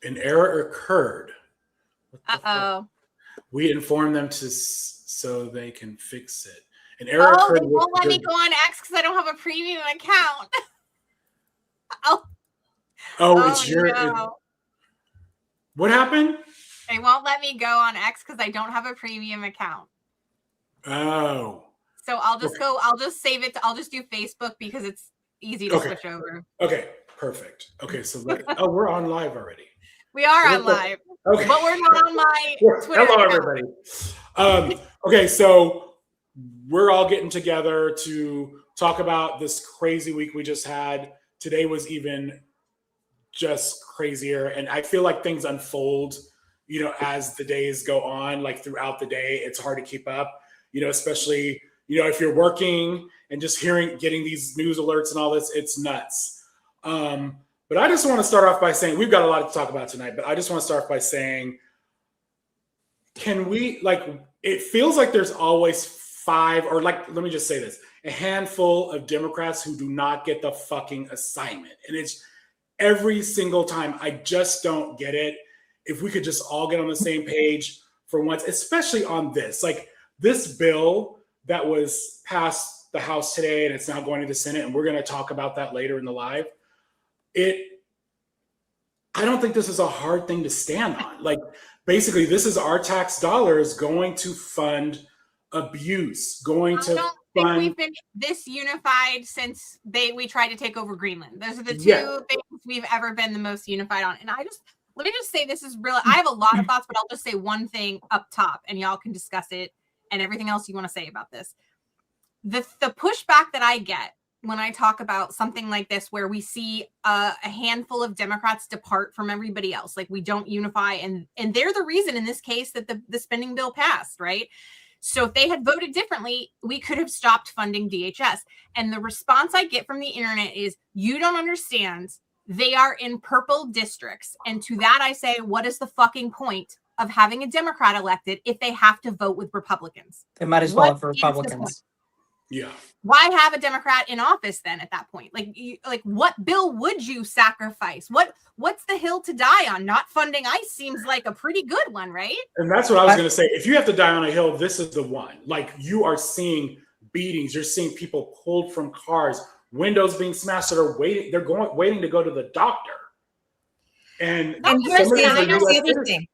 An error occurred. What the fuck? Uh-oh. We informed them so they can fix it. An error occurred. They won't let me go on X because I don't have a premium account. It's your. What happened? They won't let me go on X because I don't have a premium account. Oh. So I'll just save it. I'll just do Facebook because it's easy to switch over. Okay, perfect. Okay, so we're on live already. We are on live. Okay. But we're not on my Twitter Hello, account. everybody. Okay, so we're all getting together to talk about this crazy week we just had. Today was even just crazier. And I feel like things unfold, as the days go on, like throughout the day, it's hard to keep up, especially, if you're working and just getting these news alerts and all this, it's nuts. But I just want to start off by saying, we've got a lot to talk about tonight, but I just want to start off by saying, can we, it feels like there's always five, or let me just say this, a handful of Democrats who do not get the fucking assignment. And it's every single time. I just don't get it. If we could just all get on the same page for once, especially on this, this bill that was passed the House today, and it's now going to the Senate, and we're going to talk about that later in the live. I don't think this is a hard thing to stand on. Basically, this is our tax dollars going to fund abuse, I don't think we've been this unified since we tried to take over Greenland. Those are the two things we've ever been the most unified on. And let me just say, this is really, I have a lot of thoughts, but I'll just say one thing up top and y'all can discuss it and everything else you want to say about this. The pushback that I get when I talk about something like this, where we see a handful of Democrats depart from everybody else, we don't unify, and they're the reason in this case that the spending bill passed, right? So if they had voted differently, we could have stopped funding DHS. And the response I get from the internet is, you don't understand. They are in purple districts. And to that I say, what is the fucking point of having a Democrat elected if they have to vote with Republicans? They might as well have Republicans. Yeah. Why have a Democrat in office then at that point? What bill would you sacrifice? What's the hill to die on? Not funding ICE seems like a pretty good one, right? And that's what I was going to say. If you have to die on a hill, this is the one. You are seeing beatings. You're seeing people pulled from cars, windows being smashed that are waiting. They're waiting to go to the doctor. And here's the other thing.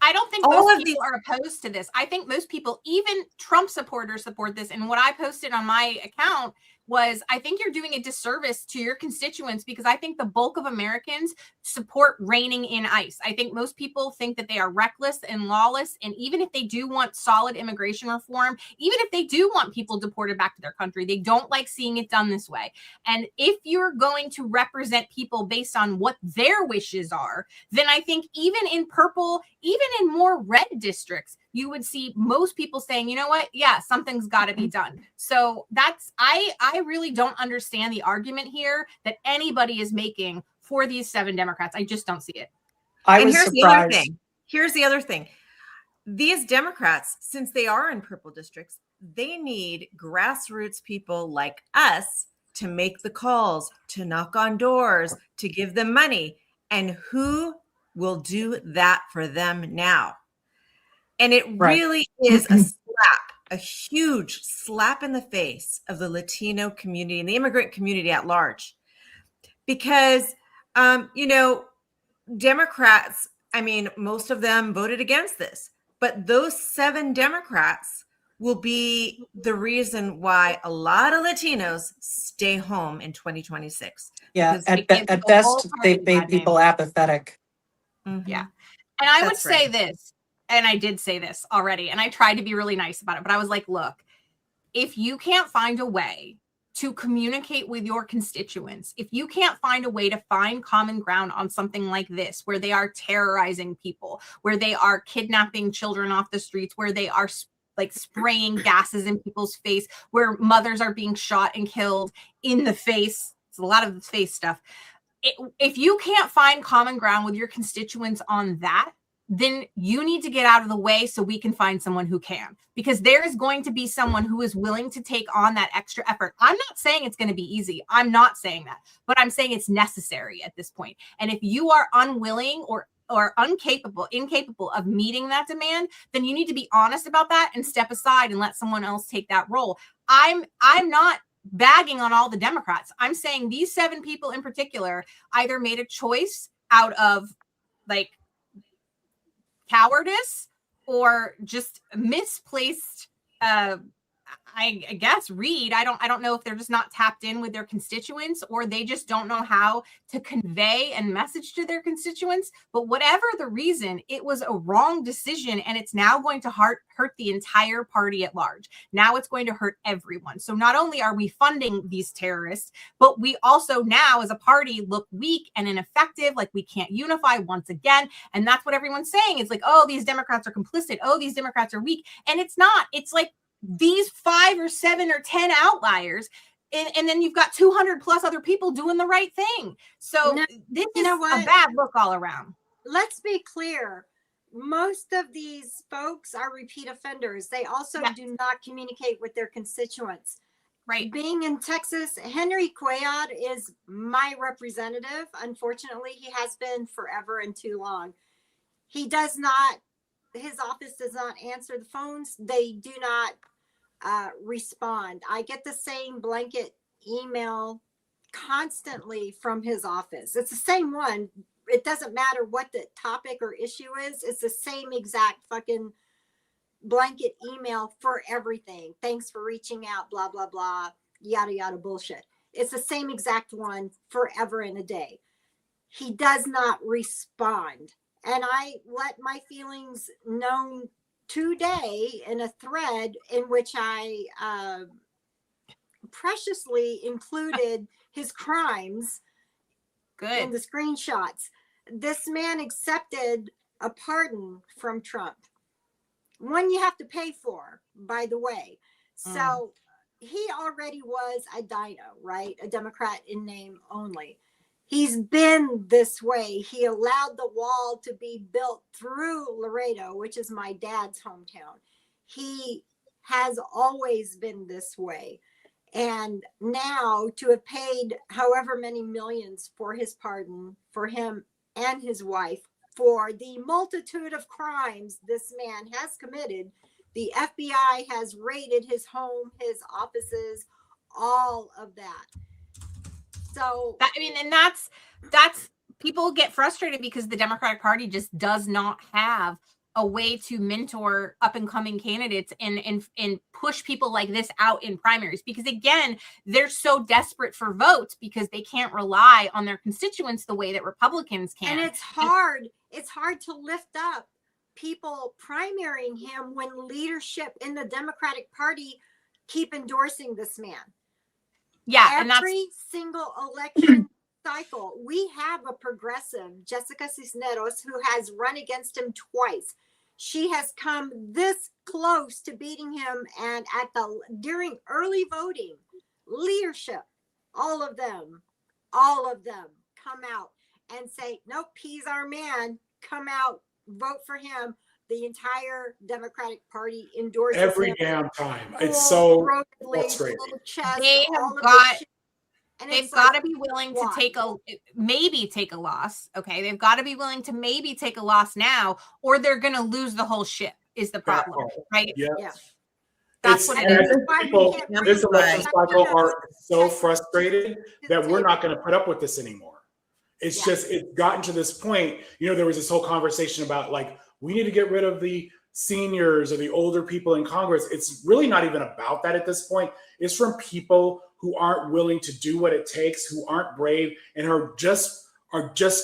I don't think most people are opposed to this. I think most people, even Trump supporters, support this. And what I posted on my account was, I think you're doing a disservice to your constituents, because I think the bulk of Americans support reining in ICE. I think most people think that they are reckless and lawless. And even if they do want solid immigration reform, even if they do want people deported back to their country, they don't like seeing it done this way. And if you're going to represent people based on what their wishes are, then I think even in purple, even in more red districts, you would see most people saying, you know what? Yeah, something's got to be done. So I really don't understand the argument here that anybody is making for these 7 Democrats. I just don't see it. Here's the other thing. These Democrats, since they are in purple districts, they need grassroots people like us to make the calls, to knock on doors, to give them money. And who will do that for them now? And it really is a huge slap in the face of the Latino community and the immigrant community at large. Because, Democrats, most of them voted against this, but those 7 Democrats will be the reason why a lot of Latinos stay home in 2026. Yeah, at best, they've made people apathetic. Mm-hmm. Yeah. And I would say this, and I did say this already, and I tried to be really nice about it, but I was like, look, if you can't find a way to communicate with your constituents, if you can't find a way to find common ground on something like this, where they are terrorizing people, where they are kidnapping children off the streets, where they are spraying gases in people's face, where mothers are being shot and killed in the face, it's a lot of the face stuff. If you can't find common ground with your constituents on that, then you need to get out of the way so we can find someone who can, because there is going to be someone who is willing to take on that extra effort. I'm not saying it's going to be easy. I'm not saying that, but I'm saying it's necessary at this point. And if you are unwilling or incapable of meeting that demand, then you need to be honest about that and step aside and let someone else take that role. I'm not bagging on all the Democrats. I'm saying these 7 people in particular either made a choice out of like cowardice or just misplaced I guess read. I don't know if they're just not tapped in with their constituents, or they just don't know how to convey and message to their constituents. But whatever the reason, it was a wrong decision, and it's now going to hurt the entire party at large. Now it's going to hurt everyone. So not only are we funding these terrorists, but we also now as a party look weak and ineffective, like we can't unify once again. And that's what everyone's saying. It's like, oh, these Democrats are complicit. Oh, these Democrats are weak. And it's not. It's like these 5 or 7 or 10 outliers, and then you've got 200 plus other people doing the right thing. So this is a bad look all around. Let's be clear. Most of these folks are repeat offenders. They also do not communicate with their constituents. Right. Being in Texas, Henry Cuellar is my representative. Unfortunately, he has been forever and too long. He does not, his office does not answer the phones. They do not respond. I get the same blanket email constantly from his office. It's the same one. It doesn't matter what the topic or issue is. It's the same exact fucking blanket email for everything. Thanks for reaching out, blah, blah, blah, yada, yada bullshit. It's the same exact one forever and a day. He does not respond. And I let my feelings known today in a thread in which I preciously included his crimes in the screenshots. This man accepted a pardon from Trump. One you have to pay for, by the way. So he already was a dino, right? A Democrat in name only. He's been this way. He allowed the wall to be built through Laredo, which is my dad's hometown. He has always been this way. And now to have paid however many millions for his pardon, for him and his wife, for the multitude of crimes this man has committed, the FBI has raided his home, his offices, all of that. So and that's people get frustrated because the Democratic Party just does not have a way to mentor up and coming candidates and push people like this out in primaries, because again, they're so desperate for votes because they can't rely on their constituents the way that Republicans can. And it's hard to lift up people primarying him when leadership in the Democratic Party keep endorsing this man. Yeah, every single election cycle, we have a progressive, Jessica Cisneros, who has run against him twice. She has come this close to beating him, and during early voting, leadership, all of them come out and say, nope, he's our man. Come out, vote for him. The entire Democratic Party endorses every him. damn time. It's so frustrating. They have got they've got to be willing to take a loss. Okay, they've got to be willing to maybe take a loss now, or they're going to lose the whole ship. Is the problem, right? Yeah. That's what it is. People, this election cycle are so frustrated that we're not going to put up with this anymore. It's just, it's gotten to this point. You know, there was this whole conversation about like, we need to get rid of the seniors or the older people in Congress. It's really not even about that at this point. It's from people who aren't willing to do what it takes, who aren't brave, and are just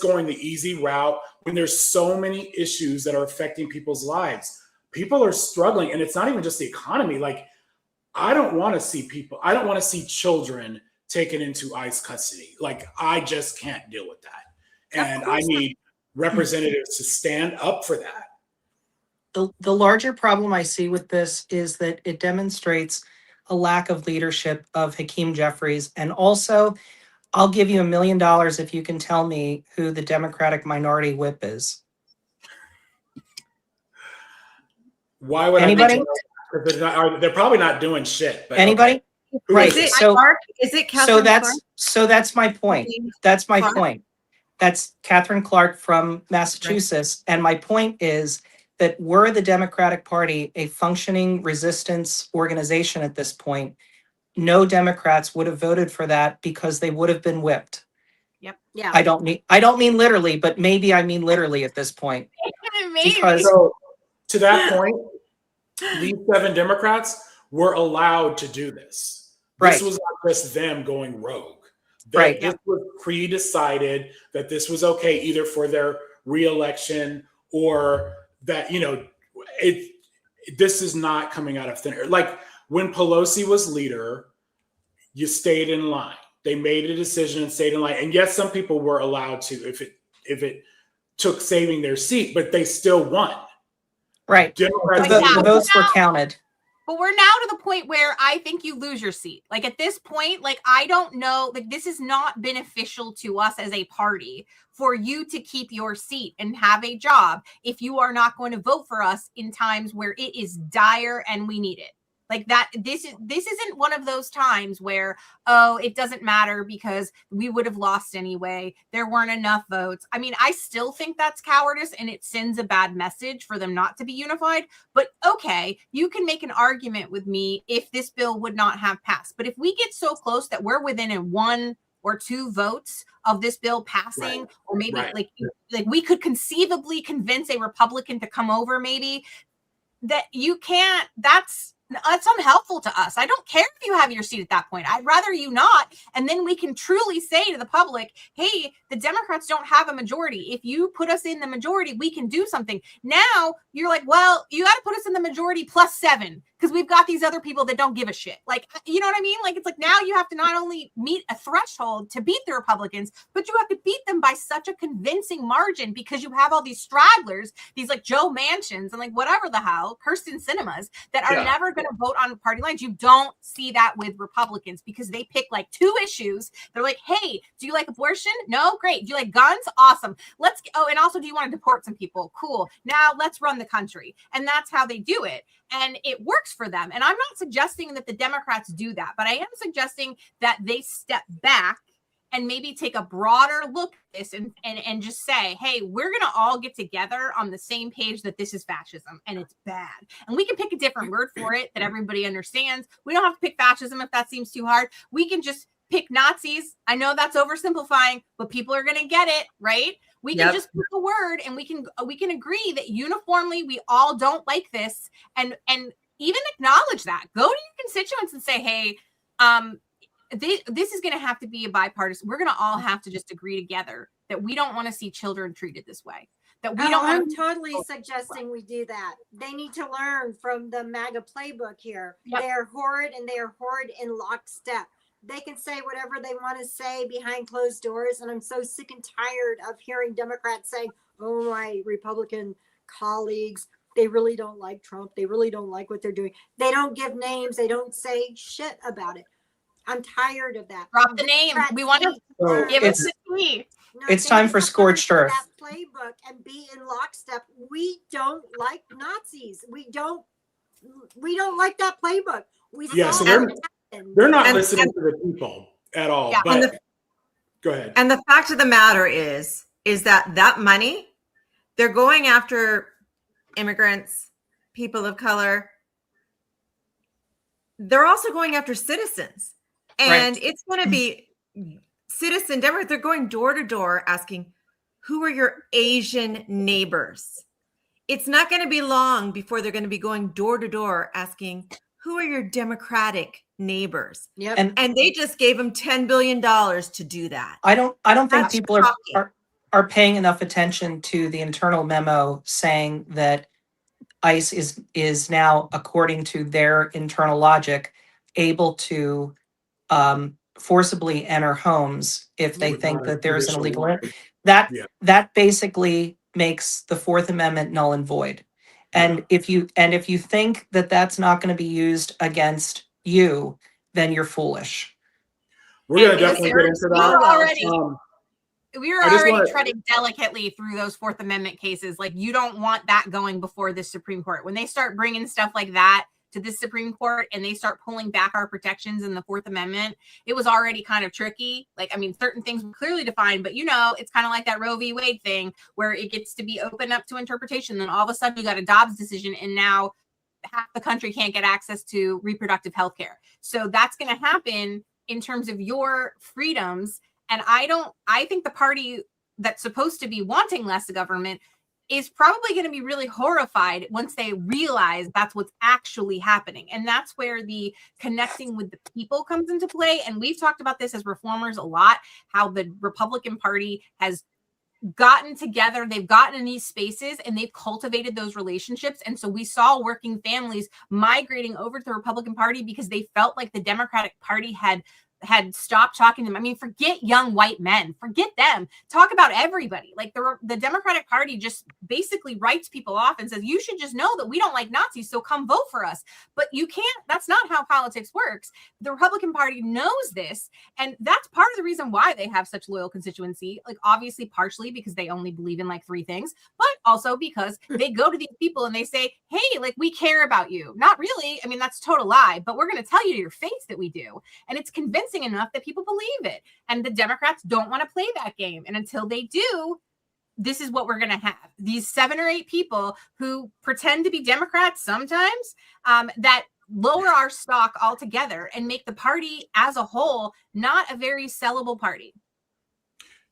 going the easy route when there's so many issues that are affecting people's lives. People are struggling, and it's not even just the economy. Like, I don't want to see children taken into ICE custody. Like, I just can't deal with that. And I need representatives to stand up for that. The larger problem I see with this is that it demonstrates a lack of leadership of Hakeem Jeffries. And also, I'll give you $1 million if you can tell me who the Democratic minority whip is. Why would anybody? They're probably not doing shit. But anybody? Okay. Right. Is it Catherine Clark? So that's my point. That's my point. That's Catherine Clark from Massachusetts. And my point is that were the Democratic Party a functioning resistance organization at this point, no Democrats would have voted for that because they would have been whipped. Yep. Yeah. I don't mean literally, but maybe I mean literally at this point. Maybe. Because So to that point, these 7 Democrats were allowed to do this. This Right. was not just them going rogue. Right. This was pre-decided that this was okay either for their reelection or that, this is not coming out of thin air. Like when Pelosi was leader, you stayed in line. They made a decision and stayed in line. And yes, some people were allowed to if it took saving their seat, but they still won. right. Democrats The votes were counted. But we're now to the point where I think you lose your seat. Like at this point, like I don't know, like this is not beneficial to us as a party for you to keep your seat and have a job if you are not going to vote for us in times where it is dire and we need it. Like that, this isn't one of those times where, oh, it doesn't matter because we would have lost anyway. There weren't enough votes. I mean, I still think that's cowardice and it sends a bad message for them not to be unified. But okay, you can make an argument with me if this bill would not have passed. But if we get so close that we're within a 1 or 2 votes of this bill passing, or maybe like we could conceivably convince a Republican to come over, maybe that you can't, that's unhelpful to us. I don't care if you have your seat at that point. I'd rather you not. And then we can truly say to the public, hey, the Democrats don't have a majority. If you put us in the majority, we can do something. Now you're like, well, you got to put us in the majority plus 7 because we've got these other people that don't give a shit. Like, you know what I mean? Like, it's like now you have to not only meet a threshold to beat the Republicans, but you have to beat them by such a convincing margin because you have all these stragglers, these like Joe Manchins and like whatever the hell, Kirsten Cinemas that are never going to vote on party lines. You don't see that with Republicans because they pick like 2 issues. They're like, hey, do you like abortion? No? Great. Do you like guns? Awesome. And also, do you want to deport some people? Cool. Now let's run the country. And that's how they do it. And it works for them. And I'm not suggesting that the Democrats do that, but I am suggesting that they step back and maybe take a broader look at this and just say, hey, we're going to all get together on the same page that this is fascism and it's bad. And we can pick a different word for it that everybody understands. We don't have to pick fascism if that seems too hard. We can just pick Nazis. I know that's oversimplifying, but people are going to get it, right? We can just pick a word and we can agree that uniformly we all don't like this and even acknowledge that. Go to your constituents and say, hey, this is going to have to be a bipartisan. We're going to all have to just agree together that we don't want to see children treated this way. That we don't. I'm totally suggesting we do that. They need to learn from the MAGA playbook here. Yep. They are horrid and they are horrid in lockstep. They can say whatever they want to say behind closed doors. And I'm so sick and tired of hearing Democrats saying, oh, my Republican colleagues, they really don't like Trump. They really don't like what they're doing. They don't give names. They don't say shit about it. I'm tired of that. Drop the name. We want to give it to me. It's time for scorched earth. That playbook and be in lockstep. We don't like Nazis. We don't like that playbook. So they're not listening to the people at all. Yeah. But go ahead. And the fact of the matter is that money, they're going after immigrants, people of color. They're also going after citizens. And it's going to be citizen Democrats. They're going door to door asking, who are your Asian neighbors? It's not going to be long before they're going to be going door to door asking, who are your Democratic neighbors? Yep. And they just gave them $10 billion to do that. I don't think That's people shocking. are paying enough attention to the internal memo saying that ICE is now, according to their internal logic, able to forcibly enter homes if they think that there's an illegal that basically makes the Fourth Amendment null and void. And if you think that that's not going to be used against you, then you're foolish. We're going to definitely get into that. We were already treading delicately through those Fourth Amendment cases. Like, you don't want that going before the Supreme Court. When they start bringing stuff like that, to the Supreme Court and they start pulling back our protections in the Fourth Amendment, it was already kind of tricky. Like, I mean, certain things were clearly defined, but it's kind of like that Roe v. Wade thing where it gets to be open up to interpretation. Then all of a sudden you got a Dobbs decision, and now half the country can't get access to reproductive health care. So that's going to happen in terms of your freedoms. And I think the party that's supposed to be wanting less government is probably going to be really horrified once they realize that's what's actually happening. And that's where the connecting with the people comes into play. And we've talked about this as reformers a lot, how the Republican Party has gotten together, they've gotten in these spaces and they've cultivated those relationships. And so we saw working families migrating over to the Republican Party because they felt like the Democratic Party had stopped talking to them. I mean, forget young white men, forget them. Talk about everybody. Like the Democratic Party just basically writes people off and says, you should just know that we don't like Nazis, so come vote for us. But you can't, that's not how politics works. The Republican Party knows this. And that's part of the reason why they have such loyal constituency. Like, obviously, partially because they only believe in like 3 things, but also because they go to these people and they say, hey, like, we care about you. Not really. I mean, that's a total lie, but we're going to tell you to your face that we do. And it's convincing enough that people believe it. And the Democrats don't want to play that game. And until they do, this is what we're going to have. These 7 or 8 people who pretend to be Democrats sometimes, that lower our stock altogether and make the party as a whole not a very sellable party.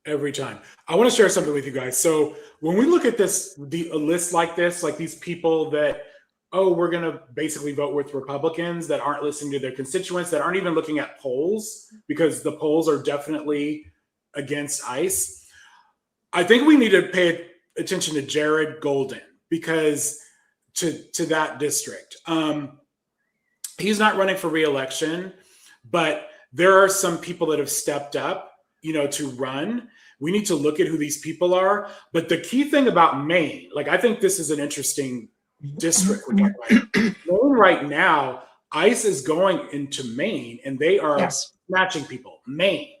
Every time. I want to share something with you guys. So when we look at a list like this, like these people that, oh, we're going to basically vote with Republicans that aren't listening to their constituents, that aren't even looking at polls, because the polls are definitely against ICE. I think we need to pay attention to Jared Golden, because to that district. He's not running for re-election, but there are some people that have stepped up, to run. We need to look at who these people are. But the key thing about Maine, like, I think this is an interesting district we're talking about. Maine right now, ICE is going into Maine and they are snatching people. Maine.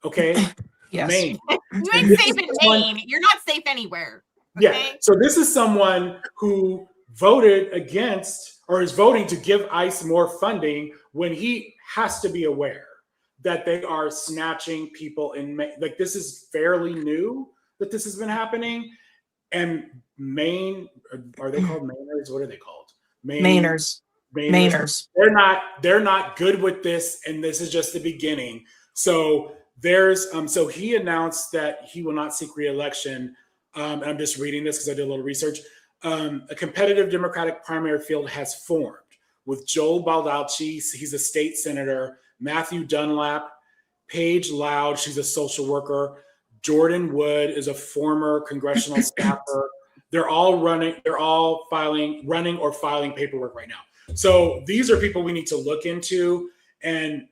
Okay? Yes. Maine. You ain't safe in Maine. You're not safe anywhere. Okay? Yeah. So this is someone who voted against or is voting to give ICE more funding when he has to be aware that they are snatching people in Maine. Like, this is fairly new that this has been happening. And Maine, are they called Mainers? What are they called? Mainers. They're not good with this, and this is just the beginning. So there's so he announced that he will not seek re-election. And I'm just reading this because I did a little research. A competitive Democratic primary field has formed with Joel Baldacci, he's a state senator, Matthew Dunlap, Paige Loud, she's a social worker, Jordan Wood is a former congressional staffer. They're all running or filing paperwork right now. So these are people we need to look into. And,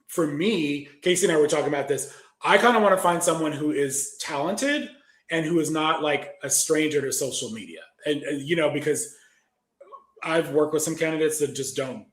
for me, Casey and I were talking about this. I kind of want to find someone who is talented and who is not like a stranger to social media. And because I've worked with some candidates that just don't.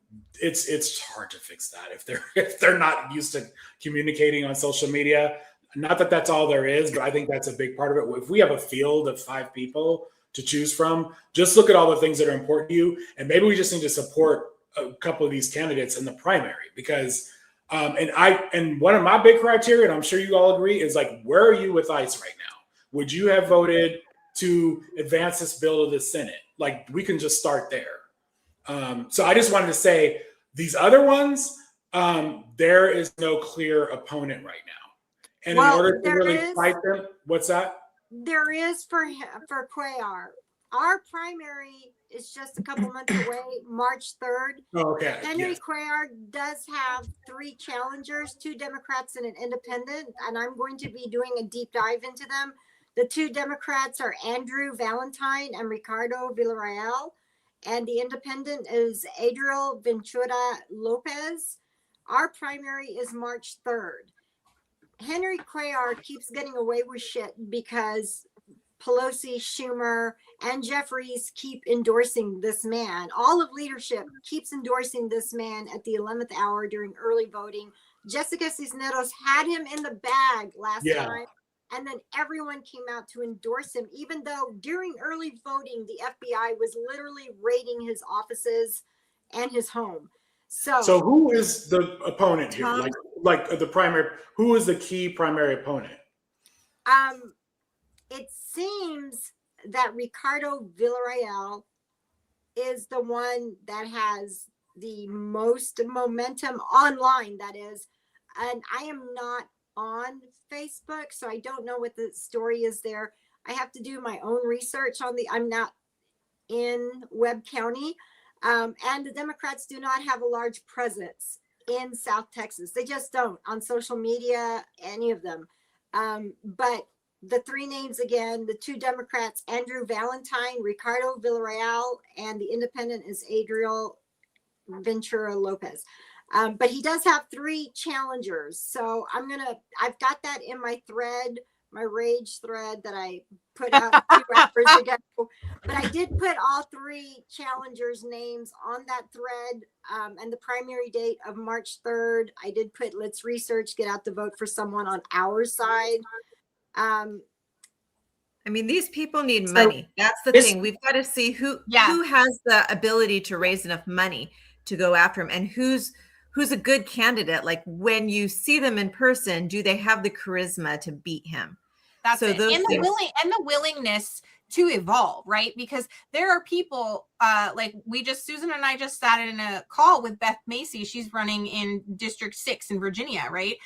It's hard to fix that if they're not used to communicating on social media. Not that that's all there is, but I think that's a big part of it. If we have a field of 5 people to choose from, just look at all the things that are important to you. And maybe we just need to support a couple of these candidates in the primary, because and one of my big criteria, and I'm sure you all agree, is like, where are you with ICE right now? Would you have voted to advance this bill to the Senate? Like, we can just start there. So I just wanted to say these other ones, there is no clear opponent right now. And in order to really fight them, what's that? There is for Cuellar. Our primary is just a couple months away, March 3rd. Oh, okay. Henry Cuellar does have 3 challengers, 2 Democrats and an independent, and I'm going to be doing a deep dive into them. The 2 Democrats are Andrew Valentine and Ricardo Villarreal, and the independent is Adriel Ventura Lopez. Our primary is March 3rd. Henry Cuellar keeps getting away with shit because Pelosi, Schumer, and Jeffries keep endorsing this man. All of leadership keeps endorsing this man at the 11th hour during early voting. Jessica Cisneros had him in the bag last time. And then everyone came out to endorse him, even though during early voting, the FBI was literally raiding his offices and his home. So who is the opponent here? Tom? Like the primary, who is the key primary opponent? It seems that Ricardo Villarreal is the one that has the most momentum online, that is. And I am not on Facebook, so I don't know what the story is there. I have to do my own research on I'm not in Webb County. And the Democrats do not have a large presence in South Texas. They just don't on social media, any of them. But the three names again, the two Democrats, Andrew Valentine, Ricardo Villarreal, and the independent is Adriel Ventura Lopez. But he does have three challengers. So I've got that in my thread, my rage thread that I put out 2 hours ago. But I did put all three challengers' names on that thread, and the primary date of March 3rd. I did put, let's research, get out the vote for someone on our side. I mean, these people need money. That's the thing. We've got to see who has the ability to raise enough money to go after him, and who's a good candidate. Like, when you see them in person, do they have the charisma to beat him? That's it. And the willingness to evolve, right? Because there are people like Susan and I just sat in a call with Beth Macy. She's running in District 6 in Virginia, right?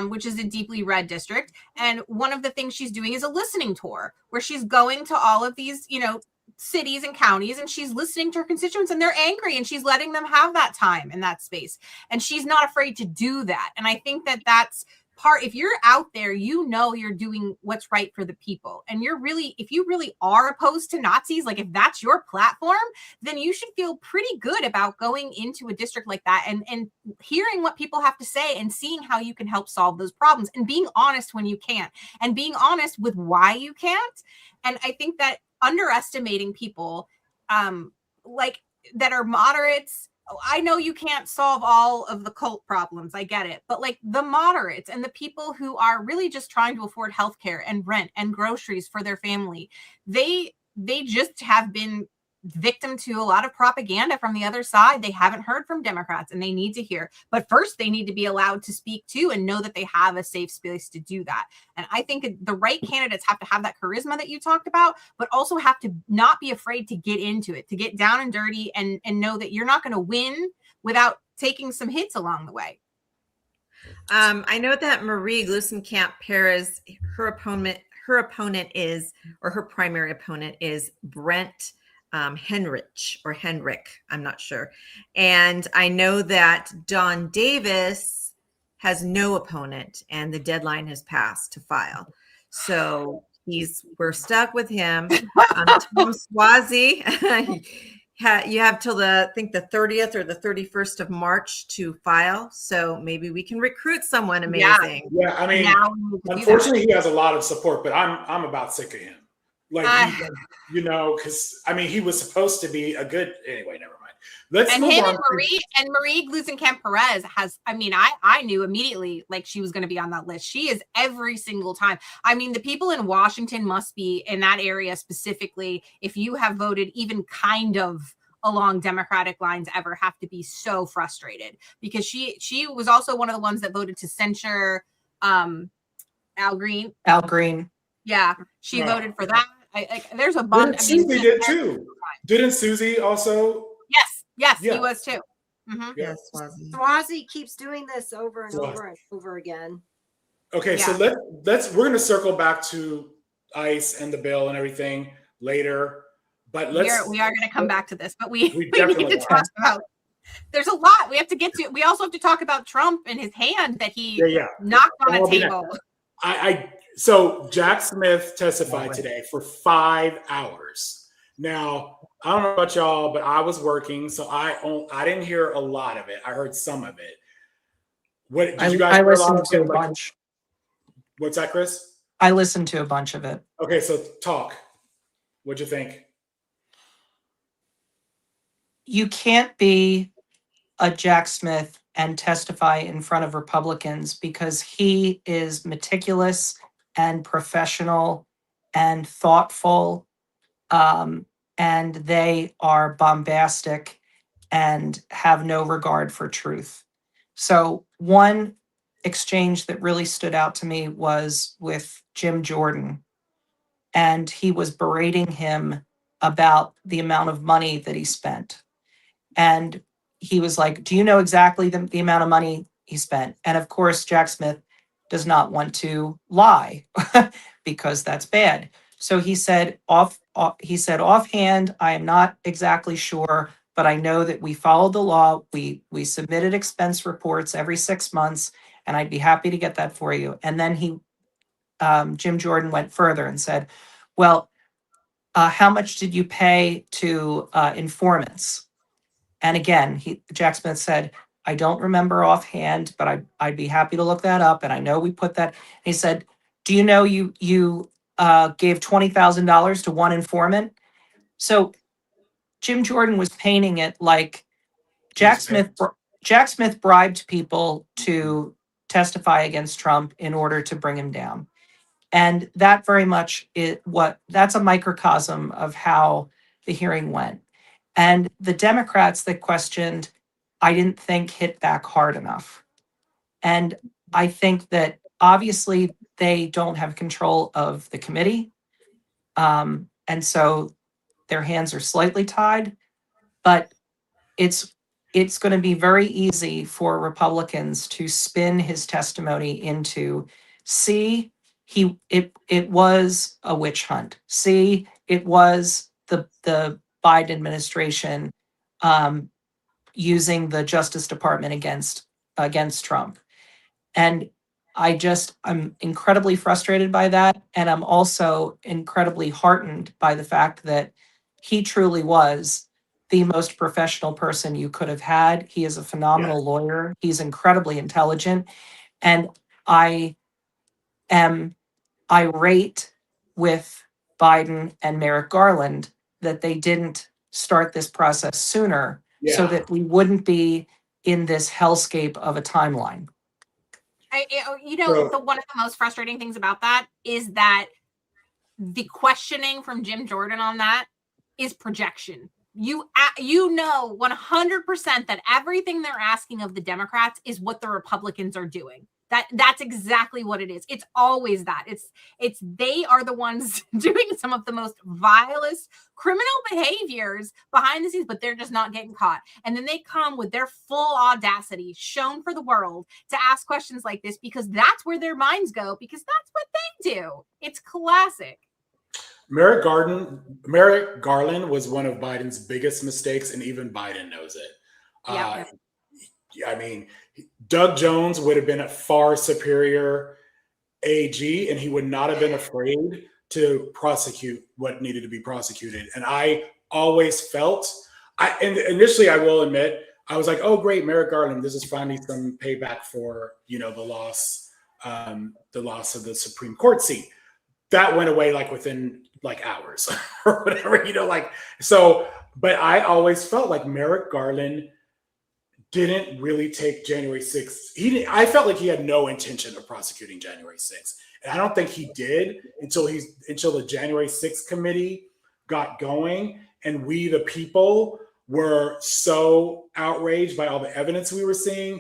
Which is a deeply red district. And one of the things she's doing is a listening tour where she's going to all of these, cities and counties, and she's listening to her constituents, and they're angry, and she's letting them have that time in that space. And she's not afraid to do that. And I think that that's part, if you're out there, you're doing what's right for the people. And if you really are opposed to Nazis, like if that's your platform, then you should feel pretty good about going into a district like that and hearing what people have to say and seeing how you can help solve those problems and being honest when you can't and being honest with why you can't. And I think that underestimating people like that are moderates, I know you can't solve all of the cult problems. I get it. But like the moderates and the people who are really just trying to afford healthcare and rent and groceries for their family, they just have been victim to a lot of propaganda from the other side. They haven't heard from Democrats, and they need to hear. But first, they need to be allowed to speak too and know that they have a safe space to do that. And I think the right candidates have to have that charisma that you talked about, but also have to not be afraid to get into it, to get down and dirty and know that you're not going to win without taking some hits along the way. I know that Marie Glusenkamp Perez, her primary opponent is Brent Henrich, I'm not sure. And I know that Don Davis has no opponent, and the deadline has passed to file. So we're stuck with him. Tom Suozzi, you have till the 30th or the 31st of March to file. So maybe we can recruit someone amazing. Yeah, I mean, unfortunately, he has a lot of support, but I'm about sick of him. Like, because I mean, he was supposed to be a good. Anyway, never mind. Let's move on. Marie Glusenkamp Perez has. I mean, I knew immediately like she was going to be on that list. She is every single time. I mean, the people in Washington must be in that area specifically. If you have voted even kind of along Democratic lines, ever have to be so frustrated because she was also one of the ones that voted to censure Al Green. Al Green. Yeah, she voted for that. There's a bunch. Susie did too. Didn't Susie also? Yes, he was too. Mm-hmm. Yes, Suozzi keeps doing this over and over and over again. Okay, so we're going to circle back to ICE and the bill and everything later, but we are going to come back to this. But we need to talk about. There's a lot we have to get to. We also have to talk about Trump and his hand that he knocked on a table. So Jack Smith testified today for 5 hours. Now, I don't know about y'all, but I was working, so I didn't hear a lot of it. I heard some of it. What did you guys? I listened to a bunch. What's that, Chris? I listened to a bunch of it. Okay, so talk. What'd you think? You can't be a Jack Smith and testify in front of Republicans because he is meticulous and professional and thoughtful, and they are bombastic and have no regard for truth. So one exchange that really stood out to me was with Jim Jordan, and he was berating him about the amount of money that he spent. And he was like, do you know exactly the amount of money he spent? And of course, Jack Smith does not want to lie because that's bad. So he said offhand, I am not exactly sure, but I know that we followed the law. We submitted expense reports every 6 months, and I'd be happy to get that for you. And then Jim Jordan went further and said, well, how much did you pay to informants? And again, Jack Smith said, I don't remember offhand, but I'd be happy to look that up. And I know we put that. And he said, do you know you gave $20,000 to one informant? So Jim Jordan was painting it like Jack Smith bribed people to testify against Trump in order to bring him down. And that very much that's a microcosm of how the hearing went. And the Democrats that questioned, I didn't think hit back hard enough. And I think that obviously they don't have control of the committee. And so their hands are slightly tied, but it's going to be very easy for Republicans to spin his testimony into, see, it was a witch hunt. See, it was the Biden administration using the Justice Department against Trump. And I'm incredibly frustrated by that. And I'm also incredibly heartened by the fact that he truly was the most professional person you could have had. He is a phenomenal lawyer. He's incredibly intelligent. And I am irate with Biden and Merrick Garland that they didn't start this process sooner so that we wouldn't be in this hellscape of a timeline. One of the most frustrating things about that is that the questioning from Jim Jordan on that is projection. You know 100% that everything they're asking of the Democrats is what the Republicans are doing. That's exactly what it is. It's always that. It's they are the ones doing some of the most vilest criminal behaviors behind the scenes, but they're just not getting caught. And then they come with their full audacity shown for the world to ask questions like this because that's where their minds go, because that's what they do. It's classic. Merrick Garland was one of Biden's biggest mistakes, and even Biden knows it. I mean, Doug Jones would have been a far superior AG, and he would not have been afraid to prosecute what needed to be prosecuted. And I always felt, and initially I will admit, I was like, oh, great, Merrick Garland, this is finally some payback for, the loss of the Supreme Court seat. That went away within hours or whatever, so, but I always felt like Merrick Garland didn't really take January 6th. I felt like he had no intention of prosecuting January 6th. And I don't think he did until the January 6th committee got going. And we, the people, were so outraged by all the evidence we were seeing.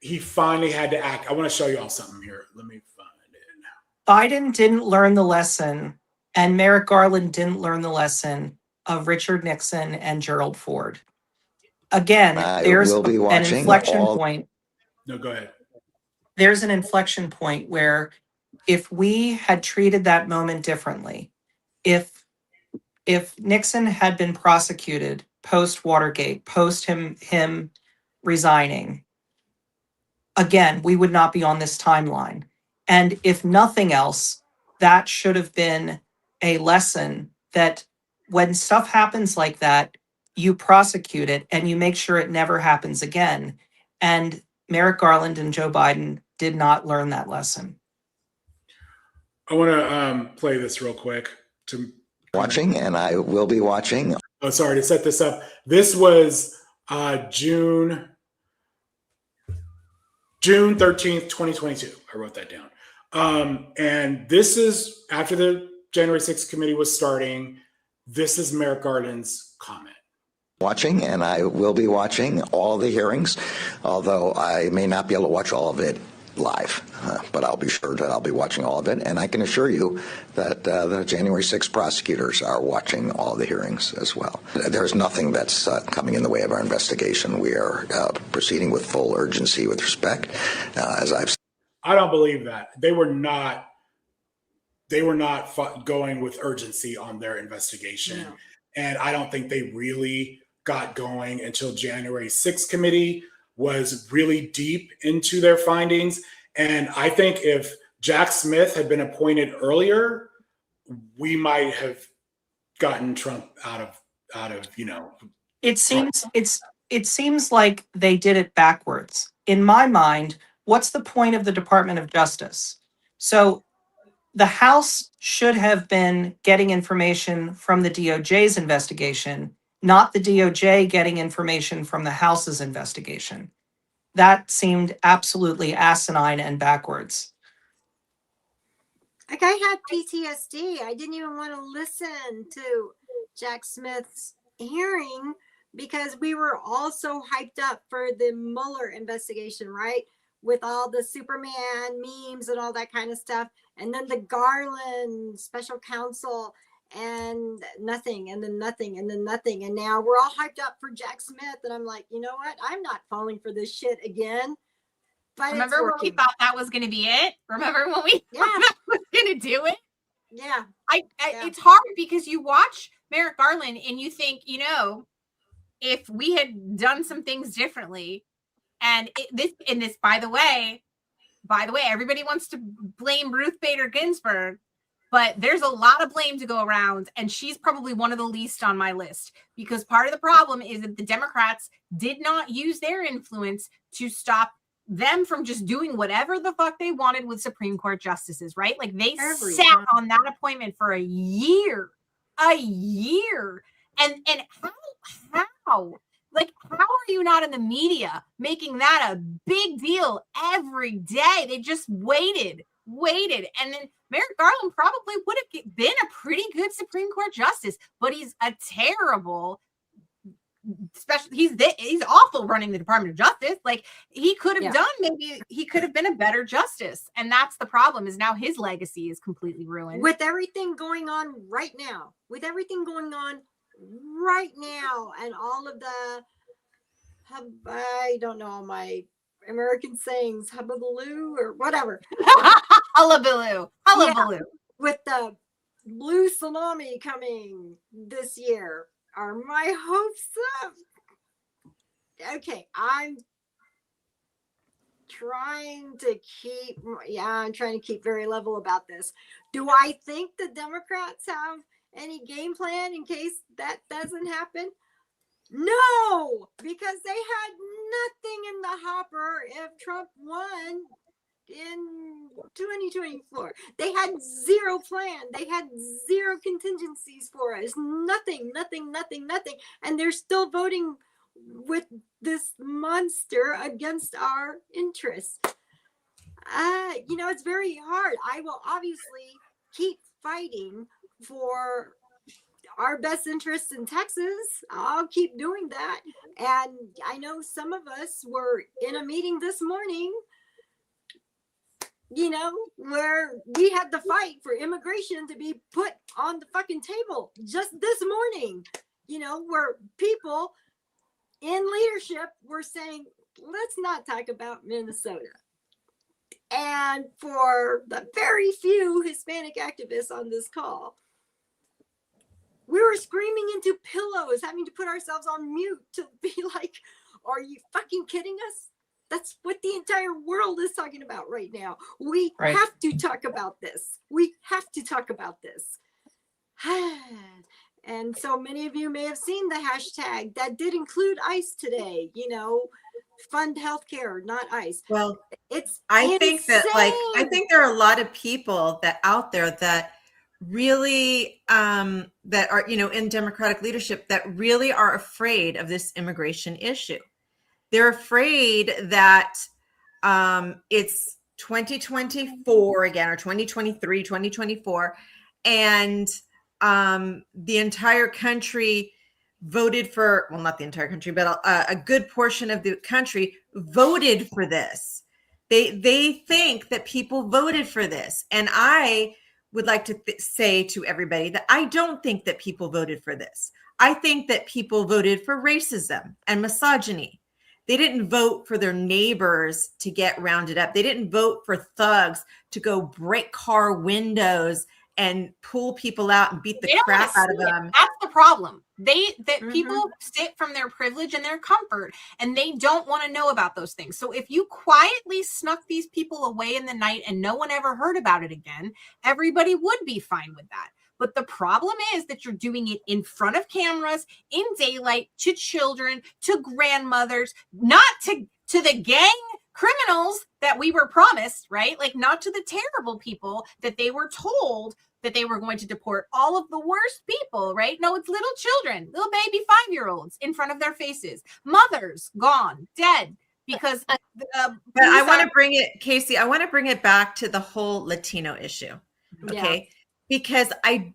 He finally had to act. I want to show you all something here. Let me find it. Biden didn't learn the lesson, and Merrick Garland didn't learn the lesson of Richard Nixon and Gerald Ford. Again, there's an inflection point. No, go ahead. There's an inflection point where if we had treated that moment differently, if Nixon had been prosecuted post Watergate, post him resigning, again, we would not be on this timeline. And if nothing else, that should have been a lesson that when stuff happens like that, you prosecute it and you make sure it never happens again. And Merrick Garland and Joe Biden did not learn that lesson. I want to play this real quick. And I will be watching. Oh, sorry to set this up. This was June 13th, 2022. I wrote that down. And this is after the January 6th committee was starting. This is Merrick Garland's comment. Watching, and I will be watching all the hearings, although I may not be able to watch all of it live, but I'll be sure that I'll be watching all of it. And I can assure you that the January 6th prosecutors are watching all the hearings as well. There's nothing that's coming in the way of our investigation. We are proceeding with full urgency with respect, as I've said. I don't believe that. They were not going with urgency on their investigation. No. And I don't think they really got going until January 6th committee was really deep into their findings. And I think if Jack Smith had been appointed earlier, we might have gotten Trump out of It seems like they did it backwards. In my mind, what's the point of the Department of Justice? So the House should have been getting information from the DOJ's investigation, not the DOJ getting information from the House's investigation. That seemed absolutely asinine and backwards. Like I had PTSD. I didn't even want to listen to Jack Smith's hearing because we were all so hyped up for the Mueller investigation, right? With all the Superman memes and all that kind of stuff. And then the Garland special counsel and nothing, and then nothing, and then nothing. And now we're all hyped up for Jack Smith. And I'm like, you know what? I'm not falling for this shit again. But remember when we thought that was going to be it? Remember when we thought that was going to do it? Yeah. It's hard because you watch Merrick Garland and you think, if we had done some things differently, and this, by the way, everybody wants to blame Ruth Bader Ginsburg, but there's a lot of blame to go around, and she's probably one of the least on my list because part of the problem is that the Democrats did not use their influence to stop them from just doing whatever the fuck they wanted with Supreme Court justices, right? Like they sat on that appointment for a year. And how? Like, how are you not in the media making that a big deal every day? They just waited. And then Merrick Garland probably would have been a pretty good Supreme Court justice, but he's a terrible he's awful running the Department of Justice. Like he could have maybe he could have been a better justice. And that's the problem is now his legacy is completely ruined. With everything going on right now, and all of the, I don't know my American sayings, hubbubaloo or whatever. Hullabaloo. Yeah, with the blue salami coming this year. Are my hopes up? Okay, I'm trying to keep very level about this. Do I think the Democrats have any game plan in case that doesn't happen? No, because they had nothing in the hopper if Trump won in 2024. They had zero plan. They had zero contingencies for us. Nothing. And they're still voting with this monster against our interests. It's very hard. I will obviously keep fighting for our best interests in Texas. I'll keep doing that. And I know some of us were in a meeting this morning where we had to fight for immigration to be put on the fucking table just this morning, where people in leadership were saying, let's not talk about Minnesota. And for the very few Hispanic activists on this call, we were screaming into pillows, having to put ourselves on mute to be like, are you fucking kidding us? That's what the entire world is talking about right now. We have to talk about this. And so many of you may have seen the hashtag that did include ICE today, fund healthcare, not ICE. Well, I think there are a lot of people that out there that really that are, in Democratic leadership that really are afraid of this immigration issue. They're afraid that it's 2024 again, or 2023, 2024, and the entire country voted for, well, not the entire country, but a good portion of the country voted for this. They think that people voted for this. And I would like to say to everybody that I don't think that people voted for this. I think that people voted for racism and misogyny. They didn't vote for their neighbors to get rounded up. They didn't vote for thugs to go break car windows and pull people out and beat the crap out of them. That's the problem. People sit from their privilege and their comfort, and they don't want to know about those things. So if you quietly snuck these people away in the night and no one ever heard about it again, everybody would be fine with that. But the problem is that you're doing it in front of cameras, in daylight, to children, to grandmothers, not to the gang criminals that we were promised, right? Like, not to the terrible people that they were told that they were going to deport, all of the worst people, right? No, it's little children, little baby 5-year-olds in front of their faces, mothers gone, dead, because but I want to bring it, Casey, I want to bring it back to the whole Latino issue, okay? Because I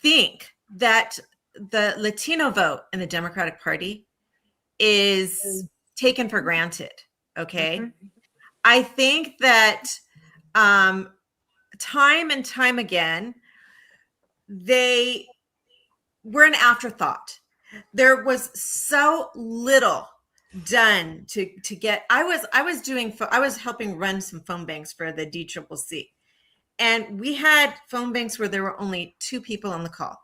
think that the Latino vote in the Democratic Party is taken for granted, okay? I think that time and time again, they were an afterthought. There was so little done to get. I was helping run some phone banks for the DCCC, and we had phone banks where there were only 2 people on the call,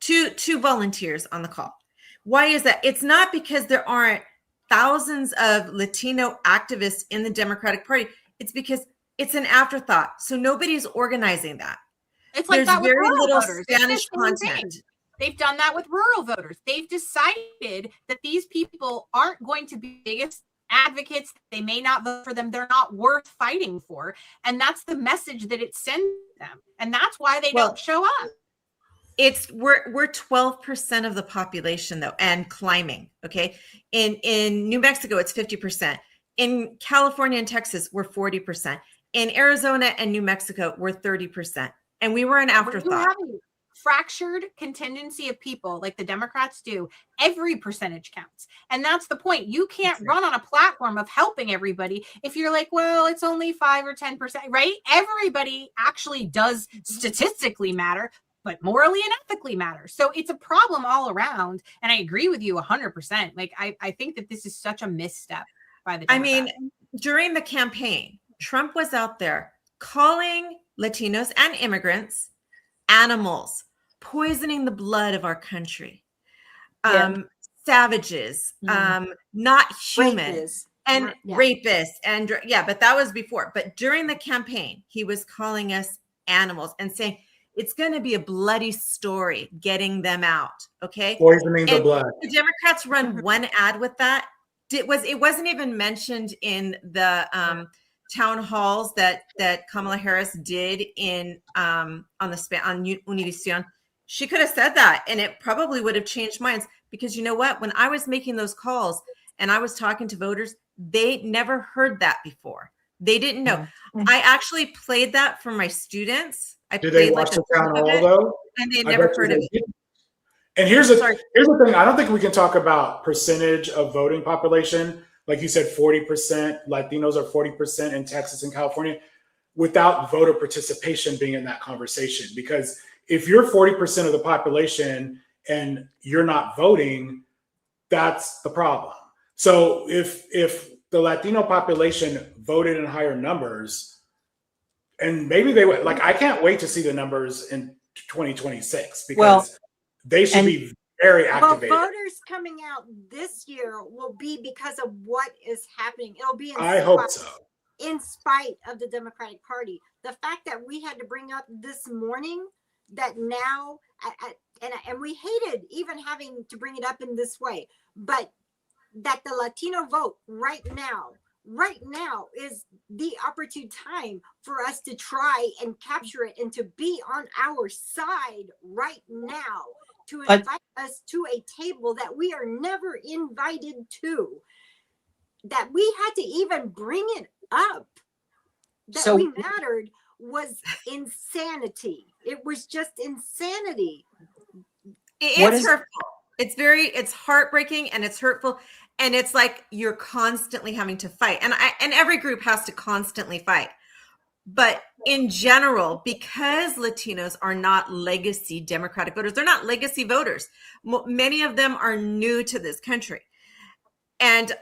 two volunteers on the call. Why is that? It's not because there aren't thousands of Latino activists in the Democratic Party. It's because it's an afterthought. So nobody's organizing that. It's like there's that with very rural little voters. Spanish content. They've done that with rural voters. They've decided that these people aren't going to be biggest advocates. They may not vote for them. They're not worth fighting for. And that's the message that it sends them. And that's why they don't show up. We're 12% of the population though, and climbing. Okay. In New Mexico, it's 50%. In California and Texas, we're 40%. In Arizona and New Mexico, we're 30%. And we were an afterthought. Fractured contingency of people like the Democrats do, every percentage counts. And that's the point. You can't run on a platform of helping everybody if you're like, well, it's only 5 or 10%, right? Everybody actually does statistically matter, but morally and ethically matter. So it's a problem all around. And I agree with you 100%. Like, I think that this is such a misstep by the Democrats. I mean, during the campaign, Trump was out there calling Latinos and immigrants animals, poisoning the blood of our country, savages, not human, rapists. And rapists. And but that was before. But during the campaign, he was calling us animals and saying, it's going to be a bloody story getting them out. Okay. Poisoning the blood. The Democrats run one ad with that. It wasn't even mentioned in the town halls that Kamala Harris did on Univision. She could have said that, and it probably would have changed minds, because you know what? When I was making those calls and I was talking to voters, they never heard that before. They didn't know. I actually played that for my students. Did they watch the town hall though? And they never heard of it. And here's the thing. I don't think we can talk about percentage of voting population. Like you said, 40%, Latinos are 40% in Texas and California, without voter participation being in that conversation. Because if you're 40% of the population and you're not voting, that's the problem. So if the Latino population voted in higher numbers, and maybe they would, like, I can't wait to see the numbers in 2026, because they should be very activated. Well, voters coming out this year will be because of what is happening. It'll be in spite of the Democratic Party. The fact that we had to bring up this morning that now, and we hated even having to bring it up in this way, but that the Latino vote right now is the opportune time for us to try and capture it and to be on our side right now, to invite us to a table that we are never invited to, that we had to even bring it up that we mattered was insanity. It was just insanity. It's hurtful. It's heartbreaking and it's hurtful. And it's like you're constantly having to fight. And every group has to constantly fight. But in general, because Latinos are not legacy Democratic voters, they're not legacy voters. Many of them are new to this country. And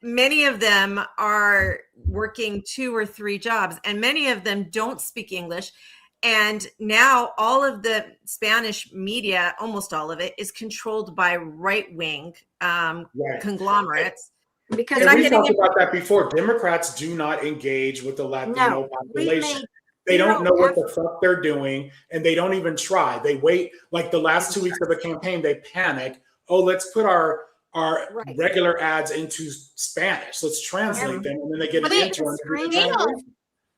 many of them are working 2 or 3 jobs, and many of them don't speak English. And now all of the Spanish media, almost all of it, is controlled by right-wing conglomerates. Because we talked about that before. Democrats do not engage with the Latino population. They don't know what the fuck they're doing, and they don't even try. They wait. Like the last 2 weeks of the campaign, they panic. Oh, let's put our regular ads into Spanish. Let's translate them, and then they get an intern.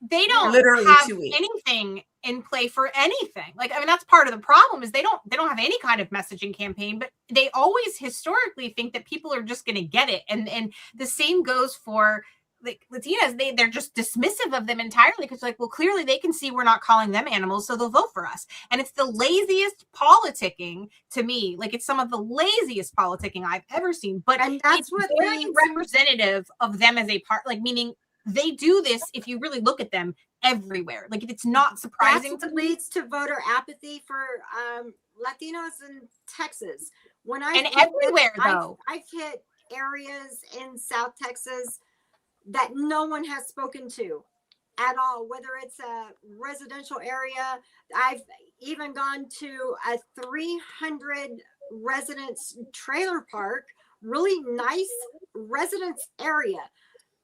They don't literally have 2 weeks. anything in play for anything. Like, I mean, that's part of the problem is they don't have any kind of messaging campaign, but they always historically think that people are just going to get it. And the same goes for like Latinas. They're just dismissive of them entirely because like, well, clearly they can see we're not calling them animals, so they'll vote for us. And it's the laziest politicking to me. Like, it's some of the laziest politicking I've ever seen, but it's very representative of them as a part, like meaning they do this, if you really look at them, everywhere. Like, it's not surprising. That's what leads to voter apathy for Latinos in Texas. Everywhere, though. I've hit areas in South Texas that no one has spoken to at all, whether it's a residential area. I've even gone to a 300 residence trailer park, really nice residence area.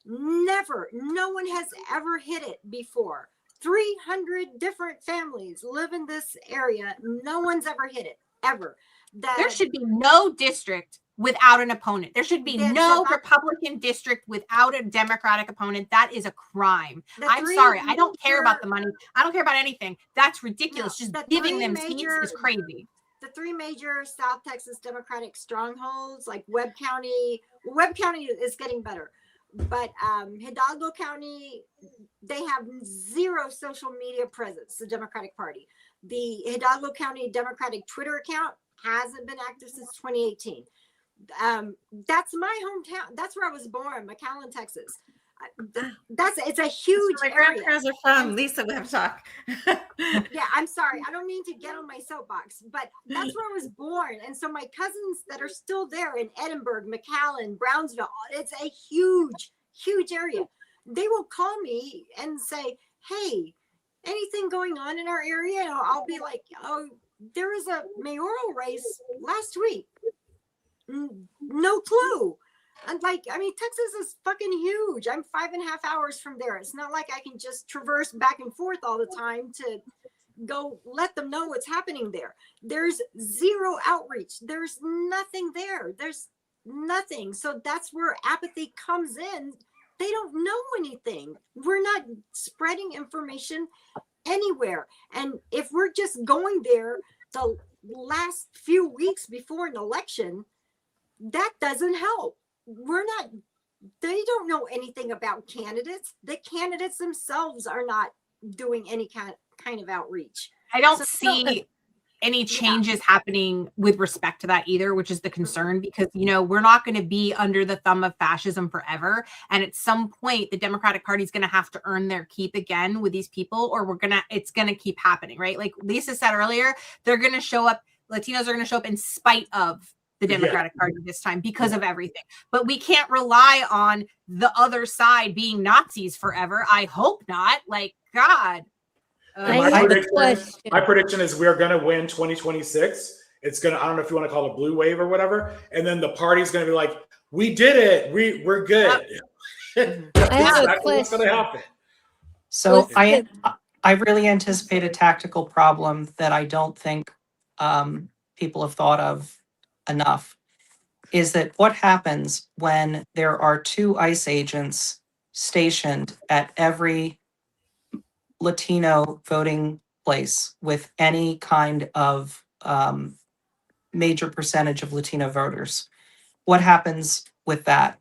No one has ever hit it before. 300 different families live in this area. No one's ever hit it, ever. There should be no district without an opponent. There should be no Republican district without a Democratic opponent. That is a crime. I'm sorry. I don't care about the money. I don't care about anything. That's ridiculous. Just giving them seats is crazy. The 3 major South Texas Democratic strongholds, like Webb County is getting better. But Hidalgo County, they have 0 social media presence, the Democratic Party. The Hidalgo County Democratic Twitter account hasn't been active since 2018. That's my hometown. That's where I was born, McAllen, Texas. It's a huge my grandparents are from. Lisa, we have to talk. Yeah, I'm sorry. I don't mean to get on my soapbox, but that's where I was born. And so my cousins that are still there in Edinburgh, McAllen, Brownsville, it's a huge, huge area. They will call me and say, hey, anything going on in our area? And I'll be like, oh, there was a mayoral race last week. No clue. And Texas is fucking huge. I'm 5.5 hours from there. It's not like I can just traverse back and forth all the time to go let them know what's happening there. There's 0 outreach. There's nothing there. There's nothing. So that's where apathy comes in. They don't know anything. We're not spreading information anywhere. And if we're just going there the last few weeks before an election, that doesn't help. They don't know anything about candidates. The candidates themselves are not doing any kind of outreach. I don't see any changes happening with respect to that either, which is the concern, because, we're not going to be under the thumb of fascism forever. And at some point, the Democratic Party is going to have to earn their keep again with these people, or it's going to keep happening, right? Like Lisa said earlier, they're going to show up. Latinos are going to show up in spite of the Democratic Party this time because of everything. But we can't rely on the other side being Nazis forever. I hope not. Like, God. My prediction is we're going to win 2026. It's going to, I don't know if you want to call it a blue wave or whatever. And then the party's going to be like, we did it. We're good. I have a question. What's going to happen. So I really anticipate a tactical problem that I don't think people have thought of enough, is that what happens when there are 2 ICE agents stationed at every Latino voting place with any kind of major percentage of Latino voters? What happens with that?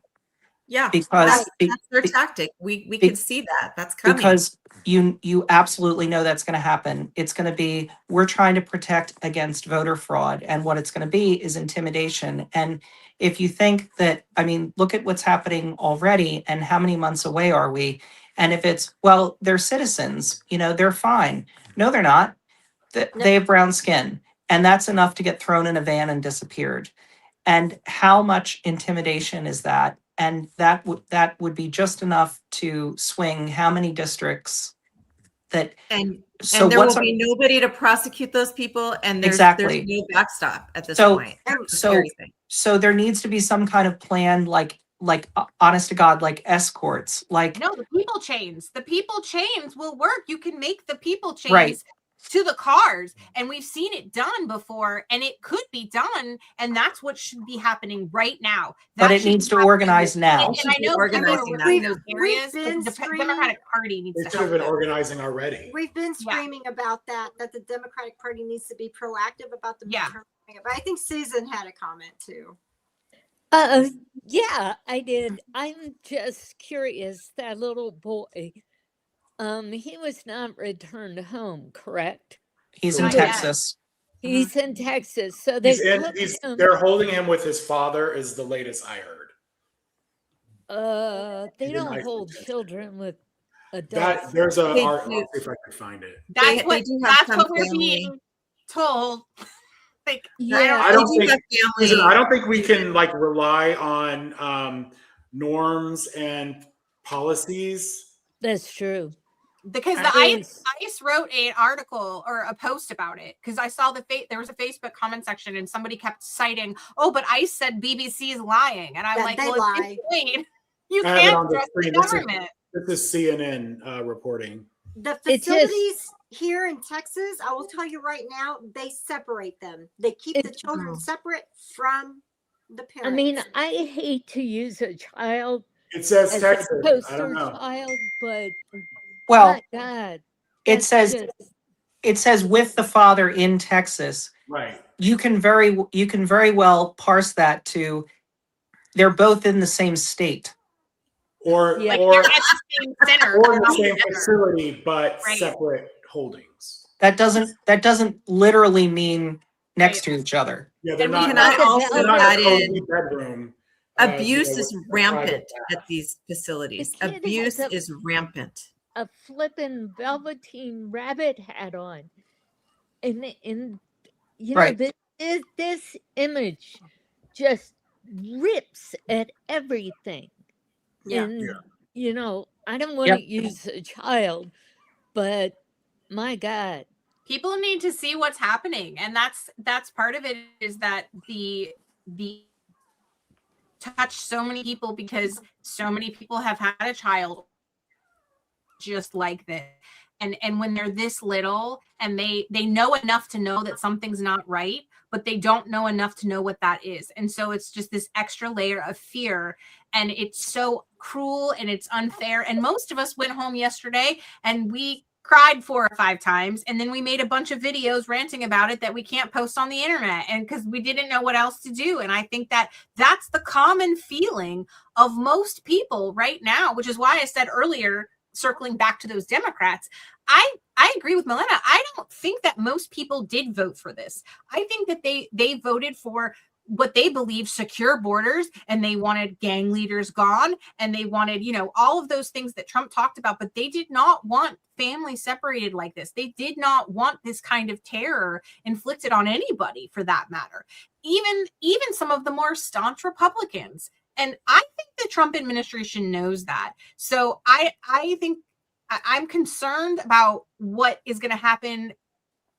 Yeah, because that's their tactic. We can see that. That's coming. because you absolutely know that's going to happen. It's going to be, we're trying to protect against voter fraud, and what it's going to be is intimidation. And if you think that, I mean, look at what's happening already, and how many months away are we? And if it's, well, they're citizens, they're fine. No, they're not. They have brown skin, and that's enough to get thrown in a van and disappeared. And how much intimidation is that? And that would be just enough to swing how many districts that. And So there will be nobody to prosecute those people, and there's no backstop at this point. So there needs to be some kind of plan, like honest to God, like escorts, like. No, the people chains. The people chains will work. You can make the people chains Right. to the cars, and we've seen it done before, and it could be done, and that's what should be happening right now. But it needs to organize now. And I know organizing in those areas, the Democratic Party needs They to should have help been organizing already. We've been screaming about that the Democratic Party needs to be proactive about the midterm. But I think Susan had a comment too. Yeah, I did. I'm just curious, that little boy, he was not returned home, correct? He's in Not yet. Texas. He's in Texas, so They're holding him with his father, is the latest I heard. they He's don't in hold isolation. children with adults. There's a They art. I'll do. see if I can find it. That's They do have some we're family. being told. Like, Yeah, I don't They do think. have Listen, family. I don't think we can rely on norms and policies. that's true. because the ICE wrote an article or a post about it, because I saw there was a Facebook comment section and somebody kept citing, oh, but ICE said BBC is lying, and I'm like, they well, lie. at this point, you I have it can't on the trust the screen. government. This is CNN reporting. The It's just- facilities here in Texas, I will tell you right now, they separate them. They keep the children separate from the parents. I mean, I hate to use a child It says as Texas. a I don't poster know. child, but Well, my God, it that's says just- it says with the father in Texas. Right. You can very well parse that to they're both in the same state. Or Yeah. Like or they're at the same center, or in the not same together. facility, but Right. separate holdings. That doesn't literally mean next to each other. Yeah, they're And we not. cannot they're also not add a in cozy bedroom. Abuse with is a private rampant bath. at these facilities. The kid Abuse has is rampant. a flippin' velveteen rabbit hat on, and you know Right. this image just rips at everything. Yeah. And Yeah. you know, I don't want to use a child, but my God. People need to see what's happening, and that's part of it, is that the touch so many people, because so many people have had a child just like this, and when they're this little and they know enough to know that something's not right, but they don't know enough to know what that is, and so it's just this extra layer of fear, and it's so cruel and it's unfair. And most of us went home yesterday and we cried 4 or 5 times, and then we made a bunch of videos ranting about it that we can't post on the internet, and because we didn't know what else to do. And I think that that's the common feeling of most people right now, which is why I said earlier, circling back to those Democrats, I agree with Milena. I don't think that most people did vote for this. I think that they voted for what they believe secure borders, and they wanted gang leaders gone, and they wanted, all of those things that Trump talked about, but they did not want families separated like this. They did not want this kind of terror inflicted on anybody, for that matter. Even some of the more staunch Republicans. And I think the Trump administration knows that. So I think I'm concerned about what is going to happen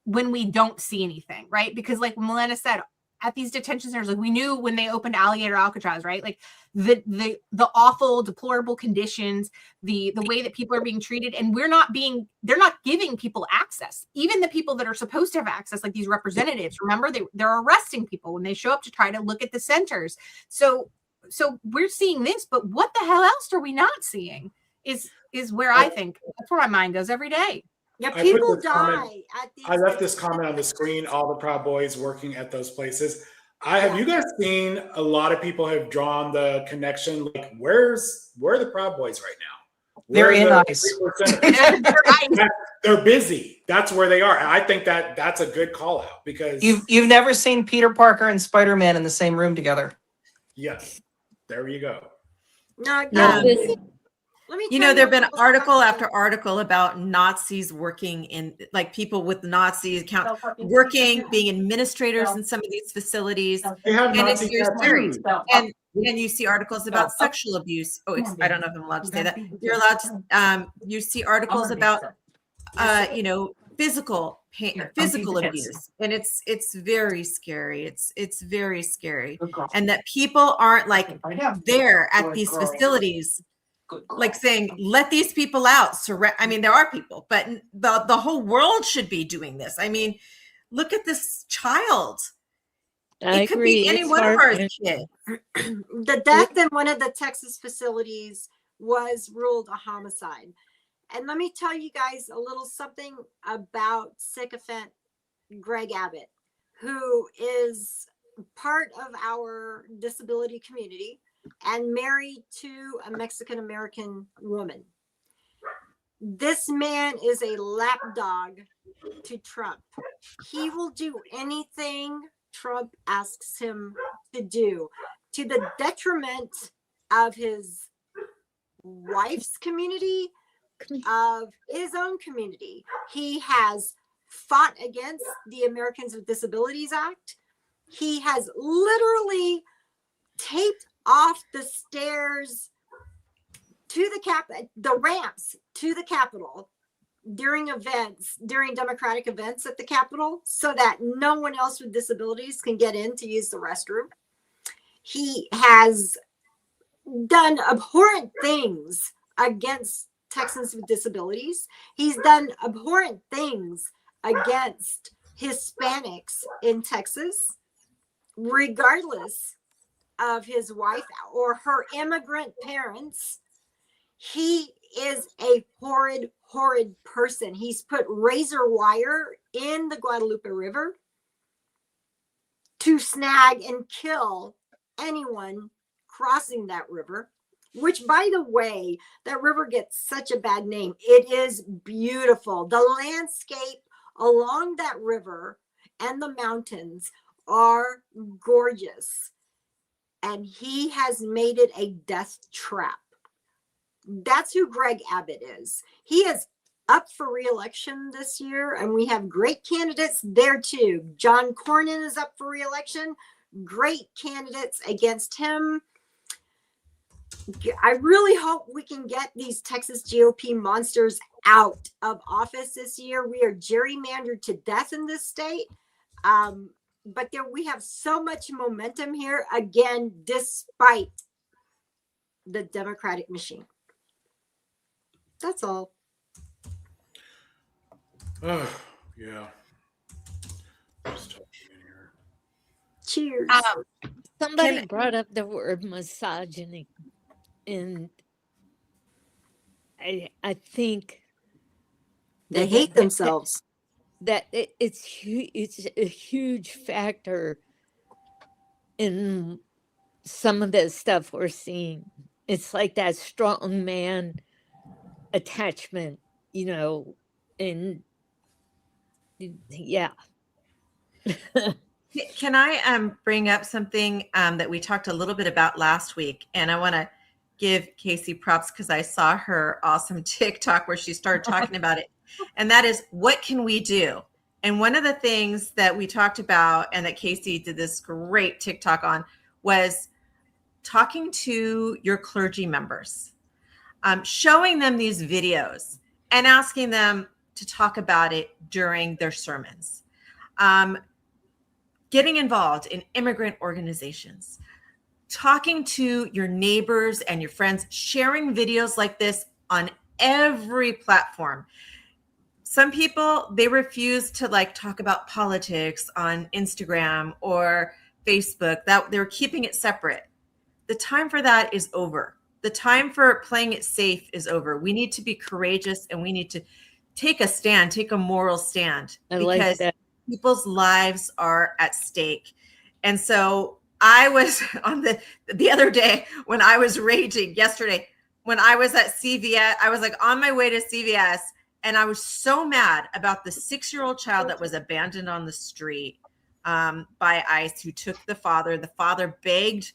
when we don't see anything, right? Because like Milena said, at these detention centers, like we knew when they opened Alligator Alcatraz, right? Like the awful, deplorable conditions, the way that people are being treated, and they're not giving people access. Even the people that are supposed to have access, like these representatives, remember, they're arresting people when they show up to try to look at the centers. So we're seeing this, but what the hell else are we not seeing? Is where I think that's where my mind goes every day. Yeah, I put people this die comment- at these. I left this comment on the screen. All the Proud Boys working at those places. Have you guys seen a lot of people have drawn the connection? Like, where are the Proud Boys right now? They're in the ICE. 3%? They're busy. That's where they are. And I think that's a good call out because You've never seen Peter Parker and Spider-Man in the same room together. yes, there you go. No, No, let me You tell know, there have been about article something. after article about Nazis working in, like people with Nazi account working, being administrators in some of these facilities. They have And it's Nazi very scary. tattoos. And you see articles about sexual abuse. Oh, I don't know if I'm allowed to say that. You're allowed to, you see articles about, you know, physical pain, physical abuse. And it's very scary. It's very scary. And that people aren't like there at these facilities, like saying, let these people out. I mean, there are people, but the whole world should be doing this. I mean, look at this child. I It could agree. be any It's one of our hard. kids. The death in one of the Texas facilities was ruled a homicide. And let me tell you guys a little something about sycophant Greg Abbott, who is part of our disability community and married to a Mexican American woman. This man is a lapdog to Trump. He will do anything Trump asks him to do, to the detriment of his wife's community, of his own community. He has fought against the Americans with Disabilities Act. He has literally taped off the stairs to the ramps to the Capitol during Democratic events at the Capitol, so that no one else with disabilities can get in to use the restroom. He has done abhorrent things against Texans with disabilities. He's done abhorrent things against Hispanics in Texas, regardless of his wife or her immigrant parents. He is a horrid, horrid person. He's put razor wire in the Guadalupe River to snag and kill anyone crossing that river, which, by the way, that river gets such a bad name. It is beautiful. The landscape along that river and the mountains are gorgeous. And he has made it a death trap. That's who Greg Abbott is. He is up for re-election this year, and we have great candidates there too. John Cornyn is up for re-election. Great candidates against him. I really hope we can get these Texas GOP monsters out of office this year. We are gerrymandered to death in this state. But we have so much momentum here, again, despite the Democratic machine. That's all. Oh, yeah. Just talking in here. Cheers. Somebody brought up the word misogyny, and I think they hate themselves. That it's a huge factor in some of the stuff we're seeing. It's like that strong man attachment, you know, and yeah. Can I bring up something that we talked a little bit about last week? And I want to give Casey props because I saw her awesome TikTok where she started talking about it. And that is, what can we do? And one of the things that we talked about and that Casey did this great TikTok on was talking to your clergy members, showing them these videos and asking them to talk about it during their sermons. Getting involved in immigrant organizations, talking to your neighbors and your friends, sharing videos like this on every platform. Some people, they refuse to talk about politics on Instagram or Facebook. That they're keeping it separate. The time for that is over. The time for playing it safe is over. We need to be courageous and we need to take a stand, take a moral stand, because people's lives are at stake. And so I was on the other day when I was raging yesterday, when I was at CVS, I was like on my way to CVS, and I was so mad about the 6-year-old child that was abandoned on the street by ICE, who took the father. The father begged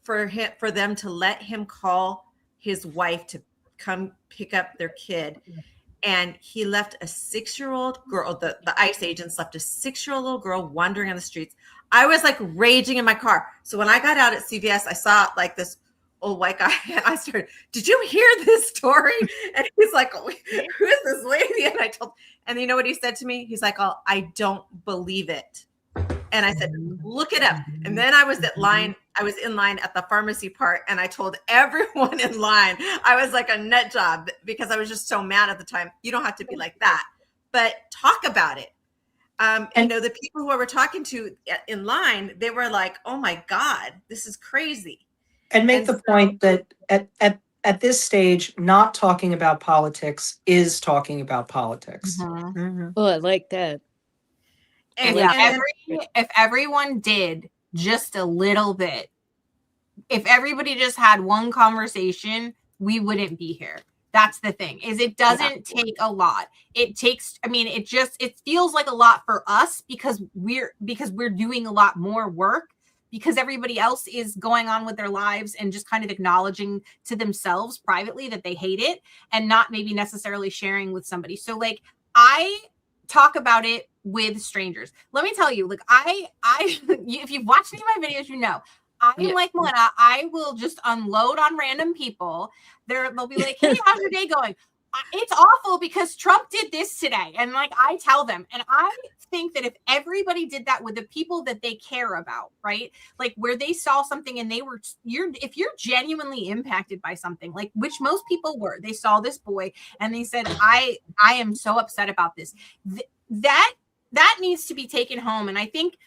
for them to let him call his wife to come pick up their kid. And he left a 6-year-old girl, the ICE agents left a 6-year-old little girl wandering on the streets. I was like raging in my car. So when I got out at CVS, I saw like this old white guy, and I started, did you hear this story? And he's like, oh, who is this lady? And I told, and you know what he said to me? He's like, oh, I don't believe it. And I said, look it up. And then I was in line at the pharmacy part, and I told everyone in line, I was like a nut job because I was just so mad at the time. You don't have to be like that, but talk about it. You know, the people who I were talking to in line, they were like, oh my God, this is crazy. And make the point that at this stage, not talking about politics is talking about politics. Oh, I like that. And, if everyone did just a little bit, if everybody just had one conversation, we wouldn't be here. That's the thing, is it doesn't take a lot. It takes, I mean, it feels like a lot for us because we're doing a lot more work, because everybody else is going on with their lives and just kind of acknowledging to themselves privately that they hate it and not maybe necessarily sharing with somebody. So like, I talk about it with strangers. Let me tell you, like if you've watched any of my videos, you know, I'm like Melina, I will just unload on random people. They'll be like, hey, how's your day going? It's awful because Trump did this today. And like, I tell them, and I think that if everybody did that with the people that they care about, right? Like where they saw something and if you're genuinely impacted by something, like which most people were, they saw this boy and they said, I am so upset about this. That needs to be taken home. And I think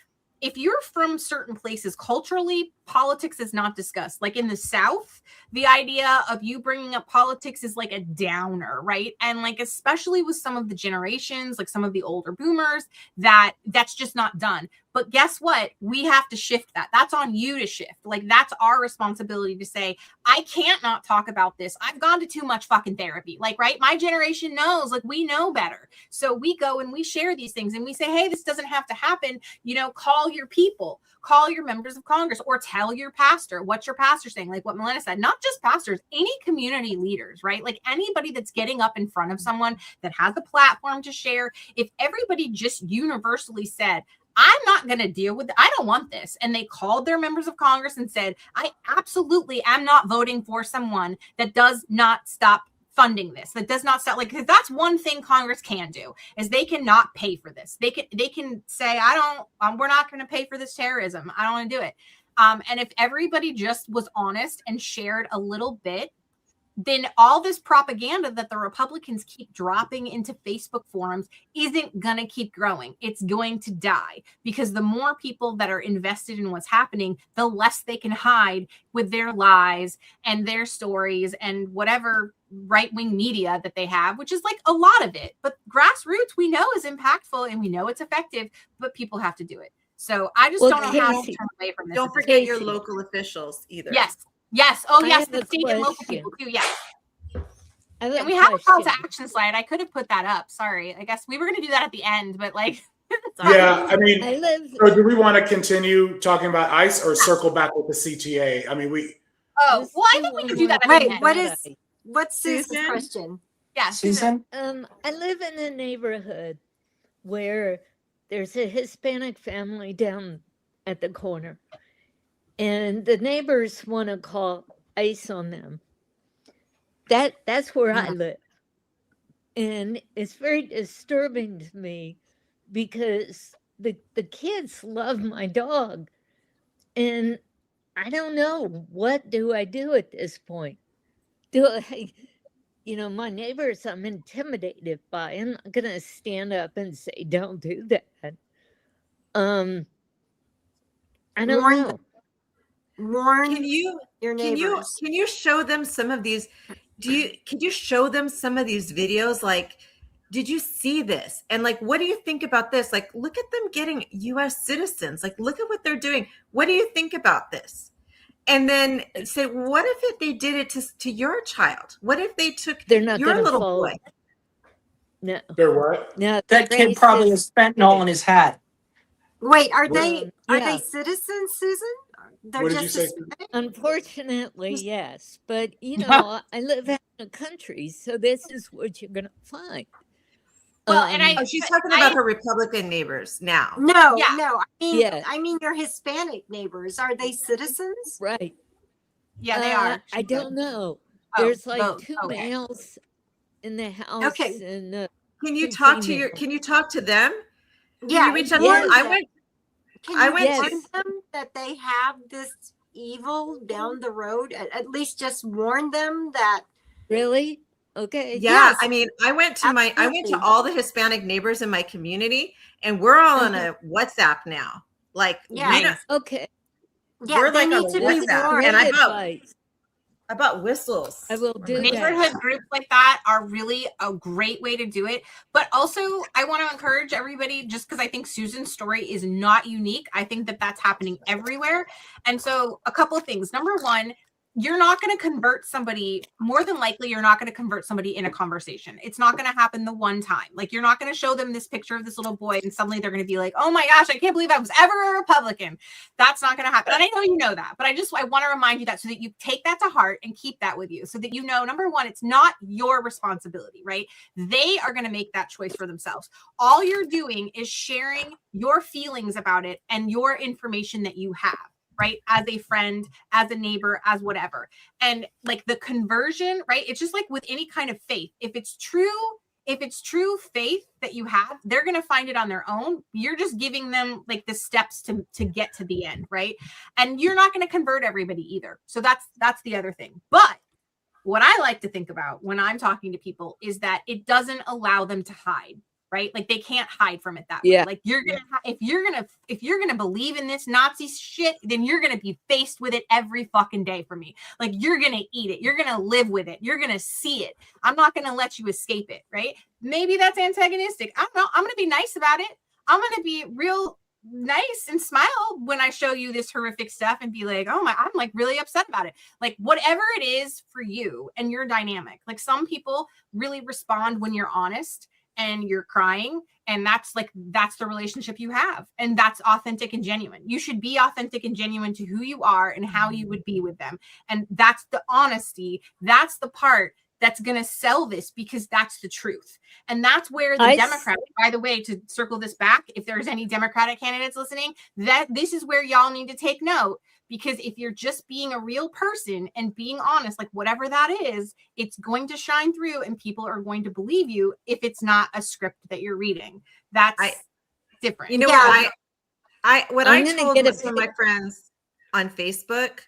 if you're from certain places, culturally, politics is not discussed. Like in the South, the idea of you bringing up politics is like a downer, right? And like, especially with some of the generations, like some of the older boomers, that's just not done. But guess what? We have to shift that. That's on you to shift. Like, that's our responsibility to say, I can't not talk about this. I've gone to too much fucking therapy. Like, right? My generation knows, like, we know better. So we go and we share these things and we say, hey, this doesn't have to happen. You know, call your people, call your members of Congress, or tell your pastor. What's your pastor saying? Like what Melina said, not just pastors, any community leaders, right? Like anybody that's getting up in front of someone that has a platform to share. If everybody just universally said, I'm not going to deal with it, I don't want this, and they called their members of Congress and said, I absolutely am not voting for someone that does not stop funding this, that does not stop, like, because that's one thing Congress can do, is they cannot pay for this. They can say, we're not going to pay for this terrorism. I don't want to do it. And if everybody just was honest and shared a little bit, then all this propaganda that the Republicans keep dropping into Facebook forums isn't going to keep growing. It's going to die, because the more people that are invested in what's happening, the less they can hide with their lies and their stories and whatever right-wing media that they have, which is like a lot of it. But grassroots, we know, is impactful and we know it's effective, but people have to do it. So I just don't know how to turn away from this. Don't forget your local officials either. Yes. Oh, yes. The state and local people too. Yes. And we have a call to action slide. I could have put that up. Sorry. I guess we were going to do that at the end, but like. Yeah. I mean, so do we want to continue talking about ICE or circle back with the CTA? I mean, well, I think we can do that at the end. What's Susan's question? Yeah. Susan? I live in a neighborhood where there's a Hispanic family down at the corner, and the neighbors want to call ICE on them. That's where I live. And it's very disturbing to me because the kids love my dog. And I don't know, what do I do at this point? Do I, my neighbors, I'm intimidated by. I'm not going to stand up and say, don't do that. I don't know. Warn your neighbors. Can you show them some of these? Could you show them some of these videos? Like, did you see this? And like, what do you think about this? Like, look at them getting US citizens. Like, look at what they're doing. What do you think about this? And then say, what if they did it to your child? What if they took your little boy? No. They're what? No, That kid probably has fentanyl in his hat. Wait, are they yeah. citizens, Susan? They're What did just you say? Hispanic? Unfortunately, yes. But, you know, I live in a country, so this is what you're going to find. Well, and she's talking about her Republican neighbors now. No, Yeah. no. Yeah. I mean your Hispanic neighbors. Are they citizens? Right. Yeah, they are. I don't know. Oh, There's like both. two Okay. males in the house. Okay. And Can you two talk to females. Can you talk to them? Can Yeah. you reach out to yes. them? Can I you went warn to- them that they have this evil down the road? At least just warn them that. Really? Okay. Yeah, Yes. I mean, I went to Absolutely. all the Hispanic neighbors in my community, and we're all on a WhatsApp now. Like, Yeah. we don't, Okay. Yeah, we're they like need on to be WhatsApp, warned. and Great advice. I bought whistles. I will do that. Neighborhood groups like that are really a great way to do it. But also, I want to encourage everybody, just because I think Susan's story is not unique. I think that that's happening everywhere. And so a couple of things. Number one, you're not going to convert somebody, more than likely, you're not going to convert somebody in a conversation. It's not going to happen the one time. Like, you're not going to show them this picture of this little boy and suddenly they're going to be like, oh my gosh, I can't believe I was ever a Republican. That's not going to happen. And I know you know that, but I want to remind you that so that you take that to heart and keep that with you so that you know, number one, it's not your responsibility, right? They are going to make that choice for themselves. All you're doing is sharing your feelings about it and your information that you have, right? As a friend, as a neighbor, as whatever. And like the conversion, right? It's just like with any kind of faith. If it's true faith that you have, they're going to find it on their own. You're just giving them like the steps to get to the end, right? And you're not going to convert everybody either. So that's the other thing. But what I like to think about when I'm talking to people is that it doesn't allow them to hide. Right? Like they can't hide from it that way. Like you're going to, if you're going to believe in this Nazi shit, then you're going to be faced with it every fucking day for me. Like you're going to eat it. You're going to live with it. You're going to see it. I'm not going to let you escape it. Right? Maybe that's antagonistic. I don't know. I'm going to be nice about it. I'm going to be real nice and smile when I show you this horrific stuff and be like, oh my, I'm like really upset about it. Like whatever it is for you and your dynamic. Like some people really respond when you're honest and you're crying, and that's the relationship you have, and that's authentic and genuine. You should be authentic and genuine to who you are and how you would be with them, and that's the honesty. That's the part that's going to sell this, because that's the truth. And that's where the Democrats, by the way, to circle this back, if there's any Democratic candidates listening, that this is where y'all need to take note. Because if you're just being a real person and being honest, like whatever that is, it's going to shine through and people are going to believe you if it's not a script that you're reading. That's different. You know what I told some of my friends on Facebook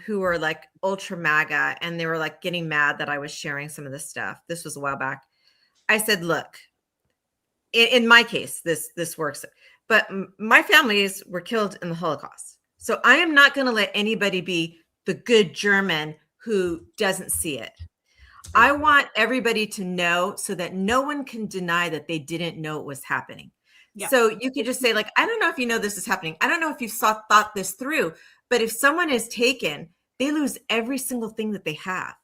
who were like ultra MAGA, and they were like getting mad that I was sharing some of this stuff. This was a while back. I said, look, in my case, this works, but my families were killed in the Holocaust. So I am not going to let anybody be the good German who doesn't see it. I want everybody to know so that no one can deny that they didn't know it was happening. Yeah. So you could just say, like, I don't know if you know this is happening. I don't know if you thought this through, but if someone is taken, they lose every single thing that they have.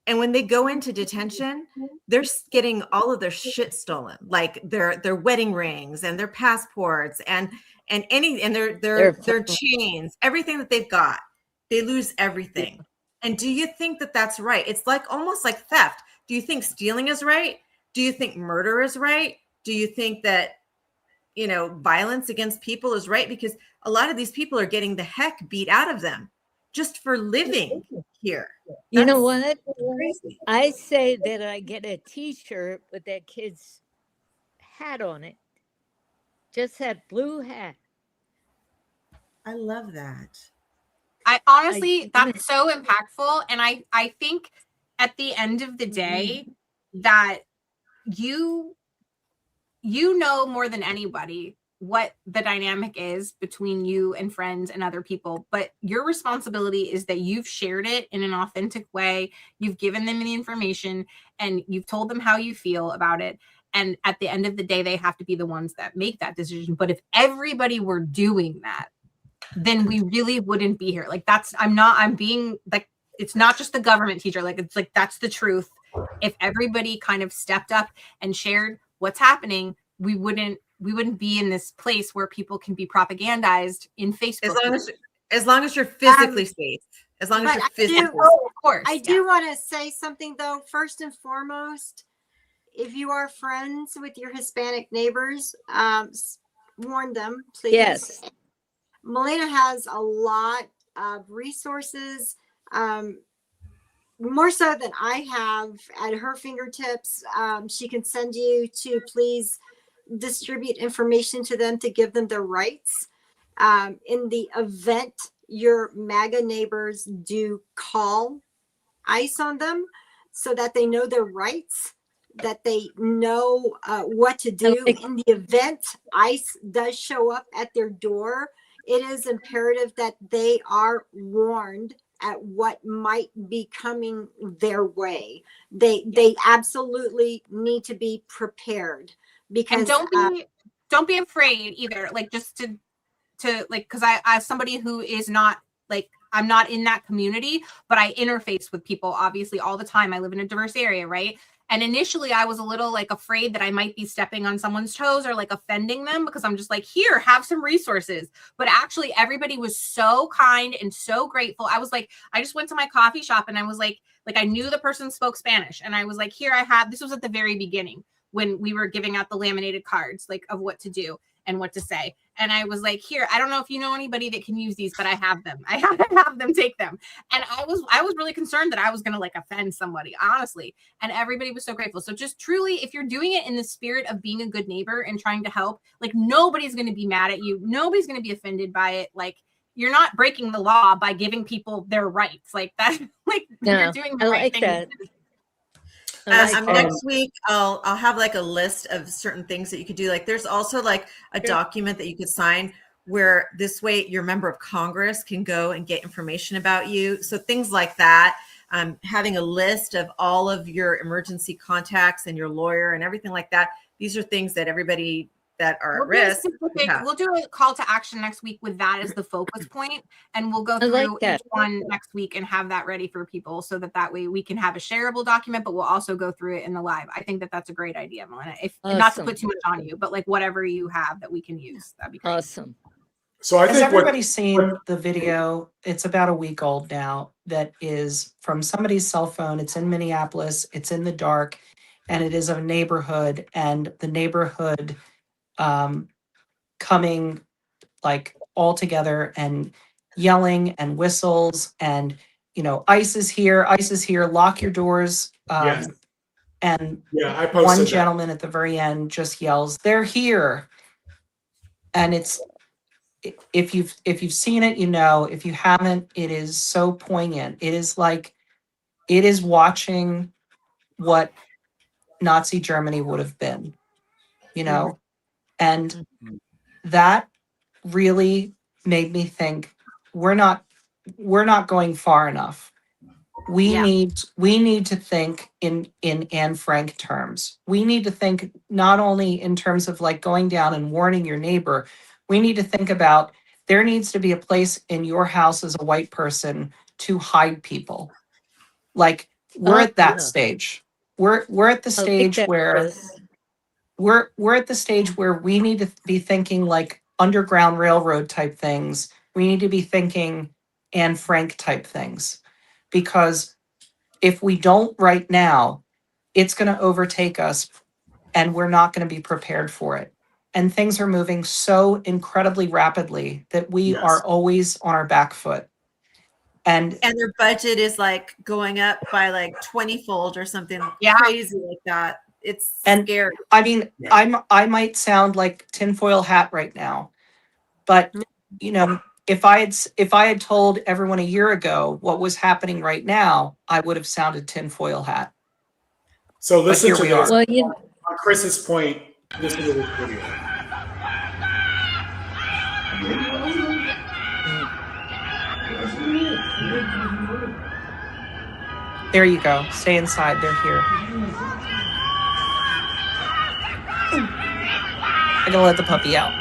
And when they go into detention, they're getting all of their shit stolen, like their wedding rings and their passports and their chains, everything that they've got. They lose everything. And do you think that that's right? It's like almost like theft. Do you think stealing is right? Do you think murder is right? Do you think that, violence against people is right? Because a lot of these people are getting the heck beat out of them just for living here. You know what? Crazy. I say that I get a T-shirt with that kid's hat on it. Just that blue hat. I love that. I honestly, that's so impactful. And I think at the end of the day that you know more than anybody what the dynamic is between you and friends and other people, but your responsibility is that you've shared it in an authentic way. You've given them the information and you've told them how you feel about it. And at the end of the day, they have to be the ones that make that decision. But if everybody were doing that, then we really wouldn't be here. Like I'm being like, it's not just the government teacher. Like, it's like, that's the truth. If everybody kind of stepped up and shared what's happening, we wouldn't be in this place where people can be propagandized in Facebook. As long as you're physically safe. As long as you're physically safe. Of course. I do want to say something though. First and foremost, if you are friends with your Hispanic neighbors, warn them, please. Yes. Melina has a lot of resources, more so than I have at her fingertips. She can send you to please distribute information to them to give them their rights. In the event your MAGA neighbors do call ICE on them so that they know their rights, that they know what to do. In the event ICE does show up at their door, it is imperative that they are warned at what might be coming their way. They absolutely need to be prepared, because and don't be afraid either. Like, just to like, because I, as somebody who is not, like, I'm not in that community, but I interface with people obviously all the time. I live in a diverse area, right? And initially I was a little like afraid that I might be stepping on someone's toes or like offending them, because I'm just like, here, have some resources. But actually everybody was so kind and so grateful. I was like, I just went to my coffee shop and I was like I knew the person spoke Spanish. And I was like, here, this was at the very beginning when we were giving out the laminated cards, like, of what to do and what to say. And I was like, here, I don't know if you know anybody that can use these, but I have them. I have them take them. And I was really concerned that I was going to like offend somebody, honestly. And everybody was so grateful. So just truly, if you're doing it in the spirit of being a good neighbor and trying to help, like, nobody's going to be mad at you. Nobody's going to be offended by it. Like, you're not breaking the law by giving people their rights. Like that, like, you're doing the right thing. That. Next week, I'll have like a list of certain things that you could do. Like, there's also like a document that you could sign where this way your member of Congress can go and get information about you. So things like that, having a list of all of your emergency contacts and your lawyer and everything like that. These are things that everybody that are at risk. We'll do a call to action next week with that as the focus point, and we'll go through each one next week and have that ready for people, so that way we can have a shareable document, but we'll also go through it in the live. I think that's a great idea, Melina. If not to put too much on you, but like whatever you have that we can use, that'd be great. Awesome. So I Has think everybody seen the video? It's about a week old now. That is from somebody's cell phone. It's in Minneapolis. It's in the dark, and it is a neighborhood, and the neighborhood coming like all together and yelling and whistles and, you know, ICE is here, lock your doors. Yes. And I posted one that. gentleman at the very end just yells, "They're here." And it's, if you've seen it, you know. If you haven't, it is so poignant. It is like, it is watching what Nazi Germany would have been, you know. And that really made me think, we're not going far enough. We need to think in Anne Frank terms. We need to think not only in terms of like going down and warning your neighbor. We need to think about, there needs to be a place in your house as a white person to hide people. Like, we're at that stage. We're at the stage where we're at the stage where we need to be thinking like Underground Railroad type things. We need to be thinking Anne Frank type things, because if we don't right now, it's going to overtake us and we're not going to be prepared for it. And things are moving so incredibly rapidly that we are always on our back foot. And their budget is like going up by like 20-fold or something crazy like that. It's scary. I mean, I might sound like tinfoil hat right now, but you know, if I had told everyone a year ago what was happening right now, I would have sounded tinfoil hat. So listen to this. Well, on Chris's point, listen to this video. There you go. Stay inside. They're here. I gotta let the puppy out.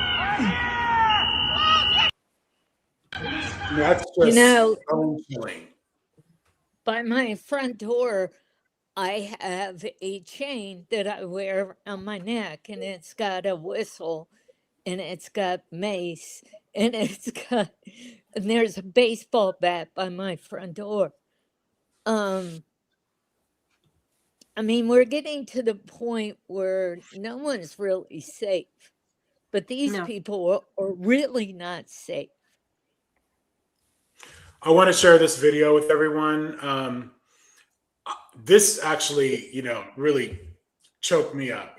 That's You just know, bone-chilling. by my front door, I have a chain that I wear on my neck, and it's got a whistle, and it's got mace, and and there's a baseball bat by my front door. I mean, we're getting to the point where no one's really safe, but these No. people are really not safe. I want to share this video with everyone. This actually, really choked me up.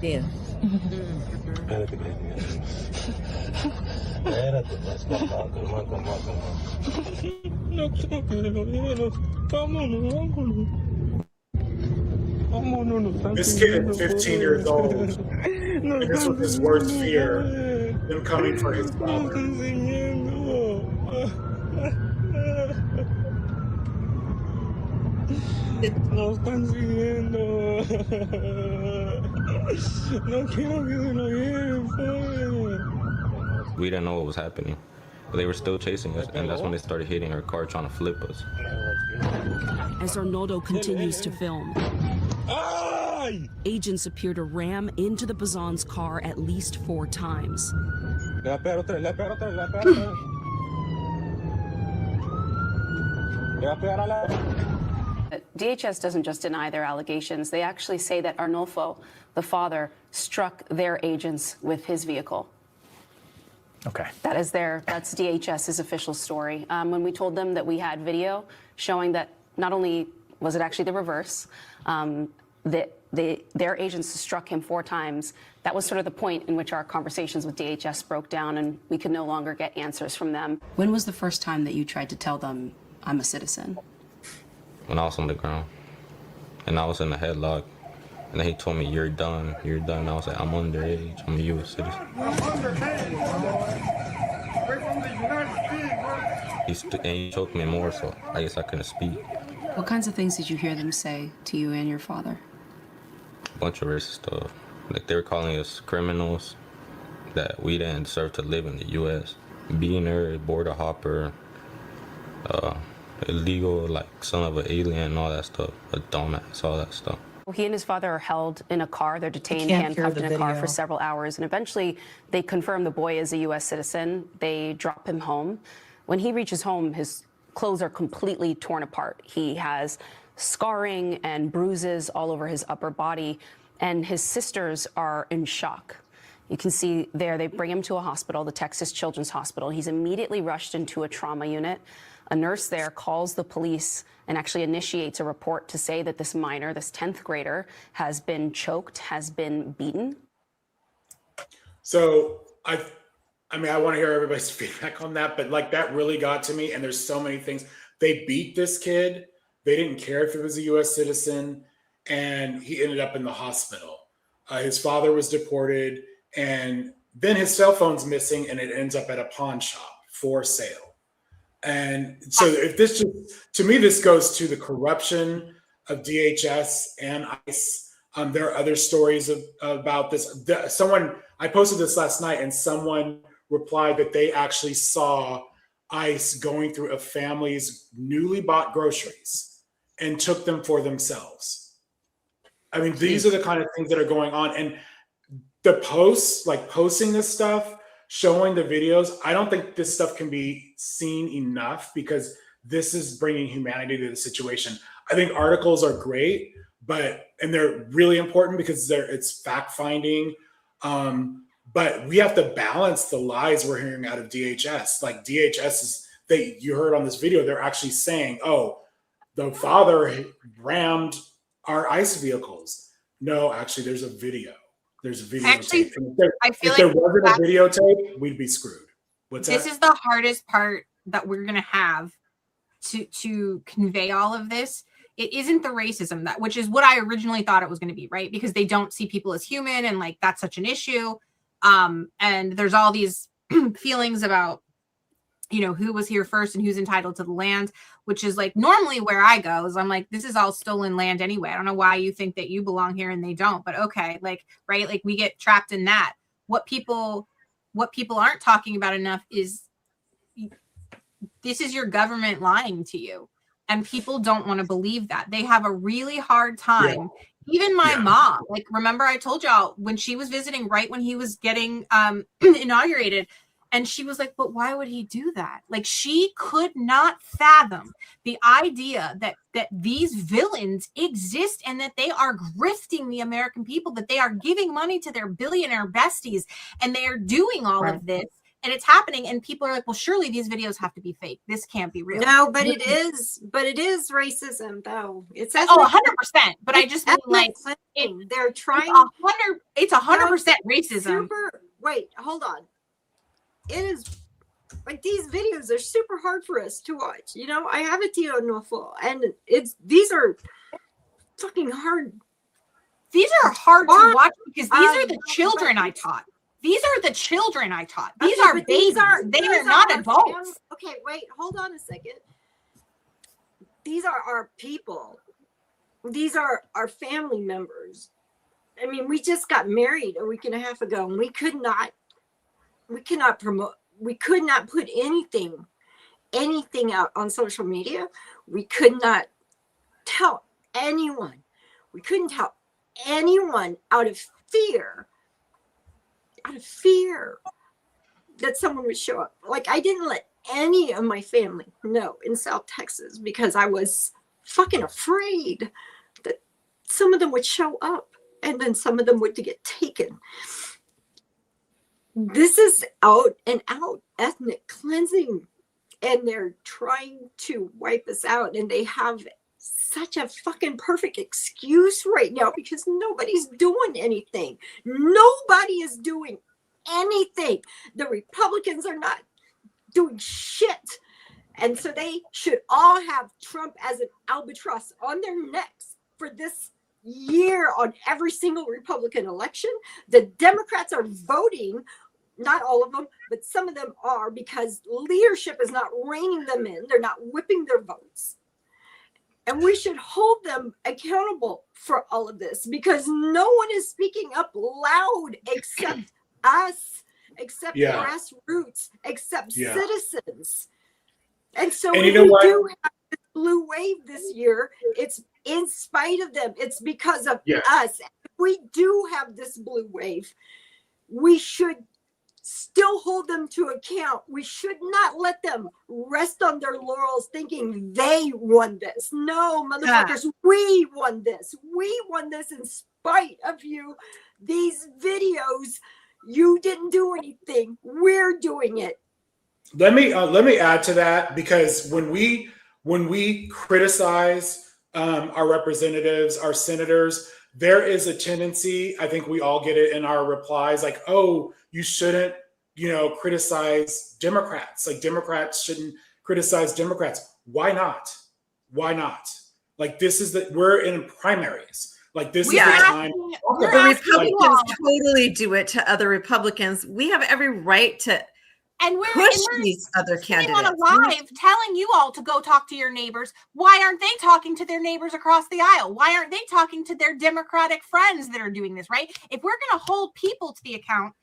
Yeah. This kid is 15 years old, and this was his worst fear, them coming for his father. Nos están siguiendo. No quiero que se lo lleven, pues. We didn't know what was happening. But they were still chasing us, and that's when they started hitting our car, trying to flip us. As Arnoldo continues to film, agents appear to ram into the Bazan's car at least 4 times. DHS doesn't just deny their allegations. They actually say that Arnolfo, the father, struck their agents with his vehicle. Okay. That's DHS's official story. When we told them that we had video showing that not only was it actually the reverse, that their agents struck him 4 times, that was sort of the point in which our conversations with DHS broke down and we could no longer get answers from them. When was the first time that you tried to tell them, I'm a citizen? When I was on the ground, and I was in the headlock, and then he told me, you're done. I was like, I'm underage, I'm a U.S. citizen. I'm underage. We're from the United States. And he choked me more, so I guess I couldn't speak. What kinds of things did you hear them say to you and your father? A bunch of racist stuff. Like, they were calling us criminals, that we didn't deserve to live in the U.S. Beaner, border hopper, illegal, like son of an alien and all that stuff, a dumbass, all that stuff. He and his father are held in a car. They're detained, handcuffed in a car for several hours, and eventually they confirm the boy is a U.S. citizen. They drop him home. When he reaches home, his clothes are completely torn apart. He has scarring and bruises all over his upper body, and his sisters are in shock. You can see there, they bring him to a hospital, the Texas Children's Hospital. He's immediately rushed into a trauma unit. A nurse there calls the police and actually initiates a report to say that this minor, this 10th grader, has been choked, has been beaten. So I mean, I want to hear everybody's feedback on that, but like that really got to me. And there's so many things. They beat this kid. They didn't care if he was a U.S. citizen, and he ended up in the hospital. His father was deported, and then his cell phone's missing, and it ends up at a pawn shop for sale. And so if this just, to me, this goes to the corruption of DHS and ICE. There are other stories about this. I posted this last night, and someone replied that they actually saw ICE going through a family's newly bought groceries and took them for themselves. I mean, these are the kind of things that are going on. And the posts, like posting this stuff, showing the videos, I don't think this stuff can be seen enough, because this is bringing humanity to the situation. I think articles are great, and they're really important because it's fact finding. But we have to balance the lies we're hearing out of DHS. Like DHS you heard on this video, they're actually saying, oh, the father rammed our ICE vehicles. No, actually, there's a video. There's a videotape. Actually, if there wasn't a videotape, we'd be screwed. This is the hardest part that we're going to have to convey all of this. It isn't the racism, which is what I originally thought it was going to be, right? Because they don't see people as human, and like that's such an issue. And there's all these feelings about, who was here first and who's entitled to the land. which is like normally where I go is I'm like, this is all stolen land anyway. I don't know why you think that you belong here and they don't, but okay. Like, right. Like we get trapped in that. What people aren't talking about enough is this is your government lying to you. And people don't want to believe that. They have a really hard time. Yeah. Even my mom, like, remember I told y'all when she was visiting right when he was getting inaugurated, and she was like, but why would he do that? Like, she could not fathom the idea that these villains exist and that they are grifting the American people, that they are giving money to their billionaire besties, and they are doing all of this. And it's happening, and people are like, well, surely these videos have to be fake. This can't be real. No, but it is racism, though. It's 100%. But I just mean, like, they're trying. It's 100% racism. Wait, hold on. It is like these videos are super hard for us to watch. You know, I have a Tio Nofo, and these are fucking hard. These are hard to watch because these are the children I taught. These are the children I taught. These are babies. They are not adults. Okay, wait, hold on a second. These are our people. These are our family members. I mean, we just got married a week and a half ago, and we could not put anything out on social media. We could not tell anyone. We couldn't tell anyone out of fear that someone would show up. Like, I didn't let any of my family know in South Texas because I was fucking afraid that some of them would show up and then some of them would get taken. This is out and out ethnic cleansing, and they're trying to wipe us out, and they have such a fucking perfect excuse right now because nobody's doing anything. Nobody is doing anything. The Republicans are not doing shit. And so they should all have Trump as an albatross on their necks for this year on every single Republican election. The Democrats are voting, not all of them, but some of them are, because leadership is not reining them in. They're not whipping their votes. And we should hold them accountable for all of this because no one is speaking up loud except us, except grassroots, except citizens. And so we do have this blue wave this year. It's in spite of them. It's because of us. If we do have this blue wave, we should still hold them to account. We should not let them rest on their laurels thinking they won this. No, motherfuckers, we won this. We won this in spite of you. These videos, you didn't do anything. We're doing it. Let me add to that, because when we criticize our representatives, our senators, there is a tendency, I think we all get it in our replies, like, oh, you shouldn't, criticize Democrats. Like, Democrats shouldn't criticize Democrats. Why not? Why not? Like, we're in primaries. Like, this is the time. The Republicans totally do it to other Republicans. We have every right to push these other candidates. On a live telling you all to go talk to your neighbors. Why aren't they talking to their neighbors across the aisle? Why aren't they talking to their Democratic friends that are doing this, right? If we're going to hold people to the account,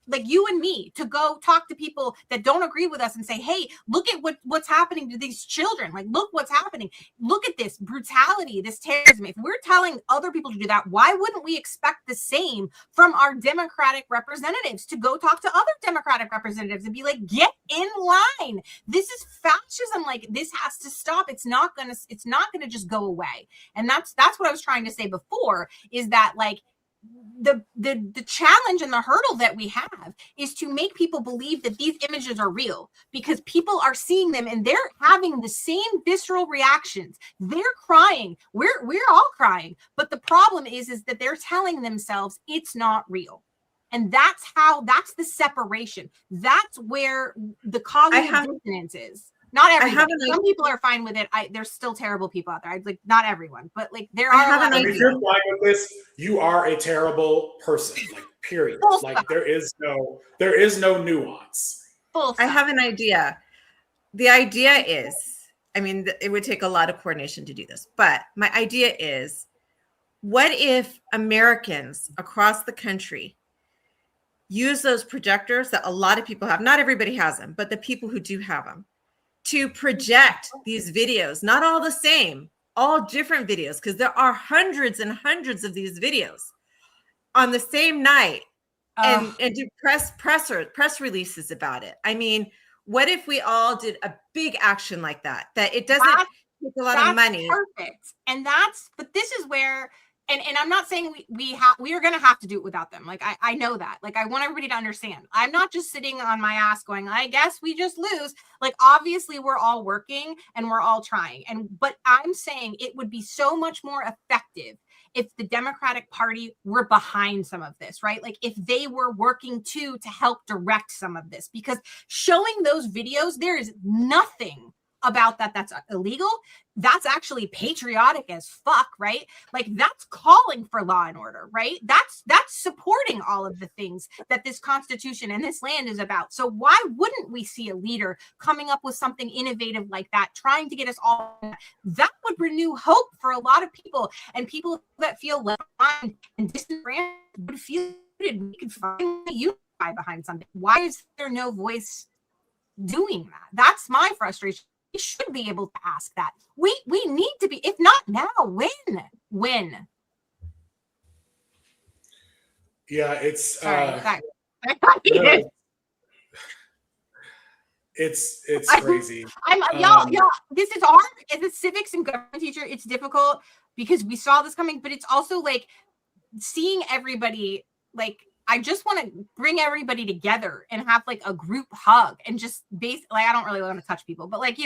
like you and me, to go talk to people that don't agree with us and say, hey, look at what's happening to these children. Like, look what's happening. Look at this brutality, this terrorism. If we're telling other people to do that, why wouldn't we expect the same from our Democratic representatives to go talk to other Democratic representatives and be like, get in line. This is fascism. Like, this has to stop. It's not gonna just go away. And that's what I was trying to say before, is that, like, the challenge and the hurdle that we have is to make people believe that these images are real, because people are seeing them and they're having the same visceral reactions. They're crying. We're all crying. But the problem is that they're telling themselves it's not real. And that's the separation. That's where the cognitive dissonance is. Not everyone. Some people are fine with it. There's still terrible people out there. Like, not everyone, but like there are. If you're fine with this, you are a terrible person. Like, period. Like, there is no nuance. I have an idea. The idea is I mean, it would take a lot of coordination to do this. But my idea is, what if Americans across the country use those projectors that a lot of people have? Not everybody has them, but the people who do have them, to project these videos, not all the same, all different videos, because there are hundreds and hundreds of these videos on the same night, and do press releases about it. I mean, what if we all did a big action like that? That it doesn't take a lot of money. Perfect. But this is where, and I'm not saying we are going to have to do it without them. Like, I know that. Like, I want everybody to understand. I'm not just sitting on my ass going, I guess we just lose. Like, obviously we're all working and we're all trying. But I'm saying it would be so much more effective if the Democratic Party were behind some of this, right? Like, if they were working to help direct some of this, because showing those videos, there is nothing about that that's illegal. That's actually patriotic as fuck, right? Like, that's calling for law and order, right? That's supporting all of the things that this Constitution and this land is about. So why wouldn't we see a leader coming up with something innovative like that, trying to get us all? That would renew hope for a lot of people, and people that feel left behind and disenfranchised would feel we could finally unify behind something. Why is there no voice doing that? That's my frustration. We should be able to ask that. We need to be, if not now, when? Yeah, it's it's crazy. Y'all, this is hard. As a civics and government teacher, it's difficult because we saw this coming, but it's also like seeing everybody, like, I just want to bring everybody together and have like a group hug and just I don't really want to touch people, but like,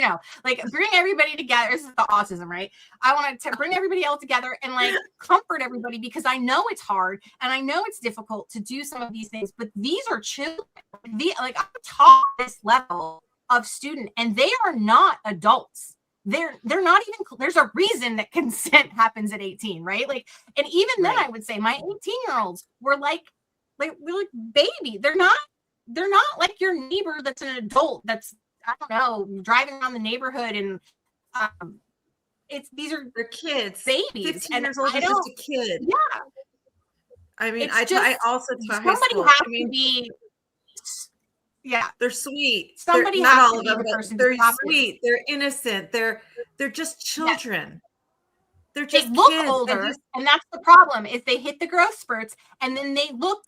like bring everybody together. This is the autism, right? I want to bring everybody else together and like comfort everybody, because I know it's hard and I know it's difficult to do some of these things, but these are children. Like, I'm taught this level of student and they are not adults. They're not even, there's a reason that consent happens at 18, right? Like, and even then I would say my 18-year-olds were like baby. They're not like your neighbor that's an adult that's, I don't know, driving around the neighborhood, and they're kids, babies. 15 years old is just a kid. Yeah. I mean, I also taught high school. To be, yeah, they're sweet. Somebody not has all to of be them, the but person they're to sweet. They're innocent. They're just children. They're just they look kids. older, and that's the problem. Is they hit the growth spurts, and then they look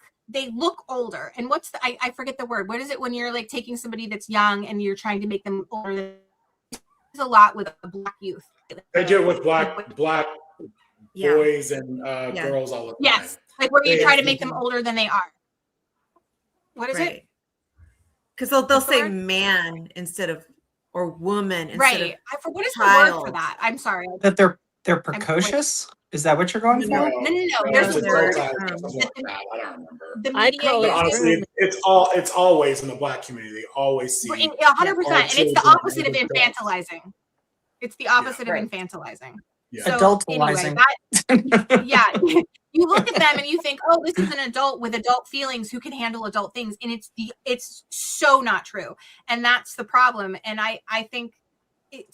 older. And what's I forget the word. What is it when you're like taking somebody that's young and you're trying to make them older? There's a lot with Black youth. They do it with black boys and girls all the time. Yes, like where you try to make them older than they are. What is it? Because they'll say man instead of, or woman instead of what is child. the word for that? I'm sorry. That they're precocious? Is that what you're going for? No. There's a word. I don't remember. But honestly, it's always in the Black community. They always see 100%, and it's the opposite of infantilizing. It's the opposite of infantilizing. Yeah. So, Adultalizing. Anyway, you look at them and you think, oh, this is an adult with adult feelings who can handle adult things, and it's so not true, and that's the problem. And I think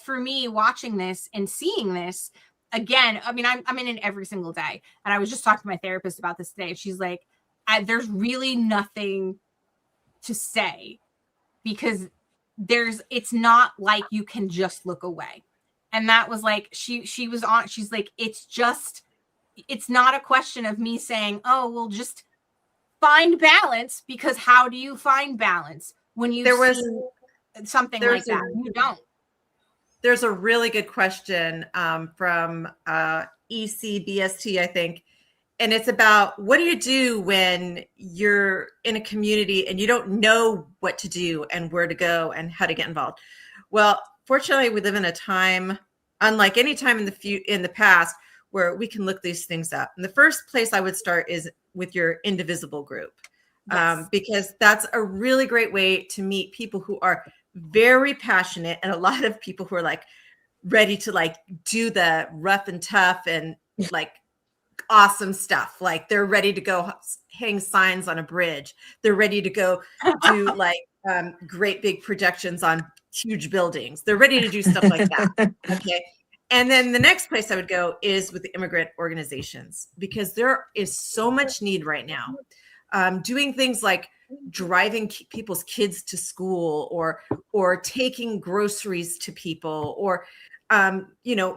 for me, watching this and seeing this. Again, I mean, I'm in it every single day. And I was just talking to my therapist about this today. She's like, there's really nothing to say because it's not like you can just look away. And that was like, she's like, it's not a question of me saying, oh, well, just find balance, because how do you find balance when you see something like that? You don't. There's a really good question from ECBST, I think. And it's about, what do you do when you're in a community and you don't know what to do and where to go and how to get involved? Well, fortunately, we live in a time, unlike any time in the past, where we can look these things up. And the first place I would start is with your indivisible group, because that's a really great way to meet people who are very passionate, and a lot of people who are like ready to like do the rough and tough and like awesome stuff. Like they're ready to go hang signs on a bridge. They're ready to go do like great big projections on huge buildings. They're ready to do stuff like that. Okay. And then the next place I would go is with the immigrant organizations, because there is so much need right now. Doing things like driving people's kids to school, or taking groceries to people, or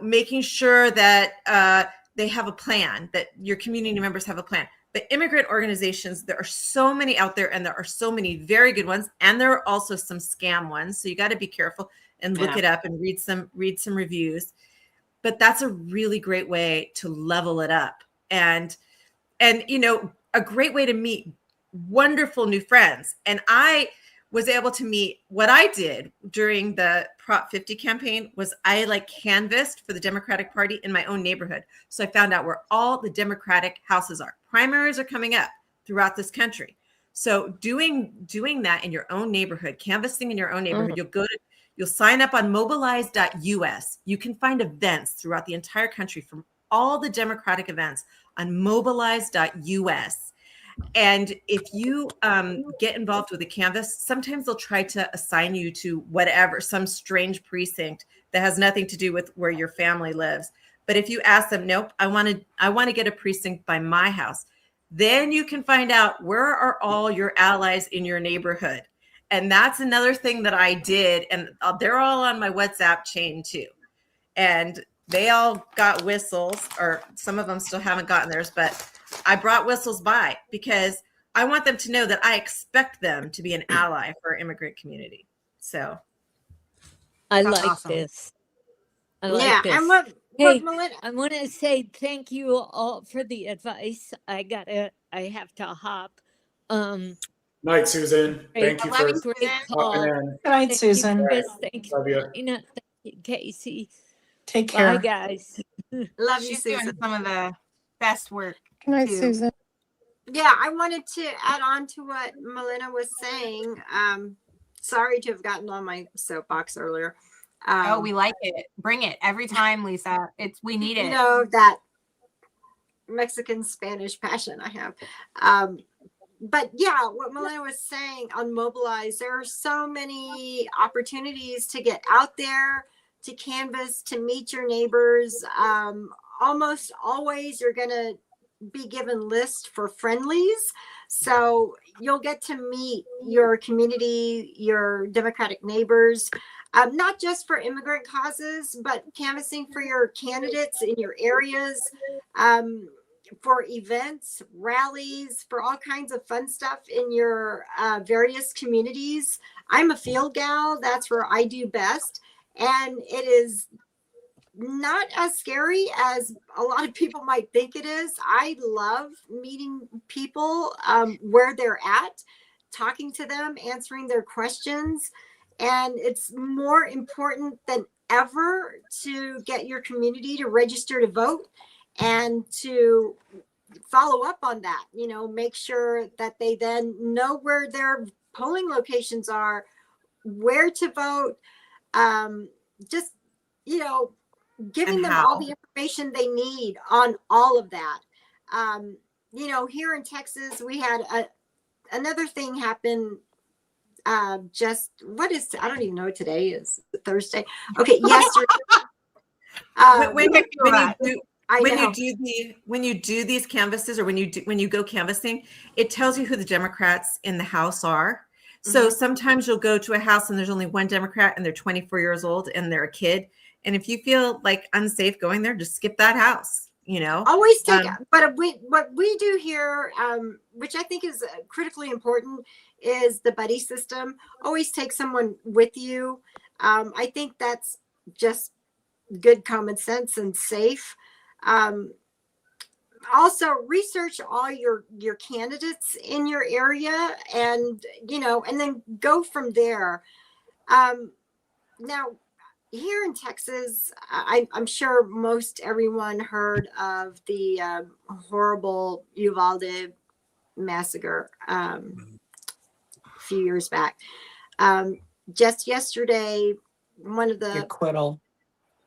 making sure that they have a plan, that your community members have a plan. The immigrant organizations, there are so many out there, and there are so many very good ones, and there are also some scam ones. So you got to be careful and look it up and read some reviews. But that's a really great way to level it up, and a great way to meet wonderful new friends. And I was able to meet, what I did during the Prop 50 campaign was I canvassed for the Democratic Party in my own neighborhood. So I found out where all the Democratic houses are. Primaries are coming up throughout this country. So doing that in your own neighborhood, canvassing in your own neighborhood, you'll sign up on mobilize.us. You can find events throughout the entire country from all the Democratic events on mobilize.us. And if you get involved with a canvas, sometimes they'll try to assign you to whatever, some strange precinct that has nothing to do with where your family lives. But if you ask them, nope, I want to get a precinct by my house, then you can find out where are all your allies in your neighborhood. And that's another thing that I did. And they're all on my WhatsApp chain too. And they all got whistles, or some of them still haven't gotten theirs, but I brought whistles by because I want them to know that I expect them to be an ally for our immigrant community. So I like awesome. this. I like this. And what Melinda, I want to say thank you all for the advice. I have to hop. Night, Susan. Thank you for great call. popping in. Good night, Susan. Chris. Thank you, Love you. Marina. Thank you, Casey. Take care. Bye, guys. love you, She's doing Susan. some of the best work. Good night, too. Susan. Yeah, I wanted to add on to what Melina was saying. Sorry to have gotten on my soapbox earlier. We like it. Bring it every time, Lisa. We need it. You know, that Mexican Spanish passion I have. But yeah, what Melina was saying on Mobilize, there are so many opportunities to get out there, to canvas, to meet your neighbors. Almost always you're going to be given lists for friendlies. So you'll get to meet your community, your Democratic neighbors, not just for immigrant causes, but canvassing for your candidates in your areas, for events, rallies, for all kinds of fun stuff in your various communities. I'm a field gal. That's where I do best. And it is not as scary as a lot of people might think it is. I love meeting people where they're at, talking to them, answering their questions. And it's more important than ever to get your community to register to vote and to follow up on that, make sure that they then know where their polling locations are, where to vote, just, giving them all the information they need on all of that. Here in Texas, we had another thing happen. I don't even know what today is. Thursday. Okay, yesterday. When you do these canvasses, or when you go canvassing, it tells you who the Democrats in the House are. So sometimes you'll go to a house and there's only one Democrat and they're 24 years old and they're a kid. And if you feel unsafe going there, just skip that house. Always take it. But what we do here, which I think is critically important, is the buddy system. Always take someone with you. I think that's just good common sense and safe. Also research all your candidates in your area, and then go from there. Now here in Texas, I'm sure most everyone heard of the horrible Uvalde massacre a few years back. Just yesterday, one of the acquittal.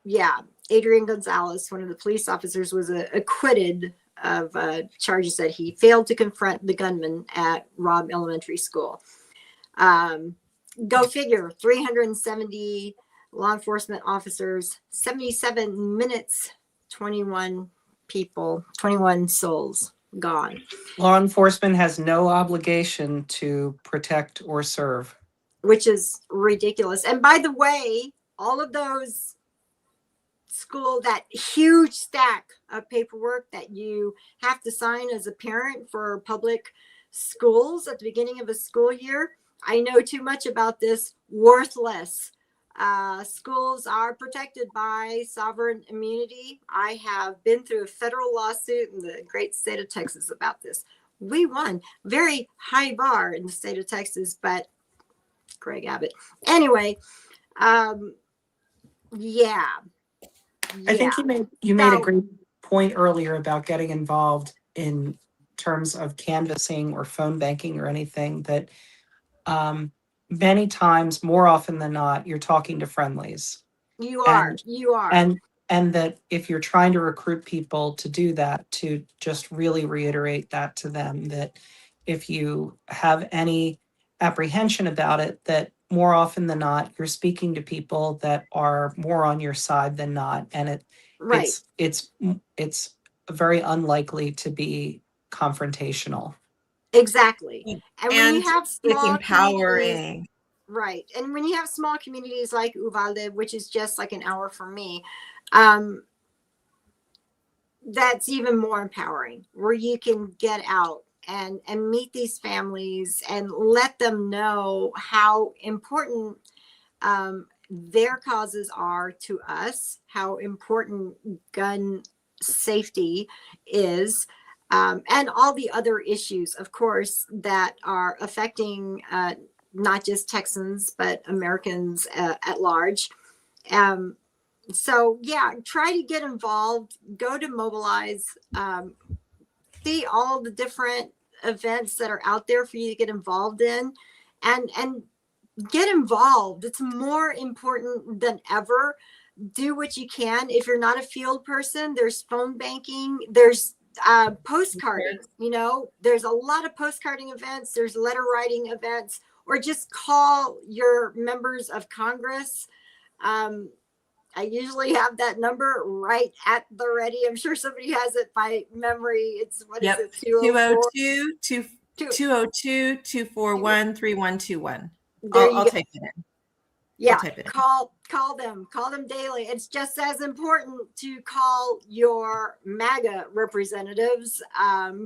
Yeah, Adrian Gonzalez, one of the police officers, was acquitted of charges that he failed to confront the gunman at Robb Elementary School. Go figure, 370 law enforcement officers, 77 minutes, 21 people, 21 souls gone. Law enforcement has no obligation to protect or serve, which is ridiculous. And by the way, all of those that huge stack of paperwork that you have to sign as a parent for public schools at the beginning of a school year, I know too much about this. Worthless. Schools are protected by sovereign immunity. I have been through a federal lawsuit in the great state of Texas about this. We won. Very high bar in the state of Texas, but Greg Abbott. Anyway, yeah. I think you made a great point earlier about getting involved in terms of canvassing or phone banking or anything that many times, more often than not, you're talking to friendlies. You are. And that if you're trying to recruit people to do that, to just really reiterate that to them, that if you have any apprehension about it, that more often than not, you're speaking to people that are more on your side than not. And it's very unlikely to be confrontational. Exactly. And when you have it's small empowering. Right. And when you have small communities like Uvalde, which is just like an hour from me, that's even more empowering, where you can get out and meet these families and let them know how important their causes are to us, how important gun safety is, and all the other issues, of course, that are affecting not just Texans, but Americans at large. So yeah, try to get involved, go to Mobilize, see all the different events that are out there for you to get involved in, and get involved. It's more important than ever. Do what you can. If you're not a field person, there's phone banking, there's postcarding, there's a lot of postcarding events, there's letter writing events, or just call your members of Congress. I usually have that number right at the ready. I'm sure somebody has it by memory. It's what is it? 202-241-3121. I'll type it in. Yeah, call them daily. It's just as important to call your MAGA representatives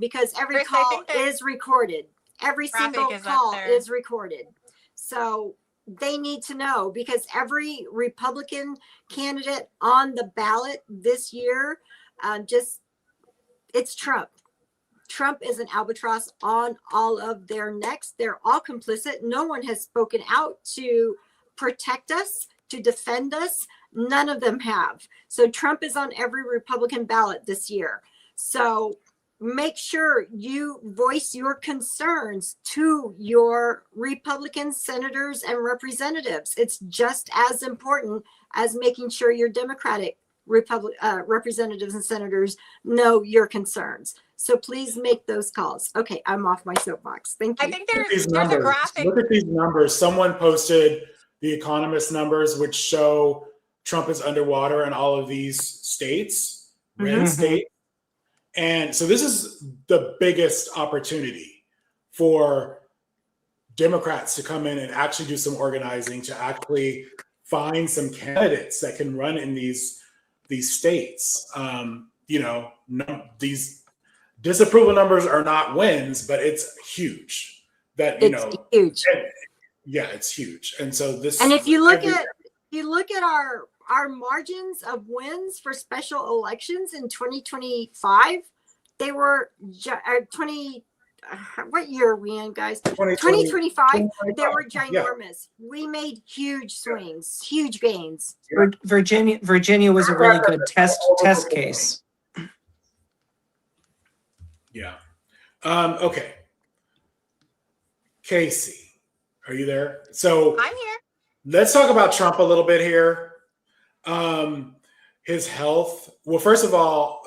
because every call is recorded. Every single call is recorded. So they need to know, because every Republican candidate on the ballot this year, it's Trump. Trump is an albatross on all of their necks. They're all complicit. No one has spoken out to protect us, to defend us. None of them have. So Trump is on every Republican ballot this year. So make sure you voice your concerns to your Republican senators and representatives. It's just as important as making sure your Democratic representatives and senators know your concerns. So please make those calls. Okay, I'm off my soapbox. Thank you. I think there's a graphic. Look at these numbers. Someone posted the Economist numbers, which show Trump is underwater in all of these states, red states. And so this is the biggest opportunity for Democrats to come in and actually do some organizing, to actually find some candidates that can run in these states. These disapproval numbers are not wins, but it's huge. Huge. It's huge. And so this. And if you look at our margins of wins for special elections in 2025, they were what year are we in, guys? 2025. They were ginormous. Yeah. We made huge swings, huge gains. Virginia was a really good test case. Yeah. Okay. Casey, are you there? So I'm here. Let's talk about Trump a little bit here. His health. Well, first of all,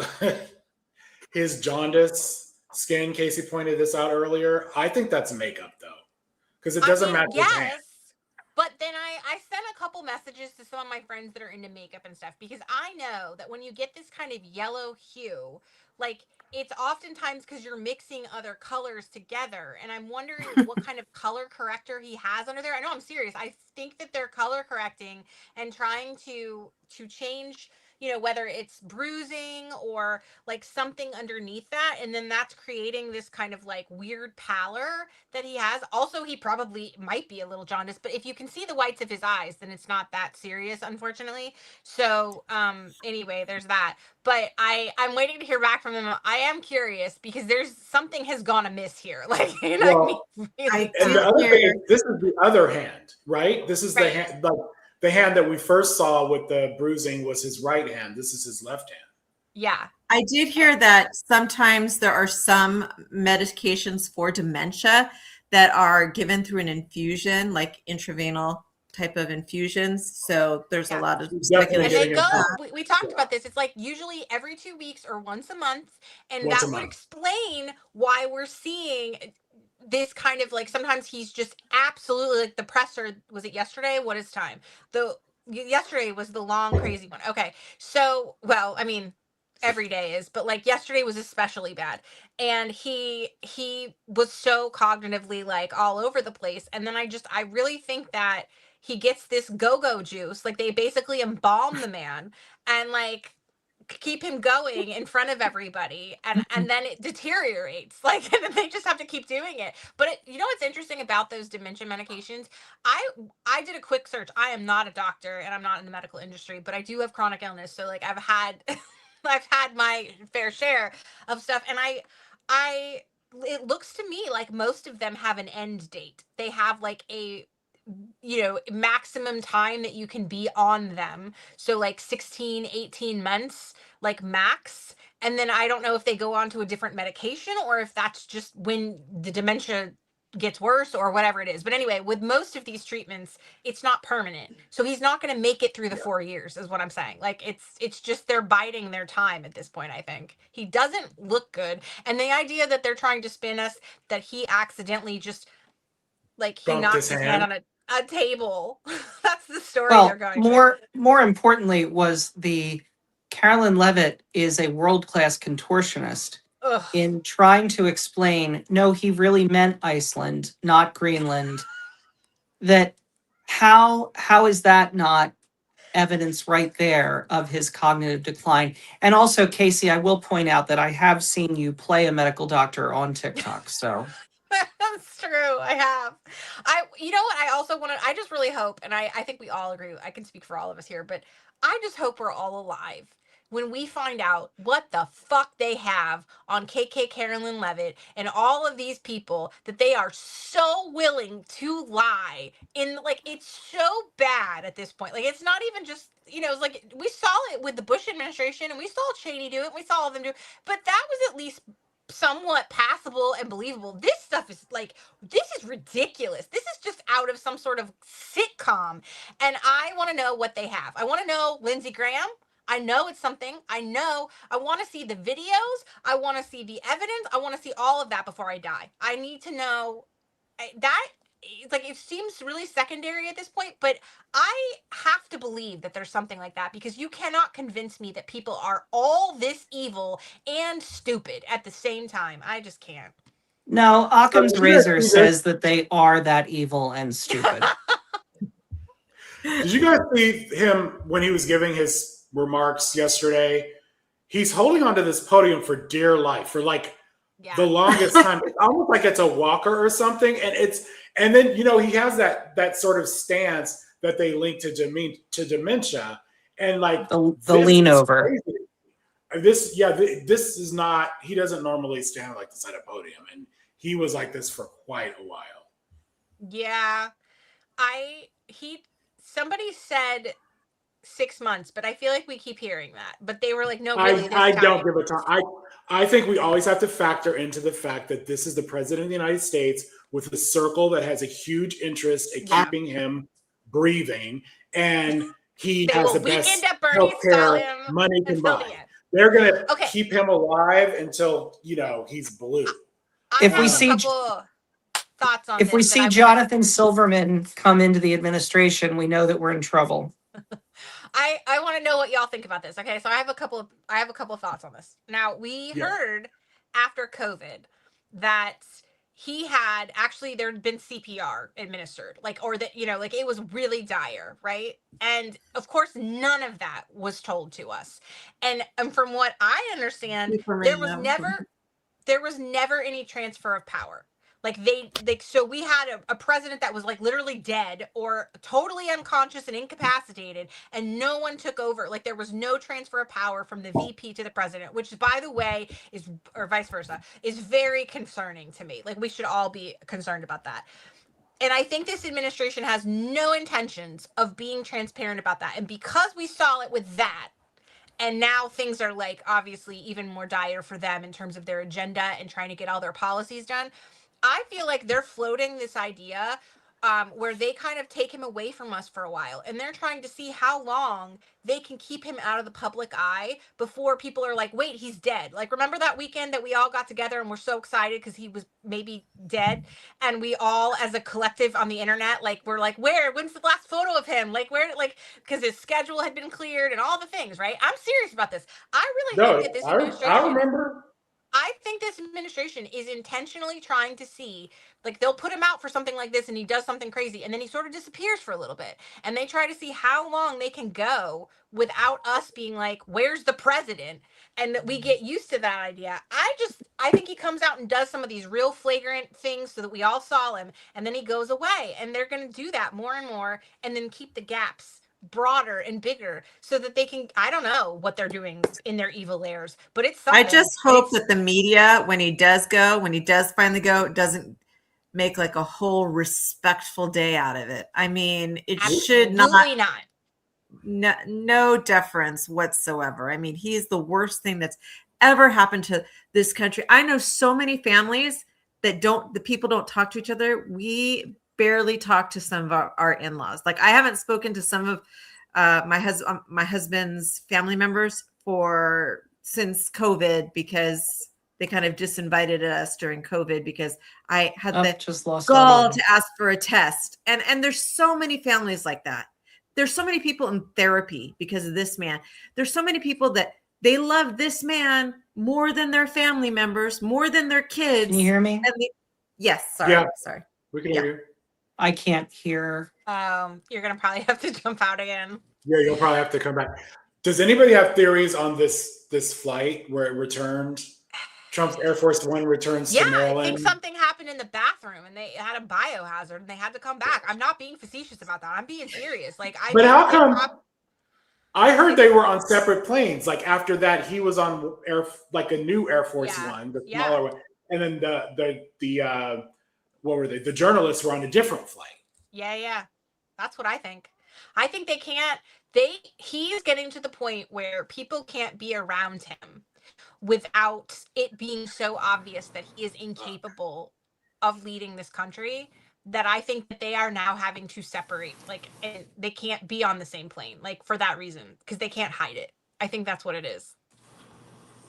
his jaundice skin, Casey pointed this out earlier. I think that's makeup, though, because it doesn't match his hands. But then I sent a couple messages to some of my friends that are into makeup and stuff, because I know that when you get this kind of yellow hue, like it's oftentimes because you're mixing other colors together. And I'm wondering what kind of color corrector he has under there. I know, I'm serious. I think that they're color correcting and trying to change, whether it's bruising or like something underneath that. And then that's creating this kind of like weird pallor that he has. Also, he probably might be a little jaundiced, but if you can see the whites of his eyes, then it's not that serious, unfortunately. So anyway, there's that. But I'm waiting to hear back from them. I am curious because there's something has gone amiss here. Like, well, and the other thing is, this is the other hand, right? This is the hand, like the hand that we first saw with the bruising was his right hand. This is his left hand. Yeah. I did hear that sometimes there are some medications for dementia that are given through an infusion, like intravenous type of infusions. So there's a lot of speculation. And they go, we talked about this. It's like usually every 2 weeks or once a month. And that would explain why we're seeing this kind of like, sometimes he's just absolutely like the presser. Was it yesterday? What is time? Yesterday was the long, crazy one. Okay. So, well, I mean, every day is, but like yesterday was especially bad. And he was so cognitively like all over the place. And then I really think that he gets this go-go juice. Like they basically embalm the man and like keep him going in front of everybody, and then it deteriorates. Like, and then they just have to keep doing it. But what's interesting about those dementia medications? I did a quick search. I am not a doctor and I'm not in the medical industry, but I do have chronic illness. So like I've had my fair share of stuff, and it looks to me like most of them have an end date. They have like a maximum time that you can be on them. So like 16, 18 months, like max. And then I don't know if they go on to a different medication or if that's just when the dementia gets worse or whatever it is. But anyway, with most of these treatments, it's not permanent. So he's not going to make it through the 4 years is what I'm saying. Like it's just they're biding their time at this point. I think he doesn't look good. And the idea that they're trying to spin us that he accidentally just like he knocked his hand on a table. That's the story they're going more importantly was the Carolyn Levitt is a world-class contortionist. Ugh. In trying to explain, no, he really meant Iceland, not Greenland. That how is that not evidence right there of his cognitive decline? And also, Casey, I will point out that I have seen you play a medical doctor on TikTok. So that's true. I have. You know what? I also I just really hope, and I think we all agree, I can speak for all of us here, but I just hope we're all alive when we find out what the fuck they have on KK Carolyn Levitt and all of these people that they are so willing to lie in. Like, it's so bad at this point. Like, it's not even just, it's like we saw it with the Bush administration and we saw Cheney do it. And we saw all of them do it, but that was at least somewhat passable and believable. This stuff is like, this is ridiculous. This is just out of some sort of sitcom. And I want to know what they have. I want to know Lindsey Graham. I know it's something. I want to see the videos. I want to see the evidence. I want to see all of that before I die. I need to know that. It's like, it seems really secondary at this point, but I have to believe that there's something like that, because you cannot convince me that people are all this evil and stupid at the same time. I just can't. No, Occam's razor says that they are that evil and stupid. Did you guys see him when he was giving his remarks yesterday? He's holding onto this podium for dear life, for like the longest time. It's almost like it's a walker or something. And then he has that sort of stance that they link to dementia, and like the lean over. This is not. He doesn't normally stand like this at a podium, and he was like this for quite a while. Yeah, somebody said 6 months, but I feel like we keep hearing that. But they were like, no, really. I don't give a time. I think we always have to factor into the fact that this is the president of the United States with a circle that has a huge interest in keeping him breathing, and he has the best healthcare money can buy. They're going to keep him alive until he's blue. If we see thoughts on If this. we that see I Jonathan Silverman come into the administration, we know that we're in trouble. I want to know what y'all think about this. Okay, so I have a couple of thoughts on this. Now, we heard after COVID that he had actually there had been CPR administered, like, or that, you know, like it was really dire, right? And of course, none of that was told to us. And from what I understand, there was never any transfer of power. So we had a president that was like literally dead or totally unconscious and incapacitated, and no one took over. Like there was no transfer of power from the VP to the president, which, by the way, is, or vice versa, is very concerning to me. Like we should all be concerned about that. And I think this administration has no intentions of being transparent about that. And because we saw it with that, and now things are like obviously even more dire for them in terms of their agenda and trying to get all their policies done, I feel like they're floating this idea where they kind of take him away from us for a while, and they're trying to see how long they can keep him out of the public eye before people are like, wait, he's dead. Like, remember that weekend that we all got together and we're so excited because he was maybe dead, and we all as a collective on the internet, like, we're like, when's the last photo of him, like, where, like, because his schedule had been cleared and all the things, right? I'm serious about this. I really think that this administration, I remember. I think this administration is intentionally trying to see, like, they'll put him out for something like this and he does something crazy and then he sort of disappears for a little bit. And they try to see how long they can go without us being like, where's the president? And that we get used to that idea. I think he comes out and does some of these real flagrant things so that we all saw him, and then he goes away. And they're going to do that more and more and then keep the gaps broader and bigger so that they can, I don't know what they're doing in their evil lairs, but it's something. I just hope that the media, when he does finally go, doesn't make like a whole respectful day out of it. I mean, it should not. No deference whatsoever. I mean, he's the worst thing that's ever happened to this country. I know so many families that the people don't talk to each other. We barely talk to some of our in-laws. Like, I haven't spoken to some of my husband's family members since COVID, because they kind of disinvited us during COVID because I had the gall to ask for a test. And there's so many families like that. There's so many people in therapy because of this man. There's so many people that they love this man more than their family members, more than their kids. Can you hear me? Yes. Sorry. Yeah. Sorry. We can hear you. I can't hear. You're gonna probably have to jump out again. Yeah, you'll probably have to come back. Does anybody have theories on this flight where it returned? Trump's Air Force One returns to Maryland. I think something happened in the bathroom and they had a biohazard and they had to come back. I'm not being facetious about that. I'm being serious. Like, but how come? I heard they were on separate planes. Like, after that, he was on a new Air Force One, the smaller one, and then the what were they? The journalists were on a different flight. Yeah. That's what I think. I think they can't. He's getting to the point where people can't be around him without it being so obvious that he is incapable of leading this country, that I think that they are now having to separate, like, and they can't be on the same plane, like, for that reason, because they can't hide it. I think that's what it is.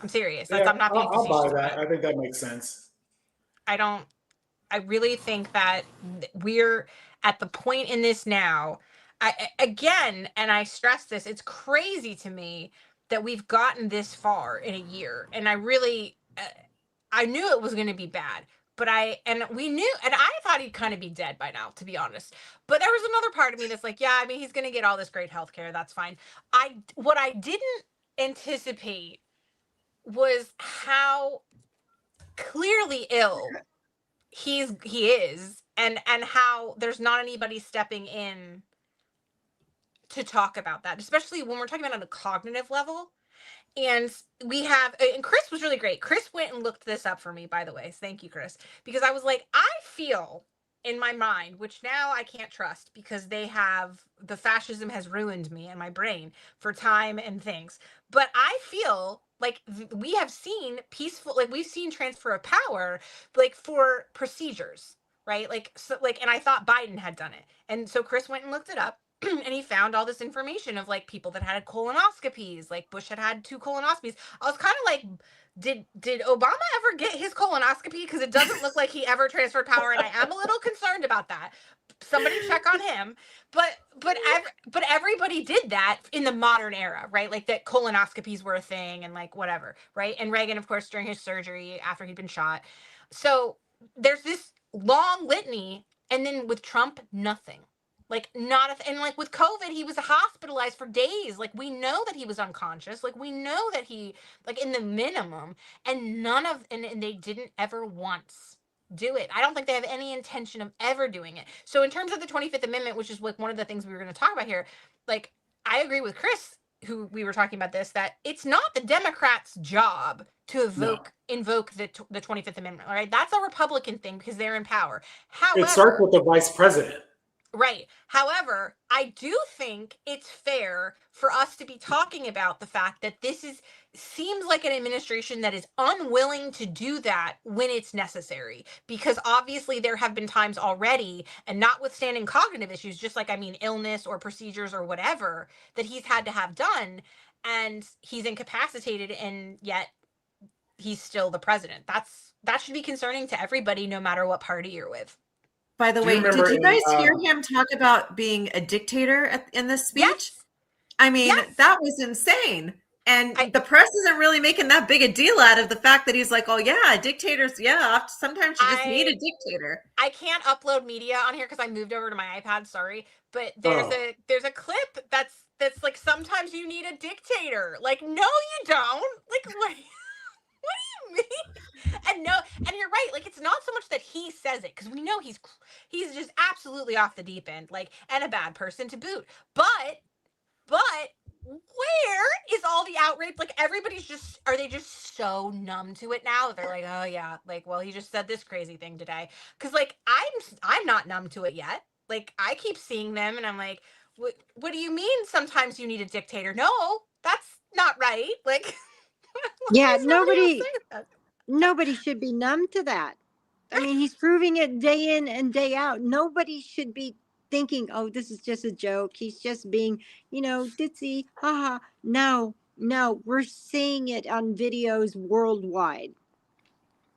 I'm serious. Yeah, I'm not being I'll buy facetious. that. I think that makes sense. I really think that we're at the point in this now, again, and I stress this, it's crazy to me that we've gotten this far in a year. And I really, I knew it was going to be bad, but we knew, and I thought he'd kind of be dead by now, to be honest. But there was another part of me that's like, yeah, I mean, he's going to get all this great healthcare. That's fine. What I didn't anticipate was how clearly ill he is, and how there's not anybody stepping in to talk about that, especially when we're talking about on a cognitive level. And and Chris was really great. Chris went and looked this up for me, by the way. Thank you, Chris. Because I was like, I feel in my mind, which now I can't trust because the fascism has ruined me and my brain for time and things. But I feel like we have seen we've seen transfer of power, like, for procedures, right? Like, so, like, and I thought Biden had done it. And so Chris went and looked it up. and he found all this information of like people that had colonoscopies, like Bush had 2 colonoscopies. I was kind of like, did Obama ever get his colonoscopy? Because it doesn't look like he ever transferred power, and I am a little concerned about that. Somebody check on him. But everybody did that in the modern era, right? Like that colonoscopies were a thing and like whatever, right? And Reagan, of course, during his surgery after he'd been shot. So there's this long litany, and then with Trump, nothing. Like not and like with COVID, he was hospitalized for days. Like we know that he was unconscious. Like we know that he like in the minimum, and none of and they didn't ever once do it. I don't think they have any intention of ever doing it. So in terms of the 25th Amendment, which is like one of the things we were going to talk about here, like I agree with Chris, who we were talking about this, that it's not the Democrats' job to invoke the 25th Amendment. All right, that's a Republican thing because they're in power. However, it starts with the vice president. Right. However, I do think it's fair for us to be talking about the fact that seems like an administration that is unwilling to do that when it's necessary, because obviously there have been times already, and notwithstanding cognitive issues, just like, I mean, illness or procedures or whatever that he's had to have done, and he's incapacitated, and yet he's still the president. That should be concerning to everybody, no matter what party you're with. By the way, did you guys hear him talk about being a dictator in this speech? Yes. I mean, that was insane. And the press isn't really making that big a deal out of the fact that he's like, oh yeah, dictators, yeah, sometimes you just need a dictator. I can't upload media on here because I moved over to my iPad, sorry. But there's a clip that's like, sometimes you need a dictator. Like, no, you don't. Like, what do you mean? And you're right. Like, it's not so much that he says it, because we know he's just absolutely off the deep end, like, and a bad person to boot. But where is all the outrage? Like, are they just so numb to it now that they're like, oh yeah, like, well, he just said this crazy thing today. Because like, I'm not numb to it yet. Like, I keep seeing them, and I'm like, what do you mean? Sometimes you need a dictator? No, that's not right. Like, yeah, nobody should be numb to that. I mean, he's proving it day in and day out. Nobody should be thinking, oh, this is just a joke. He's just being, ditzy, haha. No, we're seeing it on videos worldwide.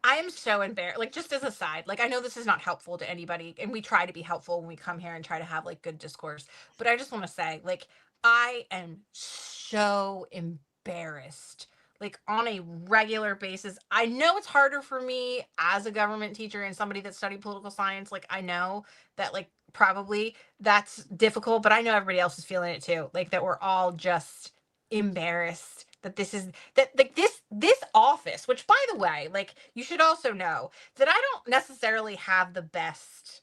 I am so embarrassed. Like, just as a side, like, I know this is not helpful to anybody, and we try to be helpful when we come here and try to have like good discourse. But I just want to say, like, I am so embarrassed, like, on a regular basis. I know it's harder for me as a government teacher and somebody that studied political science. Like, I know that, like, probably that's difficult, but I know everybody else is feeling it too. Like, that we're all just embarrassed that this office, which, by the way, like, you should also know that I don't necessarily have the best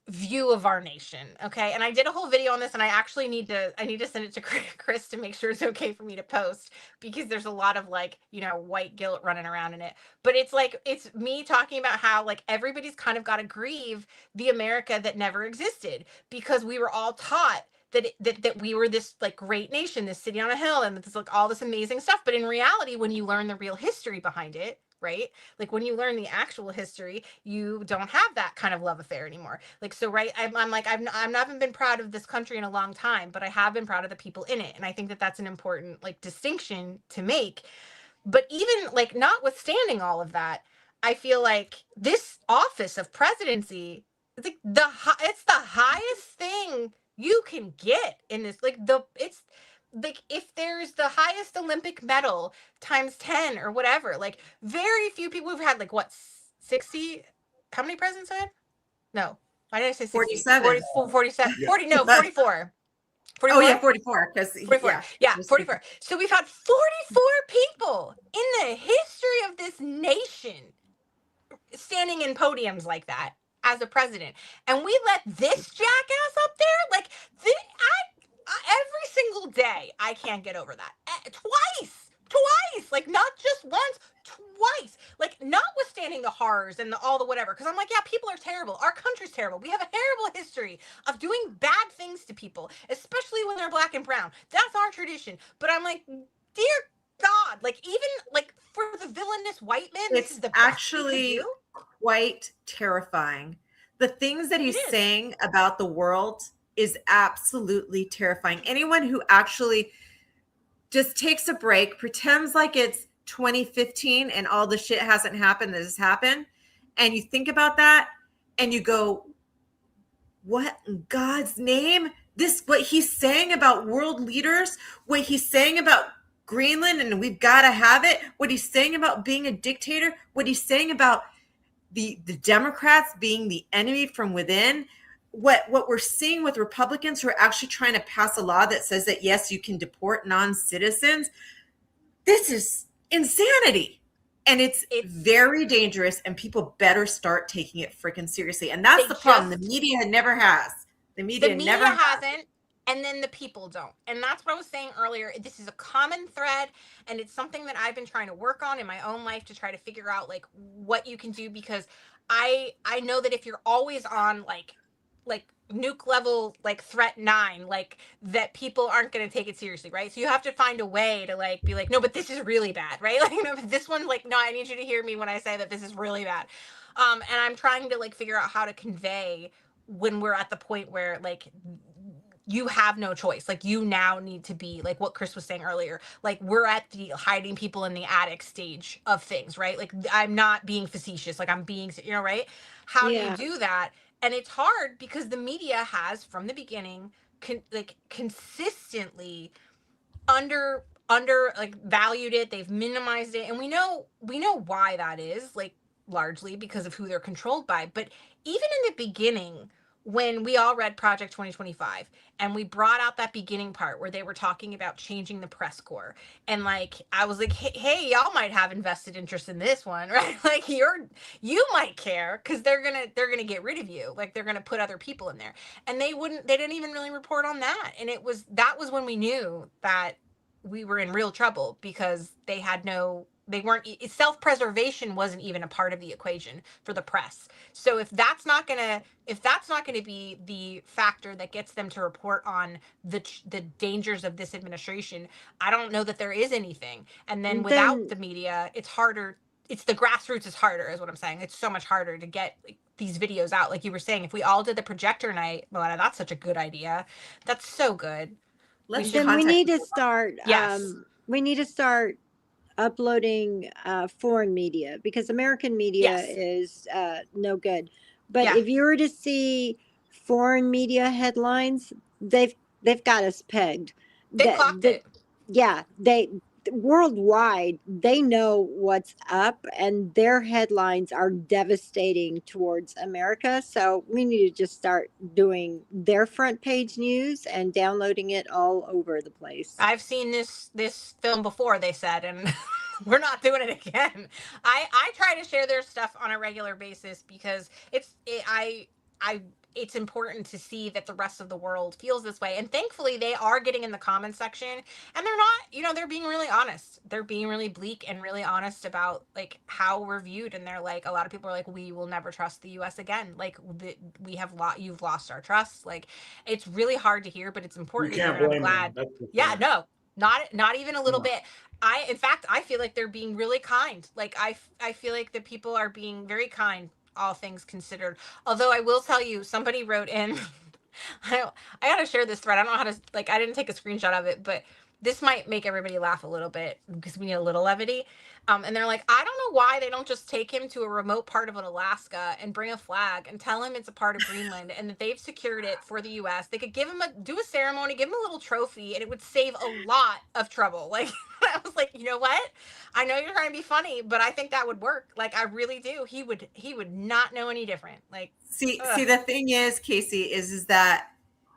view of our nation, okay? And I did a whole video on this, and I actually need to send it to Chris to make sure it's okay for me to post, because there's a lot of, like, white guilt running around in it. But it's like, it's me talking about how, like, everybody's kind of got to grieve the America that never existed, because we were all taught that we were this, like, great nation, this city on a hill, and this, like, all this amazing stuff. But in reality, when you learn the real history behind it, right? Like, when you learn the actual history, you don't have that kind of love affair anymore. Like, so, right, I'm like, I've not been proud of this country in a long time, but I have been proud of the people in it. And I think that that's an important, like, distinction to make. But even, like, notwithstanding all of that, I feel like this office of presidency, it's like it's the highest thing you can get in this, like, it's like, if there's the highest Olympic medal times 10 or whatever, like, very few people have had, like, what, 60, how many presidents had? No, why did I say 60? 47. 47, 40, no, 44. 44? Oh yeah, 44. 44. Yeah, 44. So we've had 44 people in the history of this nation standing in podiums like that as a president, and we let this jackass up there, like, every single day, I can't get over that. Twice, like, not just once, twice. Like, notwithstanding the horrors and all the whatever, because I'm like, yeah, people are terrible. Our country's terrible. We have a terrible history of doing bad things to people, especially when they're black and brown. That's our tradition. But I'm like, dear God, like, even, like, for the villainous white man, this is the best actually quite terrifying The things that he's saying about the world is absolutely terrifying. Anyone who actually just takes a break, pretends like it's 2015 and all the shit hasn't happened that has happened, and you think about that and you go, what in God's name? What he's saying about world leaders, what he's saying about Greenland and we've got to have it, what he's saying about being a dictator, what he's saying about the Democrats being the enemy from within, what we're seeing with Republicans who are actually trying to pass a law that says that, yes, you can deport non-citizens. This is insanity. And it's very dangerous, and people better start taking it freaking seriously. And that's the problem. The media never has. The media never hasn't. And then the people don't. And that's what I was saying earlier. This is a common thread, and it's something that I've been trying to work on in my own life to try to figure out like what you can do, because I know that if you're always on like nuke level, like threat 9, like that people aren't going to take it seriously, right? So you have to find a way to like be like, no, but this is really bad, right? Like, no, but this one's like, no, I need you to hear me when I say that this is really bad. And I'm trying to like figure out how to convey when we're at the point where like you have no choice. Like you now need to be like what Chris was saying earlier. Like we're at the hiding people in the attic stage of things, right? Like I'm not being facetious. Like I'm being, right? How do you do that? And it's hard because the media has from the beginning consistently under like valued it. They've minimized it. And we know why that is, like largely because of who they're controlled by. But even in the beginning, when we all read Project 2025 and we brought out that beginning part where they were talking about changing the press corps, and like I was like, hey, y'all might have invested interest in this one, right? Like you might care because they're gonna get rid of you, like they're gonna put other people in there, and they didn't even really report on that. And that was when we knew that we were in real trouble, because self-preservation wasn't even a part of the equation for the press. So if that's not gonna be the factor that gets them to report on the dangers of this administration, I don't know that there is anything. And then without the media, it's harder. It's the grassroots is harder, is what I'm saying. It's so much harder to get these videos out. Like you were saying, if we all did the projector night, Melena, that's such a good idea. That's so good. We need to start. Yes. We need to start uploading foreign media, because American media is no good. But if you were to see foreign media headlines, they've got us pegged. They clocked it. Yeah, they worldwide, they know what's up, and their headlines are devastating towards America. So we need to just start doing their front page news and downloading it all over the place. I've seen this film before, they said, and we're not doing it again. I try to share their stuff on a regular basis because it's important to see that the rest of the world feels this way. And thankfully they are getting in the comment section, and they're not, they're being really honest. They're being really bleak and really honest about like how we're viewed. And they're like, a lot of people are like, we will never trust the US again. Like you've lost our trust. Like it's really hard to hear, but it's important. You can't blame them. Yeah, no, not even a little bit. In fact, I feel like they're being really kind. Like I feel like the people are being very kind, all things considered. Although I will tell you, somebody wrote in, I gotta share this thread. I don't know how to, like, I didn't take a screenshot of it, but this might make everybody laugh a little bit because we need a little levity. And they're like, I don't know why they don't just take him to a remote part of Alaska and bring a flag and tell him it's a part of Greenland and that they've secured it for the US. They could do a ceremony, give him a little trophy, and it would save a lot of trouble. Like, I was like, you know what? I know you're trying to be funny, but I think that would work. Like, I really do. He would not know any different. Like, see, the thing is, Casey, is that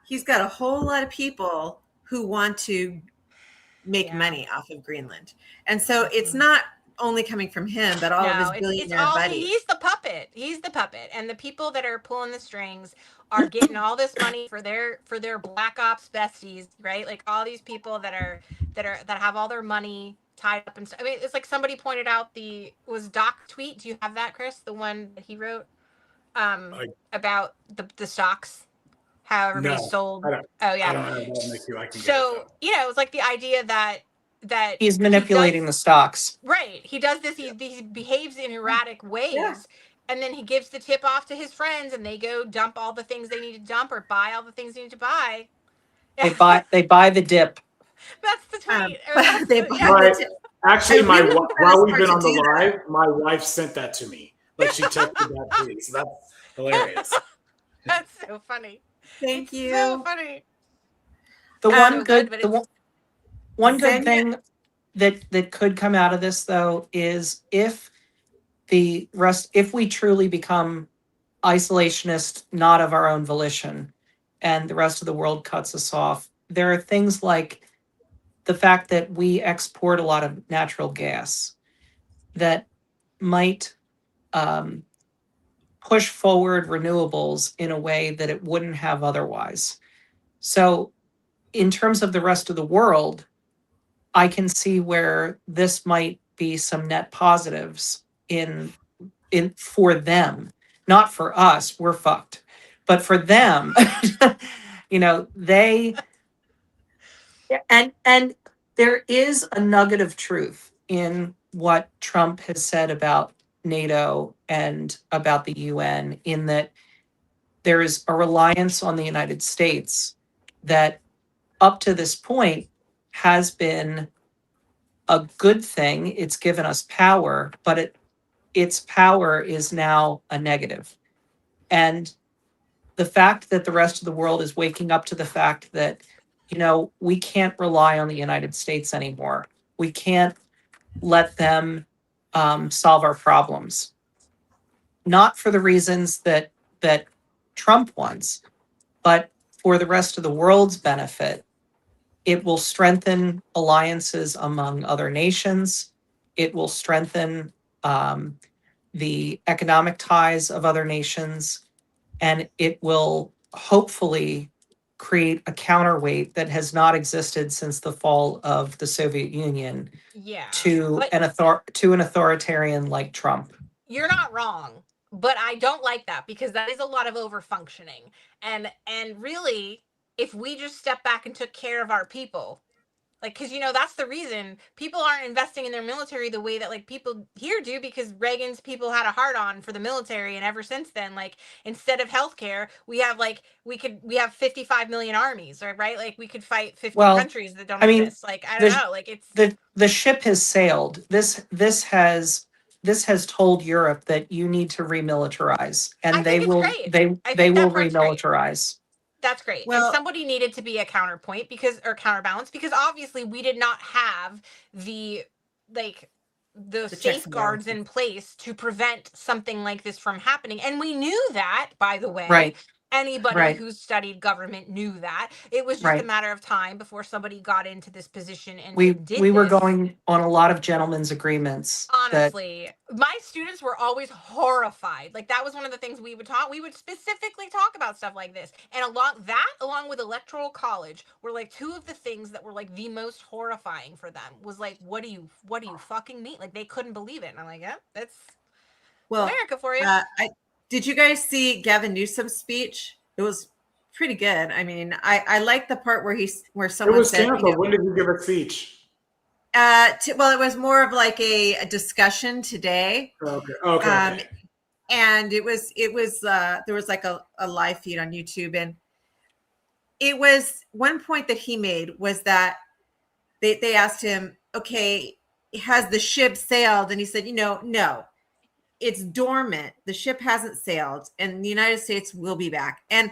he's got a whole lot of people who want to make money off of Greenland. And so it's not only coming from him, but all of his billionaire buddies. He's the puppet. And the people that are pulling the strings are getting all this money for their black ops besties, right? Like all these people that have all their money tied up and stuff. I mean, it's like somebody pointed out was Doc tweet. Do you have that, Chris? The one that he wrote about the stocks, how everybody sold. Oh yeah. I don't know. I can so it was like the idea that he's manipulating the stocks. Right. He does this. He behaves in erratic ways. Yeah. and then he gives the tip off to his friends, and they go dump all the things they need to dump or buy all the things they need to buy. They buy the dip. That's the tweet. They buy Right. the tip. Actually, And we were the while first we've been to on the do that. live, my wife sent that to me. Like she texted that tweet. So that's hilarious. That's so funny. Thank It's you. so funny. The one so good, but the it's- one good Xenia- thing that could come out of this though is if we truly become isolationist, not of our own volition, and the rest of the world cuts us off, there are things like the fact that we export a lot of natural gas that might push forward renewables in a way that it wouldn't have otherwise. So in terms of the rest of the world, I can see where this might be some net positives in for them, not for us, we're fucked, but for them, they and there is a nugget of truth in what Trump has said about NATO and about the UN, in that there is a reliance on the United States that up to this point has been a good thing. It's given us power, but its power is now a negative. And the fact that the rest of the world is waking up to the fact that, we can't rely on the United States anymore. We can't let them solve our problems. Not for the reasons that Trump wants, but for the rest of the world's benefit. It will strengthen alliances among other nations. It will strengthen the economic ties of other nations, and it will hopefully create a counterweight that has not existed since the fall of the Soviet Union to an authoritarian like Trump. You're not wrong, but I don't like that because that is a lot of overfunctioning. And really, if we just step back and took care of our people, because that's the reason people aren't investing in their military the way that people here do, because Reagan's people had a hard on for the military, and ever since then, instead of healthcare, we have we have 55 million armies, right? We could fight 50 countries that don't exist. I don't know. It's the ship has sailed. This has told Europe that you need to remilitarize, and they will remilitarize. That's great. Well, and somebody needed to be a counterpoint or counterbalance, because obviously we did not have the safeguards in place to prevent something like this from happening. And we knew that, by the way. Right. Anybody who studied government knew that. It was just a matter of time before somebody got into this position and we were going on a lot of gentlemen's agreements. Honestly, my students were always horrified. That was one of the things we would talk. We would specifically talk about stuff like this, and along with electoral college, were two of the things that were the most horrifying for them. Was what do you fucking mean? They couldn't believe it. And I'm yeah, that's America for you. Did you guys see Gavin Newsom's speech? It was pretty good. I mean, I like the part where someone said, canceled. When did you give a speech? Well, it was more of a discussion today. Okay. And it was there was a live feed on YouTube, and it was one point that he made was that they asked him, okay, has the ship sailed? And he said, no, it's dormant. The ship hasn't sailed, and the United States will be back. And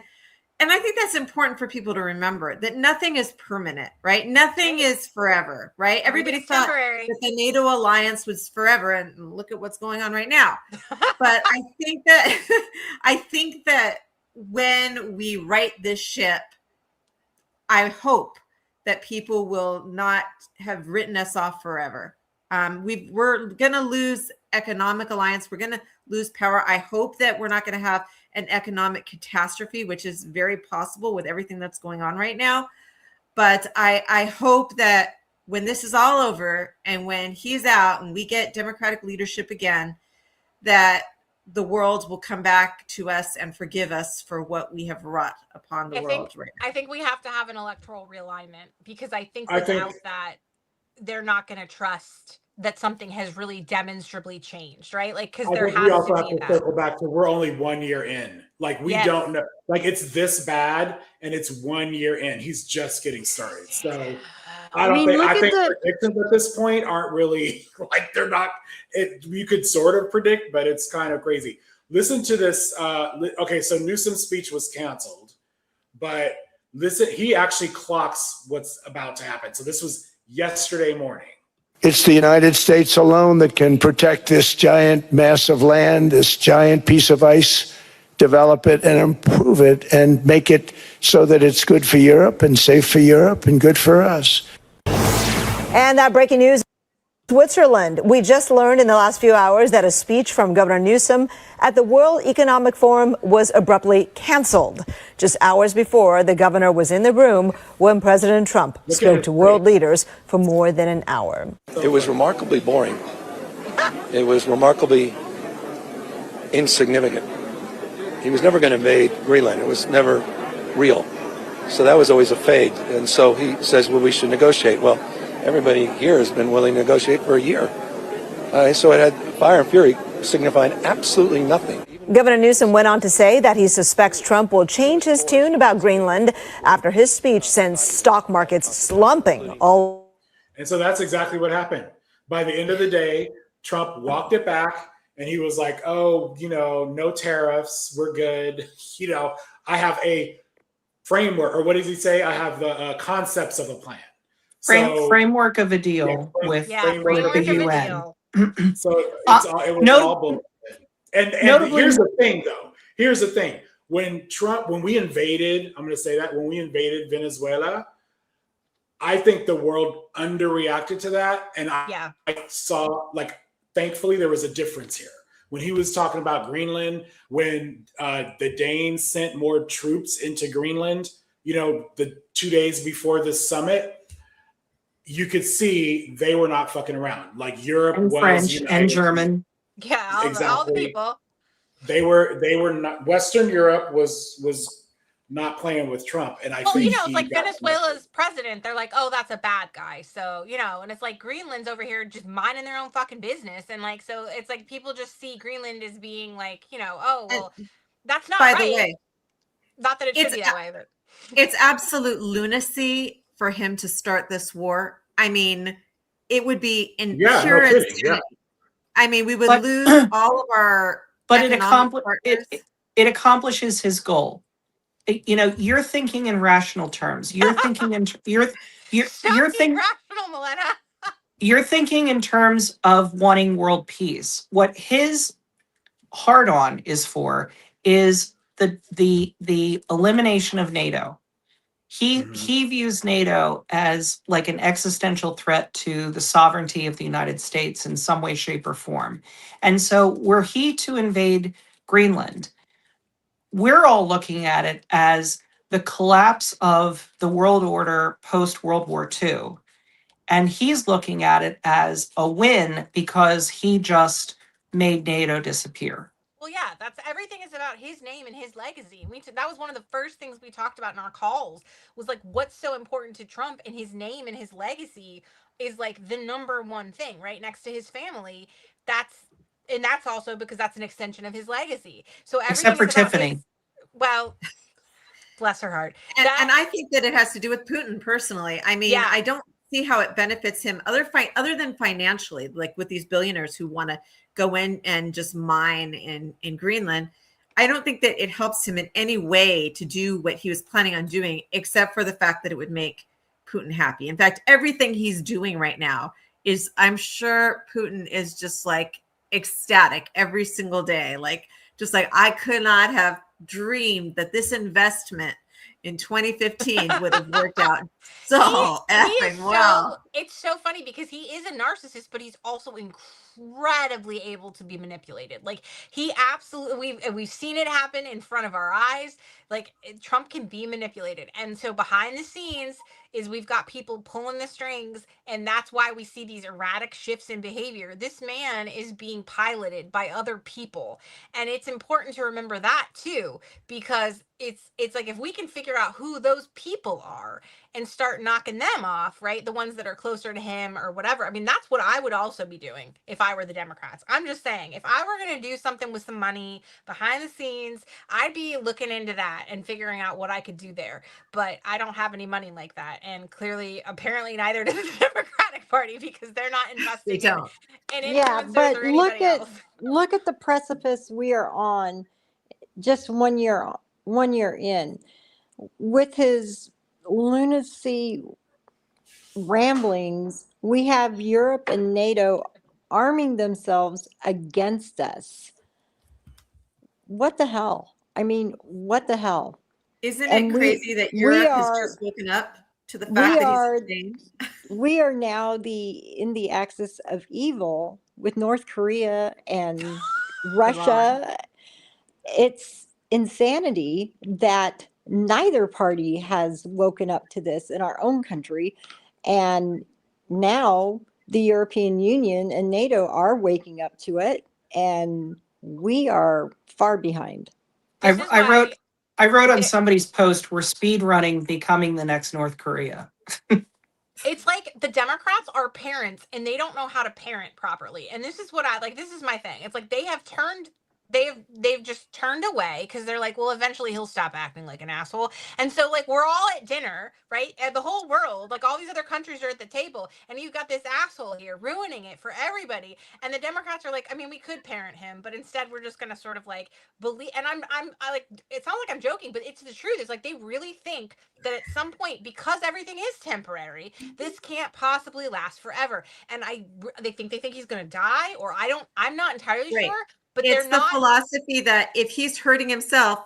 I think that's important for people to remember, that nothing is permanent, right? Nothing is forever, right? Everybody thought that the NATO alliance was forever, and look at what's going on right now. But I think that when we right this ship, I hope that people will not have written us off forever. We're going to lose economic alliance. We're going to lose power. I hope that we're not going to have an economic catastrophe, which is very possible with everything that's going on right now. But I hope that when this is all over and when he's out and we get democratic leadership again, that the world will come back to us and forgive us for what we have wrought upon the world right now. I think we have to have an electoral realignment, because I think without that, they're not going to trust that something has really demonstrably changed, right? Like, because I there think we has also to have be to that. circle back to we're only 1 year in. Like we Yes. don't know. Like it's this bad, and it's 1 year in. He's just getting started. So I don't think. I think predictions at this point aren't really like they're not. You could sort of predict, but it's kind of crazy. Listen to this. Okay, so Newsom's speech was canceled, but listen, he actually clocks what's about to happen. So this was yesterday morning. It's the United States alone that can protect this giant mass of land, this giant piece of ice, develop it and improve it and make it so that it's good for Europe and safe for Europe and good for us. And that breaking news. Switzerland. We just learned in the last few hours that a speech from Governor Newsom at the World Economic Forum was abruptly canceled. Just hours before, the governor was in the room when President Trump spoke to world leaders for more than an hour. It was remarkably boring. It was remarkably insignificant. He was never going to invade Greenland. It was never real. So that was always a fade. And so he says, well, we should negotiate. Well, everybody here has been willing to negotiate for a year. So it had fire and fury signifying absolutely nothing. Governor Newsom went on to say that he suspects Trump will change his tune about Greenland after his speech sends stock markets slumping. And so that's exactly what happened. By the end of the day, Trump walked it back and he was like, oh, no tariffs. We're good. I have a framework, or what does he say? I have the concepts of a plan. Framework of a deal with the UN. So it was all bullshit. And here's the thing, though. Here's the thing. When we invaded, I'm going to say that, when we invaded Venezuela, I think the world underreacted to that. And I saw, thankfully, there was a difference here. When he was talking about Greenland, when the Danes sent more troops into Greenland, the 2 days before the summit, you could see they were not fucking around. Like Europe and was French united. and German. Yeah, all the people. They were not. Western Europe was not playing with Trump, and I think it's like Venezuela's president. They're like, oh, that's a bad guy. So and it's like Greenland's over here just minding their own fucking business, and so it's like people just see Greenland as being like, oh well, that's not right. By the way, not that it should be that way, but it's absolute lunacy for him to start this war. I mean, it would be in pure insanity. Yeah. I mean, we would lose all of our. But it accomplishes his goal. You're thinking in rational terms. You're thinking in you're thinking rational, Milena. You're thinking in terms of wanting world peace. What his hard on is for is the elimination of NATO. He views NATO as like an existential threat to the sovereignty of the United States in some way, shape, or form. And so were he to invade Greenland, we're all looking at it as the collapse of the world order post-World War II. And he's looking at it as a win because he just made NATO disappear. Well, yeah, that's everything is about his name and his legacy. That was one of the first things we talked about in our calls was like what's so important to Trump, and his name and his legacy is like the number one thing right next to his family. That's also because that's an extension of his legacy. So except for Tiffany. Well, bless her heart. And I think that it has to do with Putin personally. I mean, I don't see how it benefits him other than financially, like with these billionaires who want to go in and just mine in Greenland. I don't think that it helps him in any way to do what he was planning on doing, except for the fact that it would make Putin happy. In fact, everything he's doing right now is, I'm sure Putin is just like ecstatic every single day. Like, just like, I could not have dreamed that this investment in 2015 would have worked out so effing well. It's so funny because he is a narcissist, but he's also incredibly able to be manipulated. Like he absolutely, we've seen it happen in front of our eyes. Like Trump can be manipulated. And so behind the scenes is we've got people pulling the strings, and that's why we see these erratic shifts in behavior. This man is being piloted by other people. And it's important to remember that too, because it's like if we can figure out who those people are and start knocking them off, right? The ones that are closer to him or whatever. I mean, that's what I would also be doing if I were the Democrats. I'm just saying, if I were going to do something with some money behind the scenes, I'd be looking into that and figuring out what I could do there. But I don't have any money like that. And clearly, apparently, neither does the Democratic Party, because they're not investing in influencers but or anybody else. look at the precipice we are on just 1 year in, with his lunacy ramblings. We have Europe and NATO arming themselves against us. What the hell? I mean, what the hell? Isn't it crazy that Europe has just woken up to the fact that he's we are now in the axis of evil with North Korea and Russia. It's insanity that neither party has woken up to this in our own country. And now the European Union and NATO are waking up to it, and we are far behind. I wrote on somebody's post, we're speed running, becoming the next North Korea. It's like the Democrats are parents and they don't know how to parent properly. And this is what this is my thing. It's like they've just turned away because they're like, well, eventually he'll stop acting like an asshole. And so like we're all at dinner, right? And the whole world, like all these other countries are at the table, and you've got this asshole here ruining it for everybody. And the Democrats are like, I mean, we could parent him, but instead we're just gonna sort of like believe. And I like, it sounds like I'm joking, but it's the truth. It's like they really think that at some point, because everything is temporary, this can't possibly last forever. And they think he's gonna die, or I'm not entirely sure. But it's the philosophy that if he's hurting himself,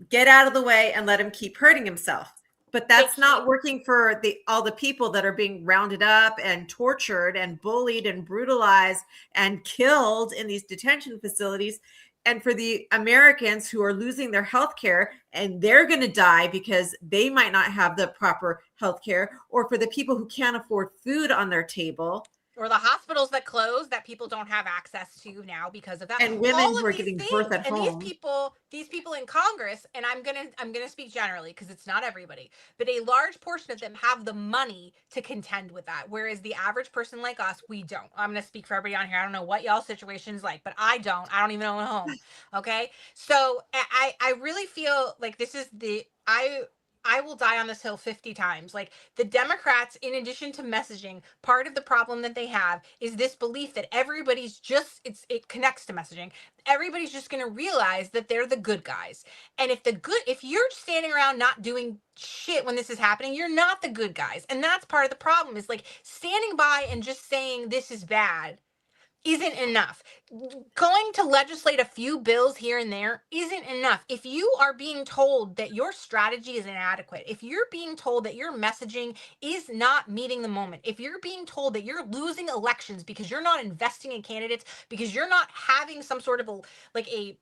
get out of the way and let him keep hurting himself. But that's not working for all the people that are being rounded up and tortured and bullied and brutalized and killed in these detention facilities. And for the Americans who are losing their health care and they're going to die because they might not have the proper health care, or for the people who can't afford food on their table. Or the hospitals that close that people don't have access to now because of that. And women who are giving birth at home. These people in Congress, and I'm gonna speak generally because it's not everybody, but a large portion of them have the money to contend with that. Whereas the average person like us, we don't. I'm gonna speak for everybody on here. I don't know what y'all situation's like, but I don't even own a home. Okay. So I really feel like this is I will die on this hill 50 times. Like the Democrats, in addition to messaging, part of the problem that they have is this belief that everybody's it connects to messaging. Everybody's just going to realize that they're the good guys. And if you're standing around not doing shit when this is happening, you're not the good guys. And that's part of the problem, is like standing by and just saying this is bad isn't enough. Going to legislate a few bills here and there isn't enough. If you are being told that your strategy is inadequate, if you're being told that your messaging is not meeting the moment, if you're being told that you're losing elections because you're not investing in candidates, because you're not having some sort of a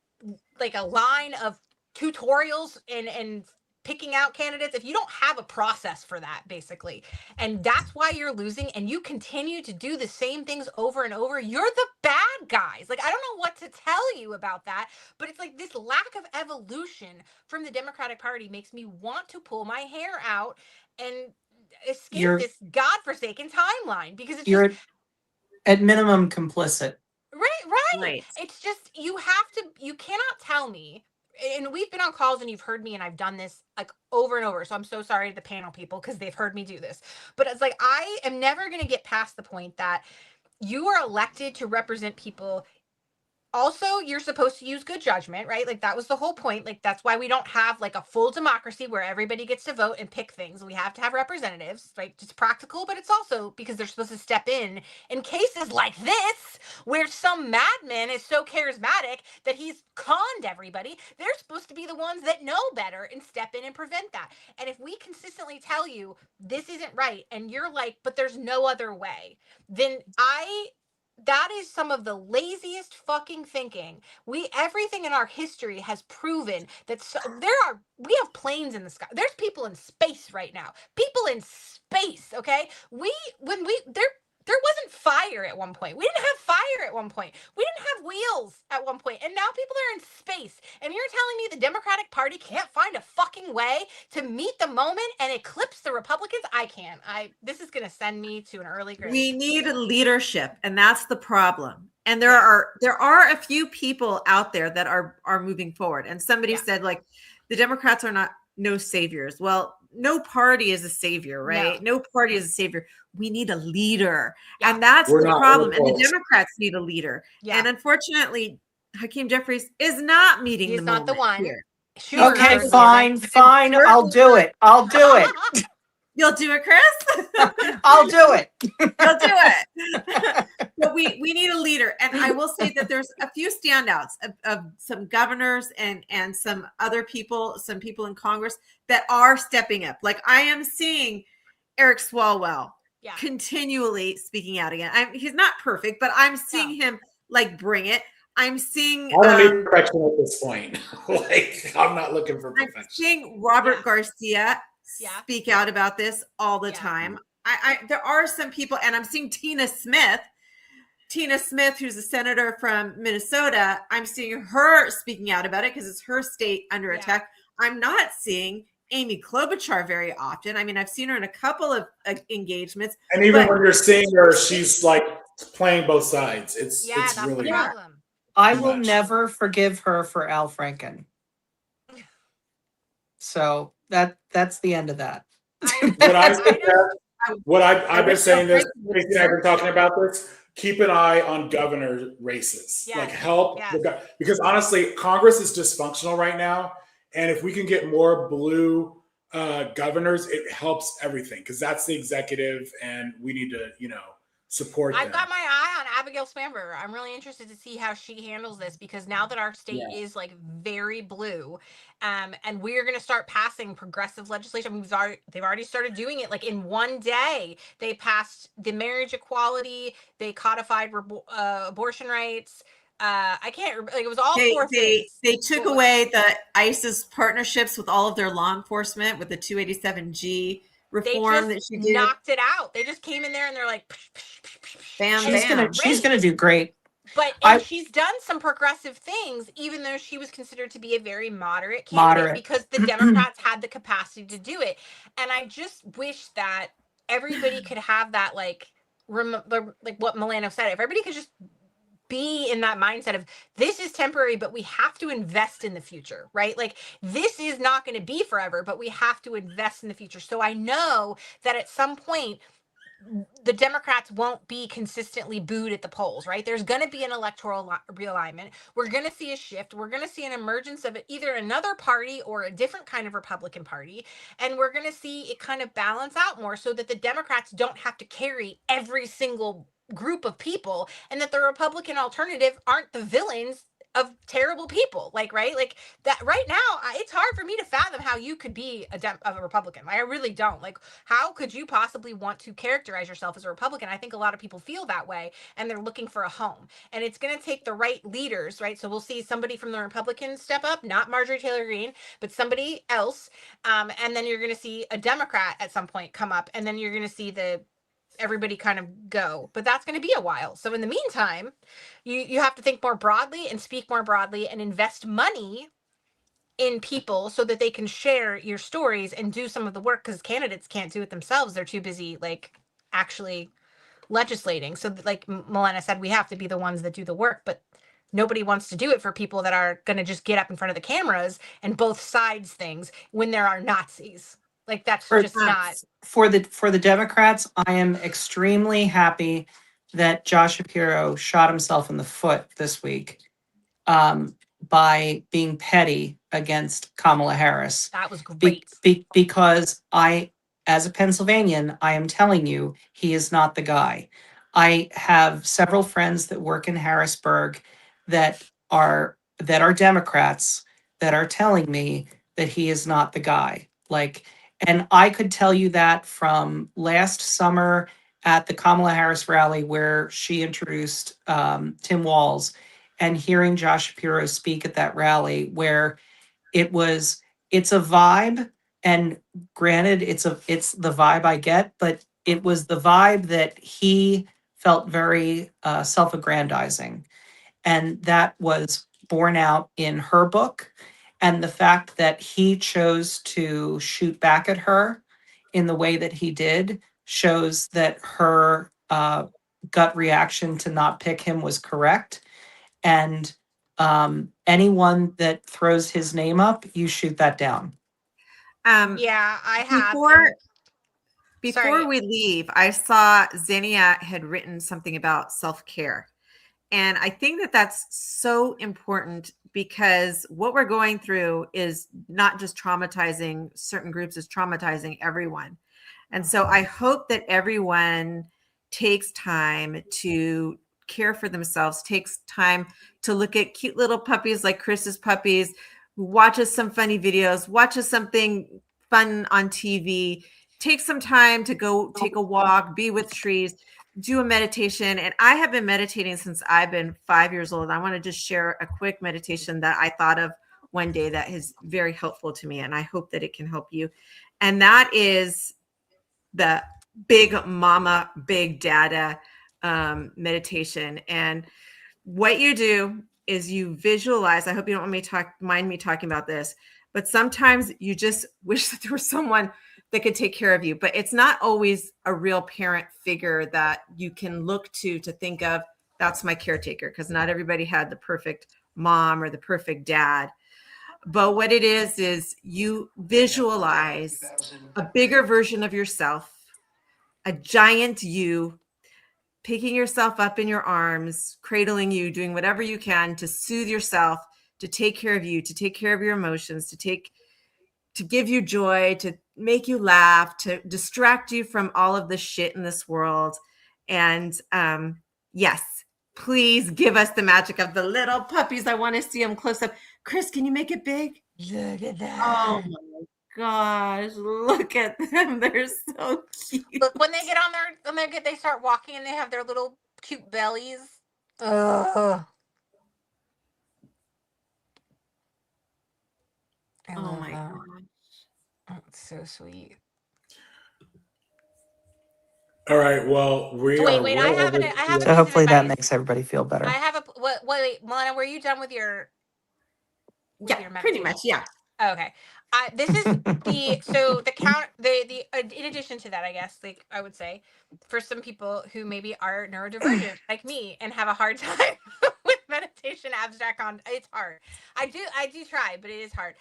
line of tutorials and picking out candidates, if you don't have a process for that, basically, and that's why you're losing, and you continue to do the same things over and over, you're the bad guys. Like, I don't know what to tell you about that, but it's like this lack of evolution from the Democratic Party makes me want to pull my hair out and escape this godforsaken timeline, because it's you're at minimum complicit. Right. It's just, you cannot tell me. And we've been on calls and you've heard me, and I've done this like over and over. So I'm so sorry to the panel people because they've heard me do this. But it's like, I am never going to get past the point that you are elected to represent people. Also, you're supposed to use good judgment, right? Like that was the whole point. Like that's why we don't have like a full democracy where everybody gets to vote and pick things. We have to have representatives, right? It's practical, but it's also because they're supposed to step in cases like this, where some madman is so charismatic that he's conned everybody. They're supposed to be the ones that know better and step in and prevent that. And if we consistently tell you this isn't right, and you're like, but there's no other way, then that is some of the laziest fucking thinking. Everything in our history has proven that we have planes in the sky. There's people in space right now. People in space, okay? There wasn't fire at one point. We didn't have fire at one point. We didn't have wheels at one point. And now people are in space. And you're telling me the Democratic Party can't find a fucking way to meet the moment and eclipse the Republicans? I can't. This is going to send me to an early grave. We need a leadership, and that's the problem. And there are a few people out there that are moving forward. And somebody said, like, the Democrats are no saviors. Well, no party is a savior, right? No party is a savior. We need a leader. And that's the problem. And the Democrats need a leader. And unfortunately, Hakeem Jeffries is not meeting He's the not the one. here. Okay, fine. I'll do it. You'll do it, Chris? I'll do it. You'll do it. But we need a leader. And I will say that there's a few standouts of some governors and some other people, some people in Congress that are stepping up. Like, I am seeing Eric Swalwell continually speaking out again. He's not perfect, but I'm seeing him like bring it. I'm seeing. I don't need perfection at this point. Like, I'm not looking for perfection. I'm seeing Robert Garcia speak out about this all the time. There are some people, and I'm seeing Tina Smith, who's a senator from Minnesota. I'm seeing her speaking out about it because it's her state under attack. I'm not seeing Amy Klobuchar very often. I mean, I've seen her in a couple of engagements. And even when you're seeing her, she's like playing both sides. It's really the problem. I will never forgive her for Al Franken. So that's the end of that. I've been saying this, Tracy and I've been talking about this. Keep an eye on governor races. Like, help because honestly, Congress is dysfunctional right now. And if we can get more blue governors, it helps everything because that's the executive, and we need to, support them. I've got my eye on Abigail Spanberger. I'm really interested to see how she handles this because now that our state is like very blue, and we're going to start passing progressive legislation. They've already started doing it. Like, in one day, they passed the marriage equality. They codified abortion rights. I can't like it was all four things. They took away the ISIS partnerships with all of their law enforcement with the 287G reform that she did. Knocked it out. They just came in there and they're like, bam, she's gonna do great. But she's done some progressive things, even though she was considered to be a very moderate candidate because the Democrats had the capacity to do it. And I just wish that everybody could have that, like what Milano said. If everybody could just be in that mindset of this is temporary, but we have to invest in the future, right? Like, this is not going to be forever, but we have to invest in the future. So I know that at some point, the Democrats won't be consistently booed at the polls, right? There's going to be an electoral realignment. We're going to see a shift. We're going to see an emergence of either another party or a different kind of Republican Party. And we're going to see it kind of balance out more so that the Democrats don't have to carry every single group of people, and that the Republican alternative aren't the villains of terrible people. Like, right? Like that right now, it's hard for me to fathom how you could be a Republican. Like, I really don't. Like, how could you possibly want to characterize yourself as a Republican? I think a lot of people feel that way, and they're looking for a home. And it's going to take the right leaders, right? So we'll see somebody from the Republicans step up, not Marjorie Taylor Greene, but somebody else. And then you're going to see a Democrat at some point come up, and then you're going to see everybody kind of go, but that's going to be a while. So in the meantime, you have to think more broadly and speak more broadly and invest money in people so that they can share your stories and do some of the work, because candidates can't do it themselves. They're too busy like actually legislating. So like Milena said, we have to be the ones that do the work, but nobody wants to do it for people that are going to just get up in front of the cameras and both sides things when there are Nazis. Like, that's just not for the Democrats. I am extremely happy that Josh Shapiro shot himself in the foot this week by being petty against Kamala Harris. That was great. Because as a Pennsylvanian, I am telling you, he is not the guy. I have several friends that work in Harrisburg that are Democrats that are telling me that he is not the guy. And I could tell you that from last summer at the Kamala Harris rally where she introduced Tim Walz, and hearing Josh Shapiro speak at that rally where it's a vibe. And granted, it's the vibe I get, but it was the vibe that he felt very self-aggrandizing. And that was borne out in her book. And the fact that he chose to shoot back at her in the way that he did shows that her gut reaction to not pick him was correct. And anyone that throws his name up, you shoot that down. Yeah, I have. Before we leave, I saw Xenia had written something about self-care. And I think that that's so important because what we're going through is not just traumatizing certain groups, it's traumatizing everyone. And so I hope that everyone takes time to care for themselves, takes time to look at cute little puppies like Chris's puppies, watches some funny videos, watches something fun on TV, take some time to go take a walk, be with trees, do a meditation. And I have been meditating since I've been 5 years old. I want to just share a quick meditation that I thought of one day that is very helpful to me. And I hope that it can help you. And that is the Big Mama, Big Dada meditation. And what you do is you visualize, I hope you don't mind me talking about this, but sometimes you just wish that there was someone that could take care of you, but it's not always a real parent figure that you can look to think of, that's my caretaker, because not everybody had the perfect mom or the perfect dad. But what it is you visualize a bigger version of yourself, a giant you, picking yourself up in your arms, cradling you, doing whatever you can to soothe yourself, to take care of you, to take care of your emotions, to give you joy, to make you laugh, to distract you from all of the shit in this world. And yes, please give us the magic of the little puppies. I want to see them close up. Chris, can you make it big? Look at that. Oh my gosh, look at them. They're so cute. Look, when they get on they start walking and they have their little cute bellies. Oh my gosh. That's so sweet. All right. Well, wait. I have a So hopefully that makes everybody feel better. I have a wait, Melina, were you done with your? Yeah, pretty much. Yeah. Okay. This is the in addition to that, I guess, like I would say, for some people who maybe are neurodivergent like me and have a hard time with meditation abstract it's hard. I do try, but it is hard.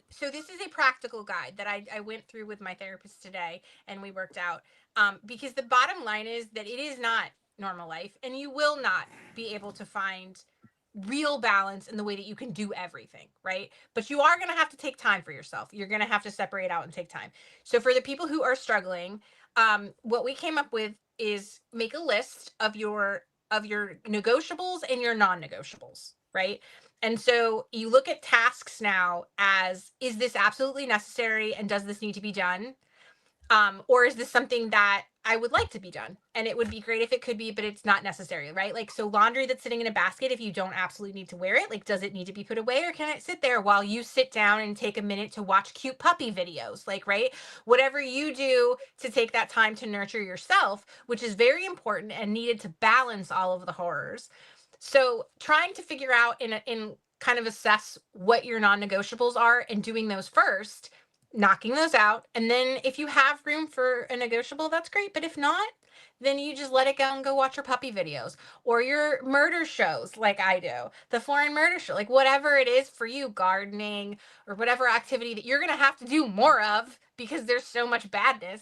So this is a practical guide that I went through with my therapist today and we worked out. Because the bottom line is that it is not normal life and you will not be able to find real balance in the way that you can do everything, right? But you are going to have to take time for yourself. You're going to have to separate out and take time. So for the people who are struggling, what we came up with is make a list of your negotiables and your non-negotiables, right? And so you look at tasks now as, is this absolutely necessary and does this need to be done? Or is this something that I would like to be done? And it would be great if it could be, but it's not necessary, right? Like, so laundry that's sitting in a basket, if you don't absolutely need to wear it, like, does it need to be put away or can it sit there while you sit down and take a minute to watch cute puppy videos? Like, right? Whatever you do to take that time to nurture yourself, which is very important and needed to balance all of the horrors. So trying to figure out in kind of assess what your non-negotiables are and doing those first, knocking those out. And then if you have room for a negotiable, that's great. But if not, then you just let it go and go watch your puppy videos or your murder shows like I do, the foreign murder show, like whatever it is for you, gardening or whatever activity that you're going to have to do more of because there's so much badness,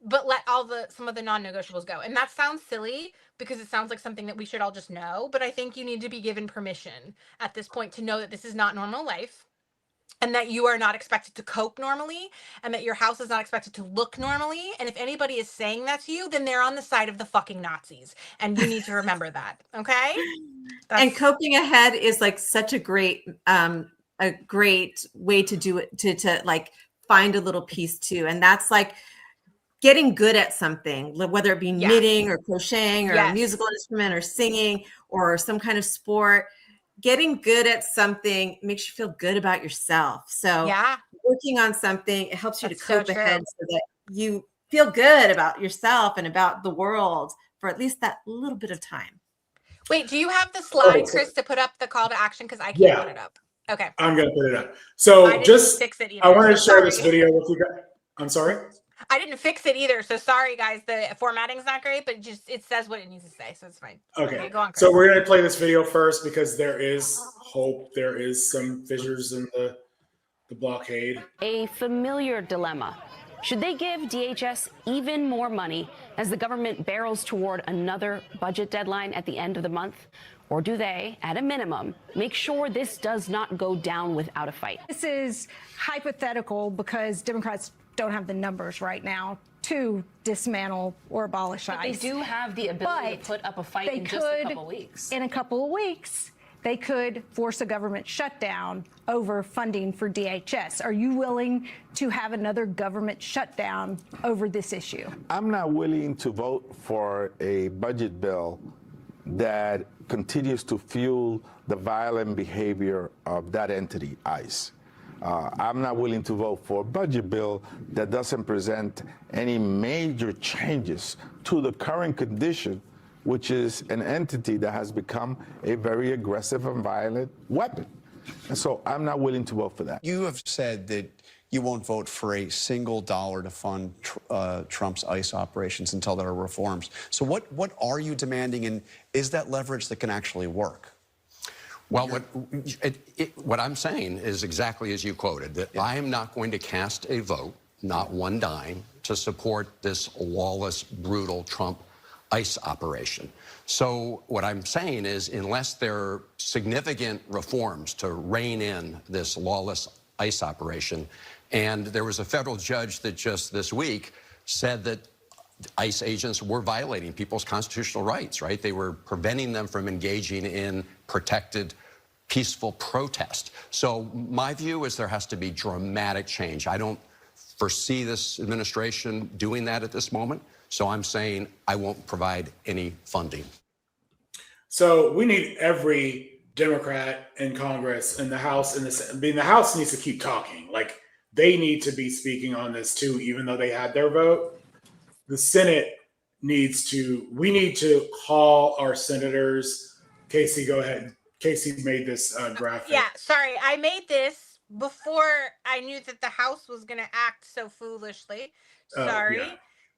but let some of the non-negotiables go. And that sounds silly because it sounds like something that we should all just know. But I think you need to be given permission at this point to know that this is not normal life. And that you are not expected to cope normally and that your house is not expected to look normally. And if anybody is saying that to you, then they're on the side of the fucking Nazis. And you need to remember that. Okay. And coping ahead is like such a great way to do it, to like find a little piece too. And that's like getting good at something, whether it be knitting or crocheting or a musical instrument or singing or some kind of sport. Getting good at something makes you feel good about yourself. So working on something, it helps you to cope ahead so that you feel good about yourself and about the world for at least that little bit of time. Wait, do you have the slide, Chris, to put up the call to action? Because I can't put it up. Okay. I'm going to put it up. So I didn't fix it either, I wanted to so share this sorry. video with you guys. I'm sorry? I didn't fix it either. So sorry, guys. The formatting's not great, but just it says what it needs to say. So it's fine. Okay. Go on, Chris. So we're going to play this video first because there is hope. There is some fissures in the blockade. A familiar dilemma. Should they give DHS even more money as the government barrels toward another budget deadline at the end of the month? Or do they, at a minimum, make sure this does not go down without a fight? This is hypothetical because Democrats don't have the numbers right now to dismantle or abolish ICE. But they do have the ability to put up a fight in just a couple weeks. In a couple of weeks, they could force a government shutdown over funding for DHS. Are you willing to have another government shutdown over this issue? I'm not willing to vote for a budget bill that continues to fuel the violent behavior of that entity, ICE. I'm not willing to vote for a budget bill that doesn't present any major changes to the current condition, which is an entity that has become a very aggressive and violent weapon. And so I'm not willing to vote for that. You have said that you won't vote for a single dollar to fund Trump's ICE operations until there are reforms. So what are you demanding, and is that leverage that can actually work? Well, what I'm saying is exactly as you quoted, that I am not going to cast a vote, not one dime, to support this lawless, brutal Trump ICE operation. So what I'm saying is, unless there are significant reforms to rein in this lawless ICE operation, and there was a federal judge that just this week said that ICE agents were violating people's constitutional rights, right? They were preventing them from engaging in protected, peaceful protest. So my view is there has to be dramatic change. I don't foresee this administration doing that at this moment. So I'm saying I won't provide any funding. So we need every Democrat in Congress and the House and the Senate. I mean, the House needs to keep talking. Like, they need to be speaking on this too, even though they had their vote. The Senate needs to, we need to call our senators. Casey, go ahead. Casey made this graphic. Yeah, sorry. I made this before I knew that the House was going to act so foolishly. Sorry. Yeah.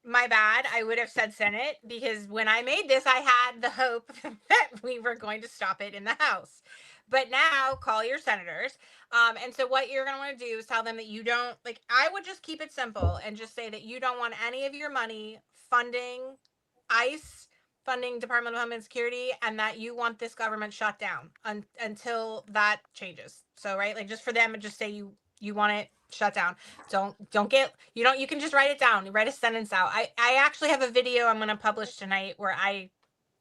My bad. I would have said Senate because when I made this, I had the hope that we were going to stop it in the House. But now call your senators. And so what you're going to want to do is tell them that you don't, like, I would just keep it simple and just say that you don't want any of your money funding ICE, funding Department of Homeland Security, and that you want this government shut down until that changes. So, right, like, just for them, and just say you want it shut down. Don't get, you can just write it down. Write a sentence out. I actually have a video I'm going to publish tonight where I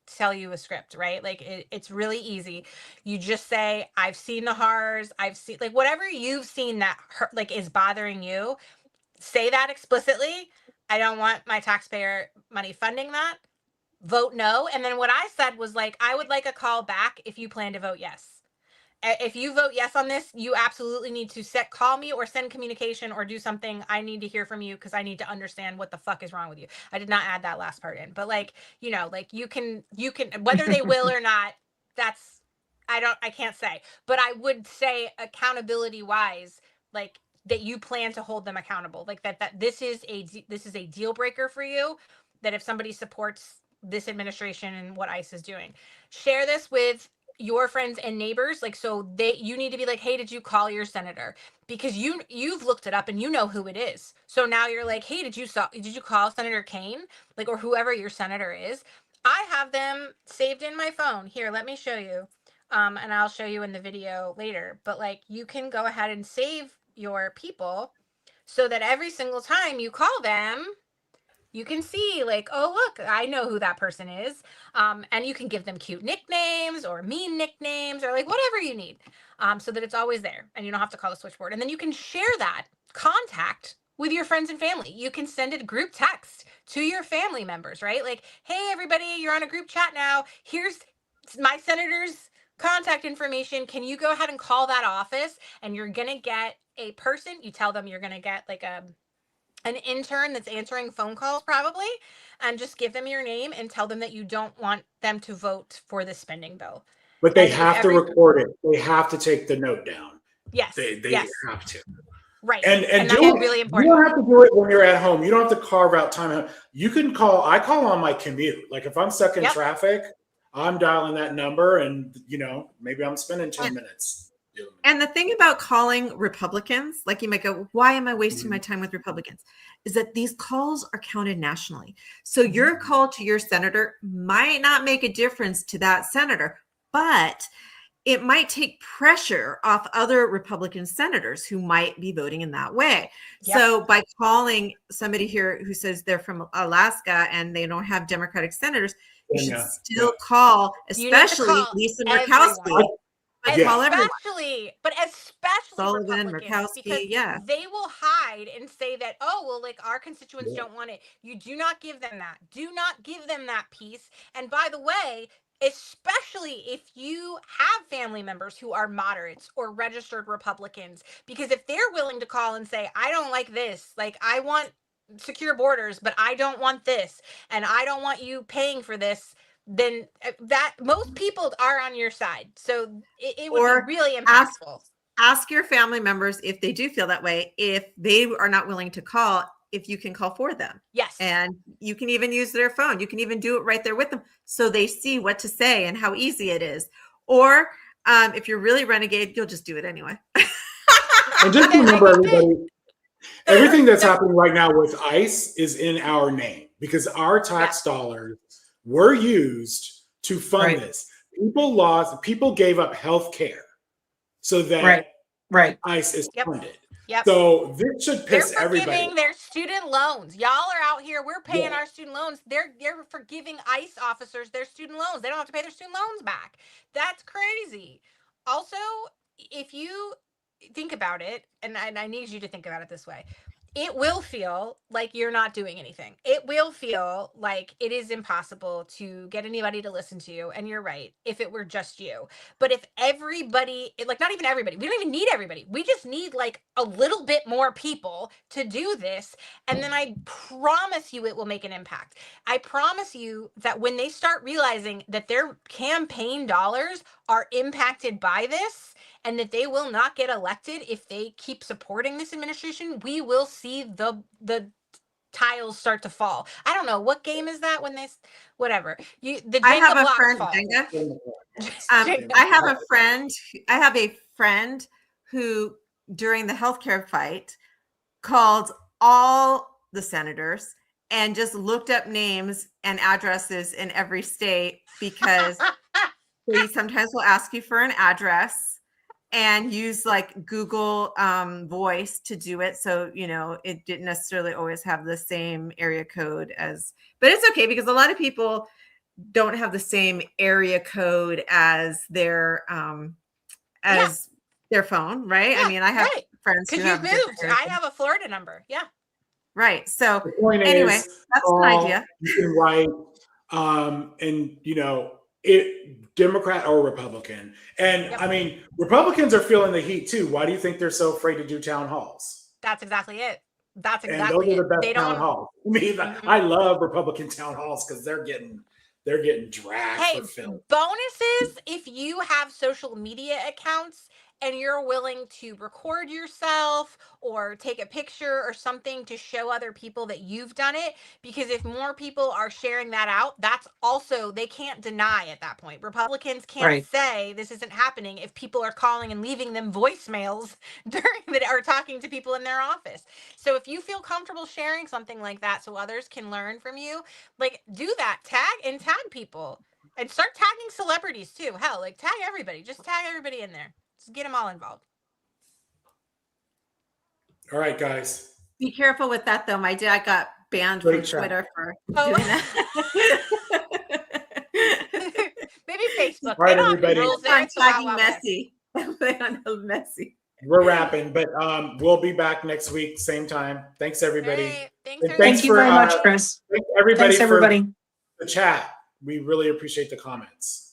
tell you a script, right? Like, it's really easy. You just say, I've seen the horrors. I've seen, like, whatever you've seen that hurt, like, is bothering you, say that explicitly. I don't want my taxpayer money funding that. Vote no. And then what I said was, like, I would like a call back if you plan to vote yes. If you vote yes on this, you absolutely need to call me or send communication or do something. I need to hear from you because I need to understand what the fuck is wrong with you. I did not add that last part in, but, like, like, you can, whether they will or not, that's, I can't say, but I would say accountability wise, like, that you plan to hold them accountable, like that this is a deal breaker for you, that if somebody supports this administration and what ICE is doing, share this with your friends and neighbors. Like, so you need to be like, hey, did you call your senator? Because you've looked it up and you know who it is. So now you're like, hey, did you call Senator Kane? Like, or whoever your senator is. I have them saved in my phone. Here, let me show you. And I'll show you in the video later. But, like, you can go ahead and save your people so that every single time you call them, you can see, like, oh, look, I know who that person is. And you can give them cute nicknames or mean nicknames or, like, whatever you need, so that it's always there and you don't have to call the switchboard. And then you can share that contact with your friends and family. You can send a group text to your family members, right? Like, hey, everybody, you're on a group chat now. Here's my senator's contact information. Can you go ahead and call that office? And you're going to get a person. You tell them you're going to get, like, an intern that's answering phone calls probably, and just give them your name and tell them that you don't want them to vote for the spending bill. But they have to record it. They have to take the note down. Yes. They yes. have to. Right. And that's really important. You don't have to do it when you're at home. You don't have to carve out time. You can call. I call on my commute. Like if I'm stuck in traffic, I'm dialing that number, and maybe I'm spending 10 minutes. And the thing about calling Republicans, like you might go, why am I wasting my time with Republicans? Is that these calls are counted nationally. So your call to your senator might not make a difference to that senator, but it might take pressure off other Republican senators who might be voting in that way. Yep. So by calling somebody here who says they're from Alaska and they don't have Democratic senators, you should still call, especially Lisa Murkowski. Especially Sullivan, Republicans, because they will hide and say that, oh, well, like our constituents don't want it. You do not give them that. Do not give them that piece. And by the way, especially if you have family members who are moderates or registered Republicans, because if they're willing to call and say, I don't like this, like I want secure borders, but I don't want this, and I don't want you paying for this, then that most people are on your side. So it would be really impactful. Ask your family members if they do feel that way, if they are not willing to call, if you can call for them. Yes. And you can even use their phone. You can even do it right there with them so they see what to say and how easy it is. Or if you're really renegade, you'll just do it anyway. And just remember, everybody, everything that's happening right now with ICE is in our name because our tax dollars were used to fund this. People gave up health care so that ICE is funded. Yep. So this should piss everybody. They're forgiving their student loans. Y'all are out here. We're paying our student loans. They're forgiving ICE officers their student loans. They don't have to pay their student loans back. That's crazy. Also, if you think about it, and I need you to think about it this way, it will feel like you're not doing anything. It will feel like it is impossible to get anybody to listen to you. And you're right, if it were just you. But if everybody, like not even everybody, we don't even need everybody. We just need like a little bit more people to do this. And then I promise you it will make an impact. I promise you that when they start realizing that their campaign dollars are impacted by this, and that they will not get elected if they keep supporting this administration, we will see the tiles start to fall. I don't know what game is that when they, whatever. I have a friend. I have a friend who, during the healthcare fight, called all the senators and just looked up names and addresses in every state because they sometimes will ask you for an address. And use like Google Voice to do it. So, it didn't necessarily always have the same area code but it's okay because a lot of people don't have the same area code as their their phone, right? Yeah, I mean, I have friends who have moved. I have a Florida number. Yeah. Right. So anyway, that's an idea. You can write, and Democrat or Republican. And I mean, Republicans are feeling the heat too. Why do you think they're so afraid to do town halls? That's exactly it. That's and exactly those are the it. best town halls. I mean, I love Republican town halls because they're getting dragged for film. Bonuses if you have social media accounts and you're willing to record yourself or take a picture or something to show other people that you've done it, because if more people are sharing that out, that's also, they can't deny at that point. Republicans can't say this isn't happening if people are calling and leaving them voicemails or talking to people in their office. So if you feel comfortable sharing something like that so others can learn from you, like do that, tag people and start tagging celebrities too. Hell, like tag everybody, just tag everybody in there. Get them all involved. All right, guys. Be careful with that, though. My dad got banned from Twitter for doing that. Maybe Facebook. All right, everybody. I'm tagging messy. Messy. We're wrapping, but we'll be back next week, same time. Thanks, everybody. Hey, thank you very much, Chris. Thanks, everybody, for the chat. We really appreciate the comments.